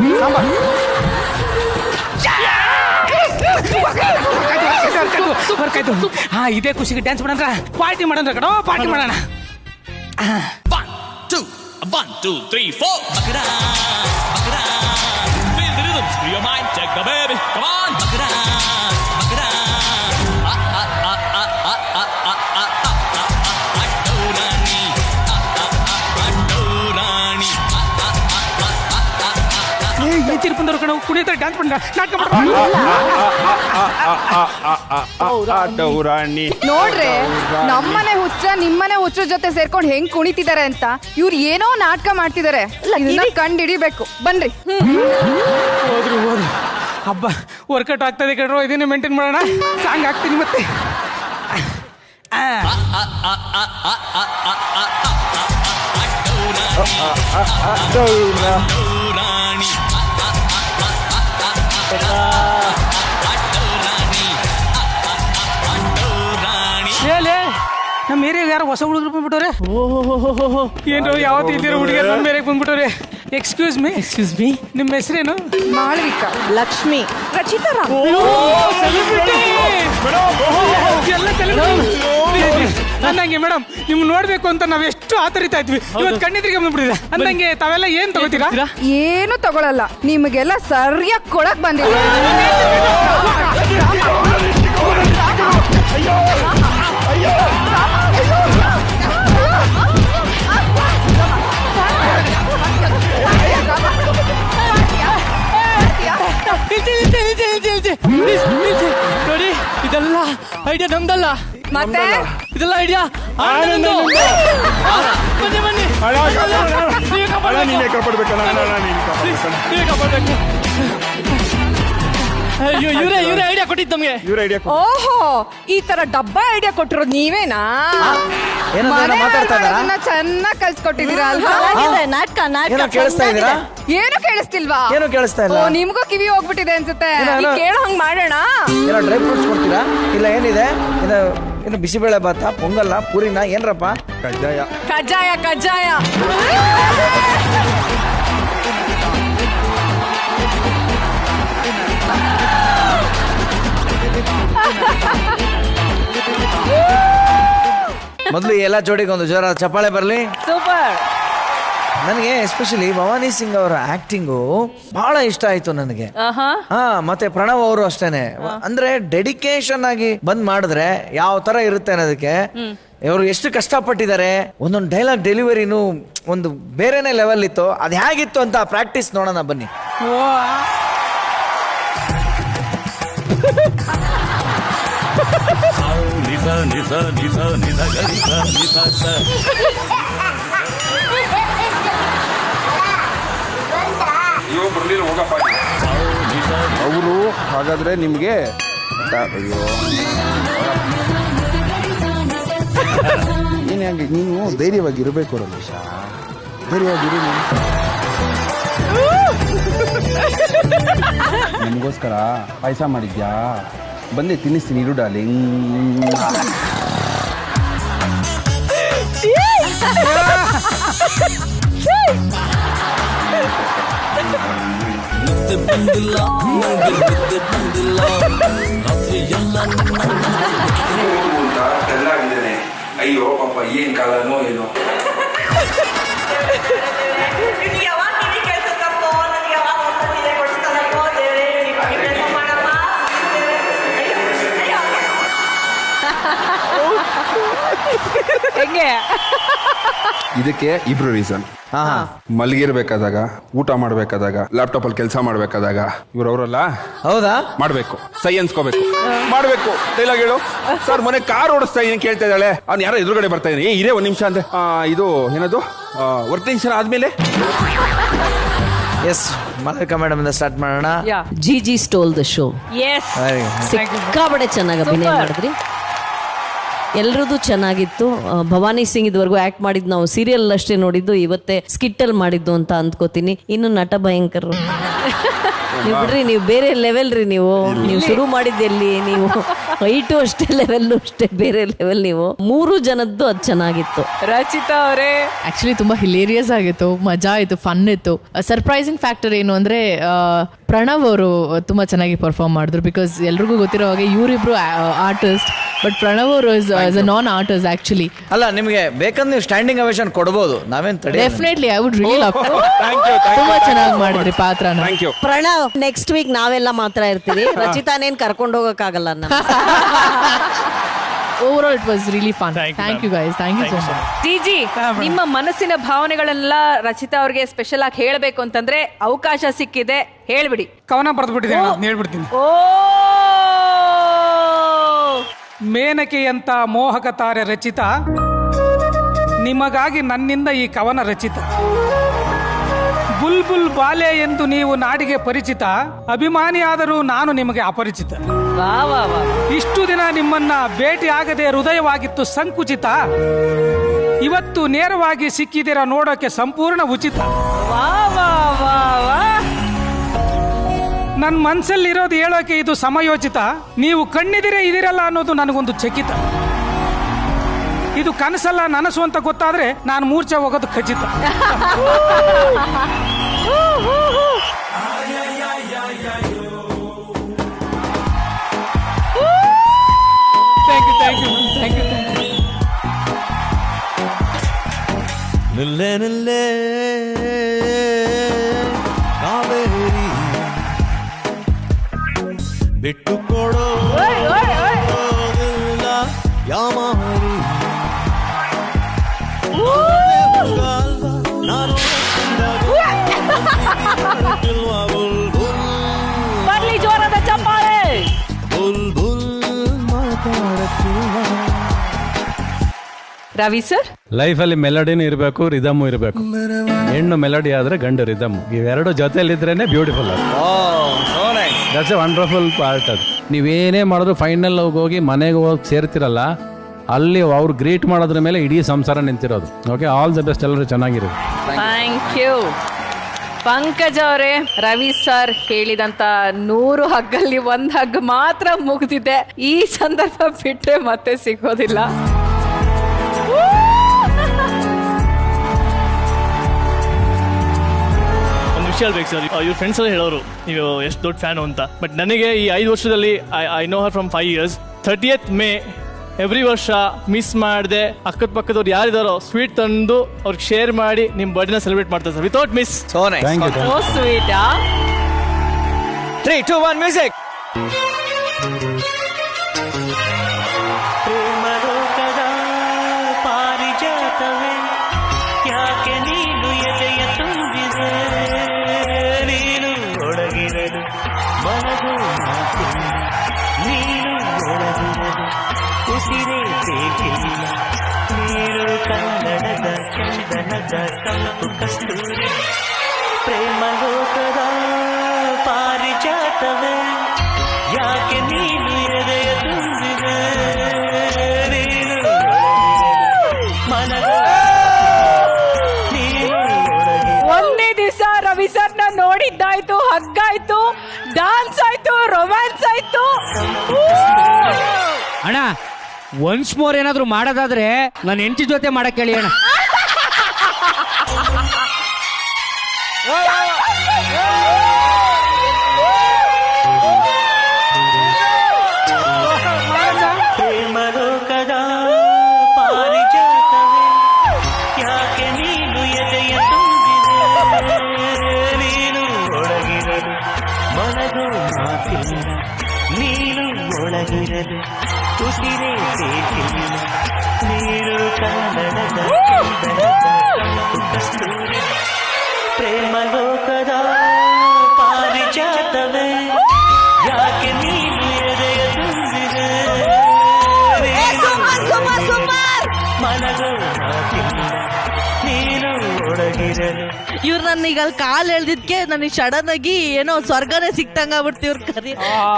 [SPEAKER 12] ಹಾ, ಇದೇ ಖುಷಿಗೆ ಡ್ಯಾನ್ಸ್ ಮಾಡೋಣ, ಪಾರ್ಟಿ ಮಾಡೋಣ ಕಣೋ, ಪಾರ್ಟಿ ಮಾಡೋಣ.
[SPEAKER 1] 1 2 3 4 Bakra, Bakra, feel the rhythm, free your mind, check the baby, come on, Bakra, Bakra, Adorani, Adorani.
[SPEAKER 12] ಈ ತಿರುಪಂದವ್ರು ಕಣ ಕುಣಿತಾರೆ, ಡ್ಯಾನ್ಸ್ ಮಾಡ, ನಾಟಕ
[SPEAKER 20] ಡೌರಾಣಿ.
[SPEAKER 17] ನೋಡ್ರೆ ನಮ್ಮನೆ ಹುಚ್ಚ ನಿಮ್ಮನೆ ಹುಚ್ಚರ ಜೊತೆ ಸೇರ್ಕೊಂಡು ಹೆಂಗ್ ಕುಣಿತಿದ್ದಾರೆ ಅಂತ. ಇವ್ರು ಏನೋ ನಾಟಕ ಮಾಡ್ತಿದ್ದಾರೆ, ಕಂಡು ಹಿಡಿಬೇಕು. ಬನ್ರಿ.
[SPEAKER 12] ಹೋದ್ರು ಹಬ್ಬ ವರ್ಕೌಟ್ ಆಗ್ತದೆ ಕಣ್ರೋ, ಇದನ್ನೇ ಮೇಂಟೈನ್ ಮಾಡೋಣ. ಸಾಂಗ್ ಆಗ್ತೀನಿ ಮತ್ತೆ. ನಮ್ಮ ಏರಿಯಾಗ ಯಾರು ಹೊಸ ಹುಡುಗರು ಬಂದ್ಬಿಟ್ಟವ್ರೆ. ಏನು ಯಾವತ್ತು ಇದ್ದೀರ ಹುಡುಗಿಯರು ನಮ್ಮ ಏರಿಯಾಗ ಬಂದ್ಬಿಟ್ಟವ್ರೆ. ಎಕ್ಸ್ಕ್ಯೂಸ್ ಮೀ, ನಿಮ್ಮ ಹೆಸರೇನು?
[SPEAKER 17] ಮಾಳವಿಕಾ,
[SPEAKER 19] ಲಕ್ಷ್ಮಿ, ರಚಿತಾ ರಾಮ್.
[SPEAKER 12] ಎಲ್ಲ ಅಂದಂಗೆ ಮೇಡಮ್, ನಿಮ್ ನೋಡ್ಬೇಕು ಅಂತ ನಾವ್ ಎಷ್ಟು ಆತರಿತಾ ಇದ್ವಿ, ಇವತ್ತು ಕಣ್ಣಿದ್ರಿಗೆ ಬಂದ್ಬಿಟ್ಟಿದೆ. ಅಂದಂಗೆ ತಾವೆಲ್ಲ ಏನ್ ತಗೋತೀರಾ?
[SPEAKER 17] ಏನು ತಗೊಳಲ್ಲ, ನಿಮಗೆಲ್ಲ ಸರಿಯಾಗಿ ಕೊಡಕ್ ಬಂದಿದೆ.
[SPEAKER 18] ನೋಡಿ, ಇದೆಲ್ಲ ಐಡಿಯಾ ನಮ್ದಲ್ಲ,
[SPEAKER 17] ಮತ್ತೆ
[SPEAKER 18] ಇದೆಲ್ಲ ಐಡಿಯಾ ಬನ್ನಿ ಅಯ್ಯೋ, ಇವರೇ ಐಡಿಯಾ ಕೊಟ್ಟಿದ್ದು ನಮ್ಗೆ.
[SPEAKER 17] ಓಹೋ, ಈ ತರ ಡಬ್ಬ ಐಡಿಯಾ ಕೊಟ್ಟಿರೋದು ನೀವೇನಾ? ಚೆನ್ನಾಗಿ ಕಲ್ಸ್ಕೊಟ್ಟಿದ್ದೀರಾ ಅಲ್ವಾ?
[SPEAKER 19] ನಾಟಕ
[SPEAKER 17] ಏನು ಕೇಳಿಸ್ತಿಲ್ವಾ?
[SPEAKER 3] ಏನು ಕೇಳಿಸ್ತಾ ಇಲ್ಲ.
[SPEAKER 17] ನಿಮ್ಗೂ ಕಿವಿ ಹೋಗ್ಬಿಟ್ಟಿದೆ ಅನ್ಸುತ್ತೆ. ಕೇಳೋ ಹಂಗ್ ಮಾಡೋಣ.
[SPEAKER 3] ಡ್ರೈ ಫ್ರೂಟ್ಸ್ ಕೊಡ್ತೀರಾ? ಇಲ್ಲ ಏನಿದೆ? ಇನ್ನು ಬಿಸಿಬೇಳೆ ಭಾತ, ಪೊಂಗಲ್ಲ, ಪೂರಿನ, ಏನ್ರಪ್ಪ?
[SPEAKER 20] ಕಜ್ಜಾಯ.
[SPEAKER 3] ಮೊದಲು ಎಲ್ಲ ಜೋಡಿಗೆ ಒಂದು ಜೋರ ಚಪ್ಪಾಳೆ ಬರಲಿ.
[SPEAKER 4] ಸೂಪರ್.
[SPEAKER 3] ನನಗೆ ಎಸ್ಪೆಷಲಿ ಭವಾನಿ ಸಿಂಗ್ ಅವರ ಆಕ್ಟಿಂಗು ಬಹಳ ಇಷ್ಟ ಆಯ್ತು ನನಗೆ. ಮತ್ತೆ ಪ್ರಣವ್ ಅವರು ಅಷ್ಟೇನೆ. ಅಂದ್ರೆ ಡೆಡಿಕೇಶನ್ ಆಗಿ ಬಂದ್ ಮಾಡಿದ್ರೆ ಯಾವ ತರ ಇರುತ್ತೆ ಅನ್ನೋದಕ್ಕೆ ಇವರು ಎಷ್ಟು ಕಷ್ಟಪಟ್ಟಿದ್ದಾರೆ. ಒಂದೊಂದು ಡೈಲಾಗ್ ಡೆಲಿವರಿನು ಒಂದು ಬೇರೆನೆ ಲೆವೆಲ್ ಇತ್ತು. ಅದು ಹೇಗಿತ್ತು ಅಂತ ಪ್ರಾಕ್ಟೀಸ್ ನೋಡೋಣ ಬನ್ನಿ.
[SPEAKER 20] ಅವರು ಹಾಗಾದ್ರೆ ನಿಮ್ಗೆ ನೀನು ಧೈರ್ಯವಾಗಿ ಇರಬೇಕು ರಮೇಶ, ಧೈರ್ಯವಾಗಿರು. ನಿಮಗೋಸ್ಕರ ಪಾಯಸ ಮಾಡಿದ್ಯಾ, ಬಂದೆ ತಿನ್ನಿಸ್ತೀನಿ, ಇರು ಡಾರ್ಲಿಂಗ್.
[SPEAKER 21] ಅಯ್ಯೋ ಪಾಪ, ಏನ್ ಕಾಲನೋ ಏನೋ. ಇದಕ್ಕೆ ಇಬ್ರು ರೀಸನ್. ಮಲಗಿರ್ಬೇಕಾದಾಗ, ಊಟ ಮಾಡ್ಬೇಕಾದಾಗ, ಲ್ಯಾಪ್ಟಾಪ್ ಅಲ್ಲಿ ಕೆಲಸ ಮಾಡ್ಬೇಕಾದಾಗ ಇವ್ರವ್ರಲ್ಲ.
[SPEAKER 3] ಹೌದಾ?
[SPEAKER 20] ಮಾಡ್ಬೇಕು, ಸೈ ಅನ್ಸ್ಕೋಬೇಕು, ಮಾಡ್ಬೇಕು. ಡೈಲಾಗ್ ಹೇಳು ಸರ್. ಮನೆ ಕಾರ್ ಓಡಿಸ್ತಾ ಇದೀನಿ ಕೇಳ್ತಾ ಇದ್ದಾಳೆ, ಅವ್ನು ಯಾರೋ ಎದುರುಗಡೆ ಬರ್ತಾ ಇದ್ದೀನಿ, ಇದೇ ಒಂದ್ ನಿಮಿಷ ಅಂದ್ರೆ ಇದು ಏನದು ವರ್ಕ್ ಟೆನ್ಷನ್ ಆದ್ಮೇಲೆ.
[SPEAKER 3] ಎಸ್, ಮಾಲವಿಕಾ ಮೇಡಮ್ ಇಂದ ಸ್ಟಾರ್ಟ್ ಮಾಡೋಣ.
[SPEAKER 5] GG stole the show.
[SPEAKER 4] Yes,
[SPEAKER 5] ಸಿಕ್ಕಾಬಡೆ ಚೆನ್ನಾಗಿ ಅಭಿನಯ ಮಾಡಿದ್ರಿ. ಎಲ್ರದ್ದು ಚೆನ್ನಾಗಿತ್ತು. ಭವಾನಿ ಸಿಂಗ್ ಇದುವರೆಗೂ ಆಕ್ಟ್ ಮಾಡಿದ್ದು ನಾವು ಸೀರಿಯಲ್ ಅಷ್ಟೇ ನೋಡಿದ್ದು, ಇವತ್ತೇ ಸ್ಕಿಟ್ ಅಲ್ಲಿ ಮಾಡಿದ್ದು ಅಂತ ಅಂದ್ಕೋತೀನಿ. ಇನ್ನು ನಟ ಭಯಂಕರ್ ನೀವು ಬಿಡ್ರಿ, ನೀವು ಬೇರೆ ಲೆವೆಲ್ ರೀ. ನೀವು ಶುರು ಮಾಡಿದ್ದೆಲ್ಲಿ, ನೀವು ಹೈಟು ಅಷ್ಟೇ, ಲೆವೆಲ್ಲು ಅಷ್ಟೇ, ಬೇರೆ ಲೆವೆಲ್. ನೀವು 3 ಜನದ್ದು ಅದು ಚೆನ್ನಾಗಿತ್ತು.
[SPEAKER 4] ರಚಿತಾ ಅವರೇ
[SPEAKER 7] ಆಕ್ಚುಲಿ ತುಂಬಾ ಹಿಲೇರಿಯಸ್ ಆಗಿತ್ತು, ಮಜಾ ಆಯ್ತು, ಫನ್ ಇತ್ತು. ಸರ್ಪ್ರೈಸಿಂಗ್ ಫ್ಯಾಕ್ಟರ್ ಏನು ಅಂದ್ರೆ ಪ್ರಣವ್ ಅವರು ತುಂಬಾ ಚೆನ್ನಾಗಿ ಪರ್ಫಾರ್ಮ್ ಮಾಡಿದ್ರು. ಬಿಕಾಸ್ ಎಲ್ರಿಗೂ ಗೊತ್ತಿರೋ ಹಾಗೆ ಇವರಿಬ್ರು ಆರ್ಟಿಸ್ಟ್, ಬಟ್ ಪ್ರಣವ್ ಅವರು is a non artist actually.
[SPEAKER 3] ಅಲ್ಲ, ನಿಮಗೆ ಬೇಕಂದ್ರೆ ನೀವು ಸ್ಟ್ಯಾಂಡಿಂಗ್ ಅವೇಶನ್ ಕೊಡಬಹುದು, ನಾವೇನ್ ತಡೆ.
[SPEAKER 7] Definitely I would really love. ತುಂಬಾ ಚೆನ್ನಾಗಿ ಮಾಡಿದ್ರಿ ಪಾತ್ರನ.
[SPEAKER 5] ಪ್ರಣವ್, ನೆಕ್ಸ್ಟ್ ವೀಕ್ ನಾವೆಲ್ಲ ಮಾತ್ರ ಇರ್ತೀವಿ, ರಚಿತಾನೇನ್ ಕರ್ಕೊಂಡು ಹೋಗಕ್ಕಾಗಲ್ಲ.
[SPEAKER 7] Over all it was really fun. Thank you guys, thank you so much.
[SPEAKER 4] GG, ನಿಮ್ಮ ಮನಸ್ಸಿನ ಭಾವನೆಗಳೆಲ್ಲ ರಚಿತಾ ಅವ್ರಿಗೆ ಸ್ಪೆಷಲ್ ಆಗಿ ಹೇಳಬೇಕು ಅಂತಂದ್ರೆ ಅವಕಾಶ ಸಿಕ್ಕಿದೆ, ಹೇಳ್ಬಿಡಿ.
[SPEAKER 10] ಕವನ ಬರೆದ್ಬಿಟ್ಟಿದೆ, ಹೇಳ್ಬಿಡ್ತೀನಿ.
[SPEAKER 4] ಓ,
[SPEAKER 10] ಮೇನಕೆಯಂತ ಮೋಹಕ ತಾರೆ ರಚಿತಾ, ನಿಮಗಾಗಿ ನನ್ನಿಂದ ಈ ಕವನ ರಚಿತ. ಬುಲ್ಬುಲ್ ಬಾಲೆ ಎಂದು ನೀವು ನಾಡಿಗೆ ಪರಿಚಿತ, ಅಭಿಮಾನಿಯಾದರೂ ನಾನು ನಿಮಗೆ ಅಪರಿಚಿತ. ಇಷ್ಟು ದಿನ ನಿಮ್ಮನ್ನ ಭೇಟಿಯಾಗದೆ ಹೃದಯವಾಗಿತ್ತು ಸಂಕುಚಿತ, ಇವತ್ತು ನೇರವಾಗಿ ಸಿಕ್ಕಿದಿರ ನೋಡೋಕೆ ಸಂಪೂರ್ಣ ಉಚಿತ. ನನ್ನ ಮನಸ್ಸಲ್ಲಿರೋದು ಹೇಳೋಕೆ ಇದು ಸಮಯೋಚಿತ, ನೀವು ಕಣ್ಣಿದಿರೇ ಇದಿರಲ್ಲ ಅನ್ನೋದು ನನಗೊಂದು ಚಕಿತ. ಇದು ಕನಸಲ್ಲ ನನಸು ಅಂತ ಗೊತ್ತಾದ್ರೆ ನಾನು ಮೂರ್ಛೆ ಹೋಗೋದು ಖಚಿತ.
[SPEAKER 15] ನಿಲ್ಲೆ ನಿಲ್ಲೆ ಕಾವೇರಿ ಬಿಟ್ಟು ಕೊಡೋ ಯಾಮಾರಿ
[SPEAKER 4] ಬರ್ಲಿ ಜೋರದ ಚಪ್ಪಾಳೆ. ರವಿ ಸರ್,
[SPEAKER 9] ಲೈಫಲ್ಲಿ ಮೆಲಡಿನೂ ಇರಬೇಕು, ರಿದಮ್ ಇರಬೇಕು. ಹೆಣ್ಣು ಮೆಲಡಿ ಆದ್ರೆ ಗಂಡು ರಿದಮ್, ಇವೆರಡು ಜೊತೆಲಿದ್ರೇನೆ beautiful. That's a wonderful part. ಅದು ನೀವೇನೇ ಮಾಡಿದ್ರು ಫೈನಲ್ ಹೋಗಿ ಮನೆಗೆ ಹೋಗಿ ಸೇರ್ತಿರಲ್ಲ, ಅಲ್ಲಿ ಅವ್ರು ಗ್ರೀಟ್ ಮಾಡೋದ್ರ ಮೇಲೆ ಇಡೀ ಸಂಸಾರ ನಿಂತಿರೋದು. ಓಕೆ, ಆಲ್ ದ ಬೆಸ್ಟ್, ಎಲ್ಲರೂ ಚೆನ್ನಾಗಿರೋದು.
[SPEAKER 4] Thank you. ಪಂಕಜ್ ಅವರೇ, ರವಿ ಸರ್ ಹೇಳಿದಂತ 100 ಹಗ್ಗಲ್ಲಿ 1 ಹಗ್ಗ ಮಾತ್ರ ಮುಗಿದಿದೆ. ಈ ಸಂದರ್ಭ ಬಿಟ್ರೆ ಮತ್ತೆ ಸಿಗೋದಿಲ್ಲ.
[SPEAKER 18] ಒಂದು ವಿಷಯ ಹೇಳ್ಬೇಕು ಸರ್, ಇವ್ರ ಫ್ರೆಂಡ್ಸ್ ಎಲ್ಲ ಹೇಳೋರು ನೀವು ಎಷ್ಟು ದೊಡ್ಡ ಫ್ಯಾನು ಅಂತ. ಬಟ್ ನನಗೆ ಈ 5 ವರ್ಷದಲ್ಲಿ I know Har from 5 years. 30th May every ವರ್ಷ ಮಿಸ್ ಮಾಡದೆ ಅಕ್ಕದ ಪಕ್ಕದವ್ರು ಯಾರಿದಾರೋ ಸ್ವೀಟ್ ತಂದು ಅವ್ರಿಗೆ ಶೇರ್ ಮಾಡಿ ನಿಮ್ಮ ಬರ್ಡೇನ ಸೆಲೆಬ್ರೇಟ್ ಮಾಡ್ತಾರೆ sir, without miss.
[SPEAKER 3] So nice,
[SPEAKER 4] so sweet.
[SPEAKER 3] 3, 2, 1 music.
[SPEAKER 15] ಪ್ರೇಮಲೋಕದ ಪಾರಿಜಾತವೇ, ಯಾಕೆ ನೀನು ಎದೆಯ ತುಂಬಿದೆ, ನೀನು ಒಳಗಿರಲು ಮನಗೂ ಮಾತಿಲ್ಲ, ನೀನು ಒಳಗಿರಲು ಉಸಿರೇ ಬೇಕಿಲ್ಲ, ನೀನು ಕನ್ನಡದ ಚಂದನದ ತಂಪು ಕಸ್ತೂರಿ. ಪ್ರೇಮಲೋಕದ ಪಾರಿಜಾತವೇ, ಯಾಕೆ ನೀನು ಎದೆಯ ತುಂಬಿದೆ, ನೀನು ಮನದ ನೀನು
[SPEAKER 4] ಒಂದೇ ದಿವಸ ರವಿ ಸರ್ ನ ನೋಡಿದ್ದಾಯ್ತು, ಹಗ್ಗಾಯ್ತು, ಡಾನ್ಸ್ ಆಯ್ತು, ರೊಮ್ಯಾನ್ಸ್ ಆಯ್ತು.
[SPEAKER 12] ಅಣ್ಣ, ಒನ್ಸ್ ಮೋರ್ ಏನಾದ್ರು ಮಾಡೋದಾದ್ರೆ ನನ್ನ ಹೆಂಡತಿ ಜೊತೆ ಮಾಡಕ್ ಹೇಳಿ ಅಣ್ಣ.
[SPEAKER 15] ಪ್ರೇಮಲೋಕದ ಪಾರಿಜಾತವೇ, ಯಾಕೆ ನೀನು ಎದೆಯ ತುಂಬಿದೆ, ನೀನು ಒಳಗಿರಲು ಮನಗೂ ಮಾತಿಲ್ಲ, ನೀನು ಒಳಗಿರಲು ಉಸಿರೇ ಬೇಕಿಲ್ಲ, ನೀನು ಕನ್ನಡದ ಚಂದನದ ತಂಪು ಕಸ್ತೂರಿ. ಪ್ರೇಮಲೋಕದ ಪಾರಿಜಾತವೇ, ಯಾಕೆ ನೀನು ಎದೆಯ ತುಂಬಿದೆ, ಮನಗೂ ಮಾತಿಲ್ಲ, ನೀನು ಒಳಗಿರಲು.
[SPEAKER 19] ಇವ್ರು ನನಗೆ ಅಲ್ಲಿ ಕಾಲ್ ಎಳ್ದಿದ್ಕೆ ನನಗೆ ಸಡನ್ ಆಗಿ ಏನೋ ಸ್ವರ್ಗನೇ ಸಿಕ್ತಂಗ ಆಗ್ಬಿಡ್ತಿ. ಇವ್ರು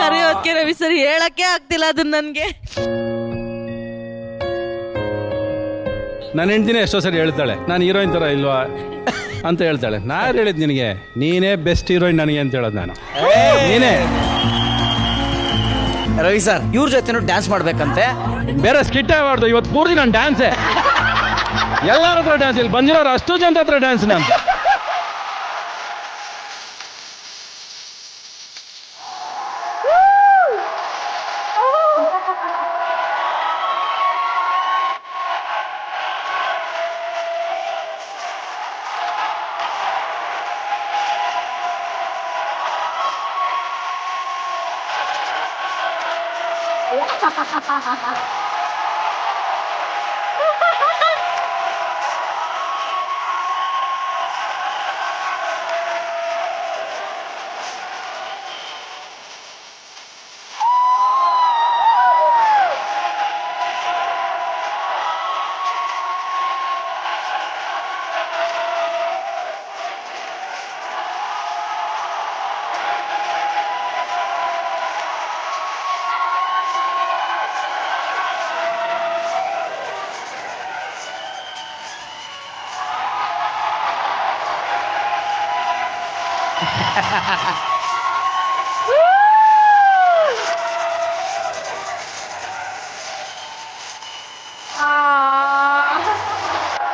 [SPEAKER 19] ಕರಿಯೋದಕ್ಕೆ ರವಿ ಸರ್ ಹೇಳಕ್ಕೆ ಆಗ್ತಿಲ್ಲ ಅದನ್ನ ನನ್ಗೆ.
[SPEAKER 9] ನನ್ನ ಹೆಂಡ್ತಿನೇ ಎಷ್ಟೋ ಸರಿ ಹೇಳ್ತಾಳೆ ನಾನು ಹೀರೋಯಿನ್ ಥರ ಇಲ್ವಾ ಅಂತ ಹೇಳ್ತಾಳೆ. ನಾನು ಹೇಳಿದ್ ನಿನಗೆ ನೀನೇ ಬೆಸ್ಟ್ ಹೀರೋಯಿನ್ ನನಗೆ ಅಂತ ಹೇಳೋದು ನಾನು. ನೀನೇ
[SPEAKER 3] ರವಿ ಸರ್ ಇವ್ರ ಜೊತೆನೂ ಡ್ಯಾನ್ಸ್ ಮಾಡ್ಬೇಕಂತೆ.
[SPEAKER 9] ಬೇರೆ ಸ್ಕಿಟ್ ಆಗಬಾರ್ದು, ಇವತ್ತು ಪೂರ್ತಿ ನಾನು ಡ್ಯಾನ್ಸೇ. ಎಲ್ಲರ ಹತ್ರ ಡ್ಯಾನ್ಸ್, ಇಲ್ಲಿ ಬಂದಿರೋರು ಅಷ್ಟು ಜನ ಹತ್ರ ಡ್ಯಾನ್ಸ್ ನಾನು.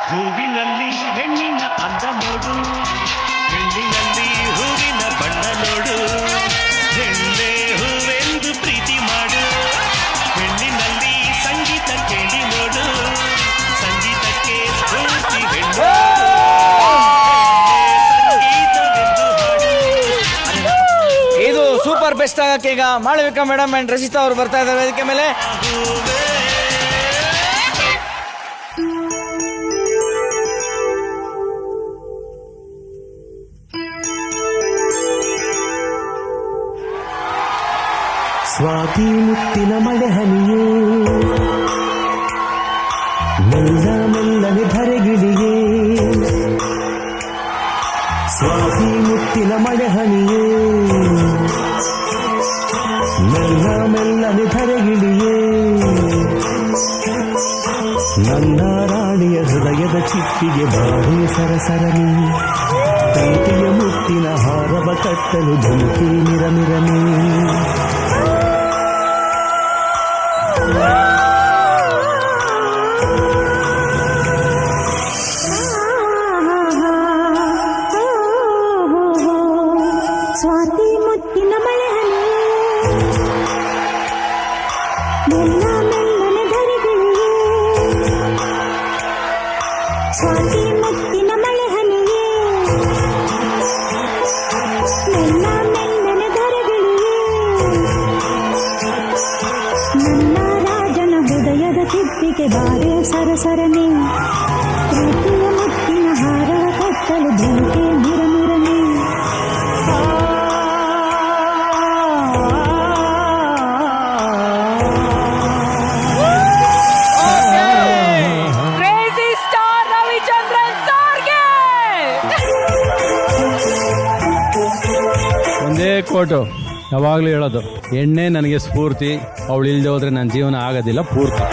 [SPEAKER 15] ಹೂವಿನಲ್ಲಿ ಹೆಣ್ಣಿನ ಅಂದ ನೋಡು, ಹೆಣ್ಣಿನಲ್ಲಿ ಹೂವಿನ ಬಣ್ಣ ನೋಡು, ಹೆಣ್ಣೆ ಹೂವೆಂದು ಪ್ರೀತಿ ಮಾಡು, ಹೆಣ್ಣಿನಲ್ಲಿ ಸಂಗೀತ ಕೇಳಿ ನೋಡು, ಸಂಗೀತಕ್ಕೆ ಸ್ಫೂರ್ತಿ ಹೆಣ್ಣು,
[SPEAKER 3] ಇದು ಸೂಪರ್ ಬೆಸ್ಟ್ ಆಗಕ್ಕೆ ಈಗ ಮಾಳವಿಕಾ ಮೇಡಮ್ ಅಂಡ್ ರಚಿತಾ ಅವರು ಬರ್ತಾ ಇದ್ದಾರೆ ವೇದಿಕೆ ಮೇಲೆ.
[SPEAKER 15] ಸ್ವಾತಿ ಮುತ್ತಿನ ಮಳೆ ಹನಿಯೇ ಮೆಲ್ಲ ಮೆಲ್ಲನೆ ಧರೆಗಿಳಿಯೇ, ಸ್ವಾತಿ ಮುತ್ತಿನ ಮಳೆ ಹನಿಯೇ ಮೆಲ್ಲ ಮೆಲ್ಲನೆ ಧರೆಗಿಳಿಯೇ, ನನ್ನ ರಾಣಿಯ ಹೃದಯದ ಚಿಪ್ಪಿಗೆ ಬಾರಿ ಸರಸರನಿ, ಪ್ರೀತಿಯ ಮುತ್ತಿನ ಹಾರವ ಕಟ್ಟಲು ಧುಮುಕಿ ಮಿರಮಿರನೆ.
[SPEAKER 13] ಸ್ವಾತಿ ಮುತ್ತಿನ ಮಳೆ ಹನಿ ಮೆಲ್ಲ ಮೆಲ್ಲನೆ ಧರೆಗಿಳಿಯೇ, ಸ್ವಾತಿ ಮುತ್ತಿನ ಮಳೆ ಹನಿಯೇ ಮೆಲ್ಲ ಮೆಲ್ಲನೆ ಧರೆಗಿಳಿಯೇ, ನನ್ನ ರಾಜನ ಹೃದಯದ ಚಿಪ್ಪಿಗೆ ಬಾರೆ ಸರಸರನೆ, ಪ್ರೀತಿಯ ಮುತ್ತಿನ ಹಾರವ ಕಟ್ಟಲು ಧುಮುಕೆ ಮಿರಮಿರನೆ.
[SPEAKER 4] ಕ್ರೇಜಿ ಸ್ಟಾರ್ ರವಿಚಂದ್ರನ್ ಸರ್ಗೆ
[SPEAKER 9] ಒಂದೇ ಕೋಟು ಯಾವಾಗಲೂ ಹೇಳೋದು, ಎಣ್ಣೆ ನನಗೆ ಸ್ಫೂರ್ತಿ, ಅವಳು ಇಲ್ಲದೆ ಹೋದ್ರೆ ನನ್ನ ಜೀವನ ಆಗೋದಿಲ್ಲ ಪೂರ್ತಿ.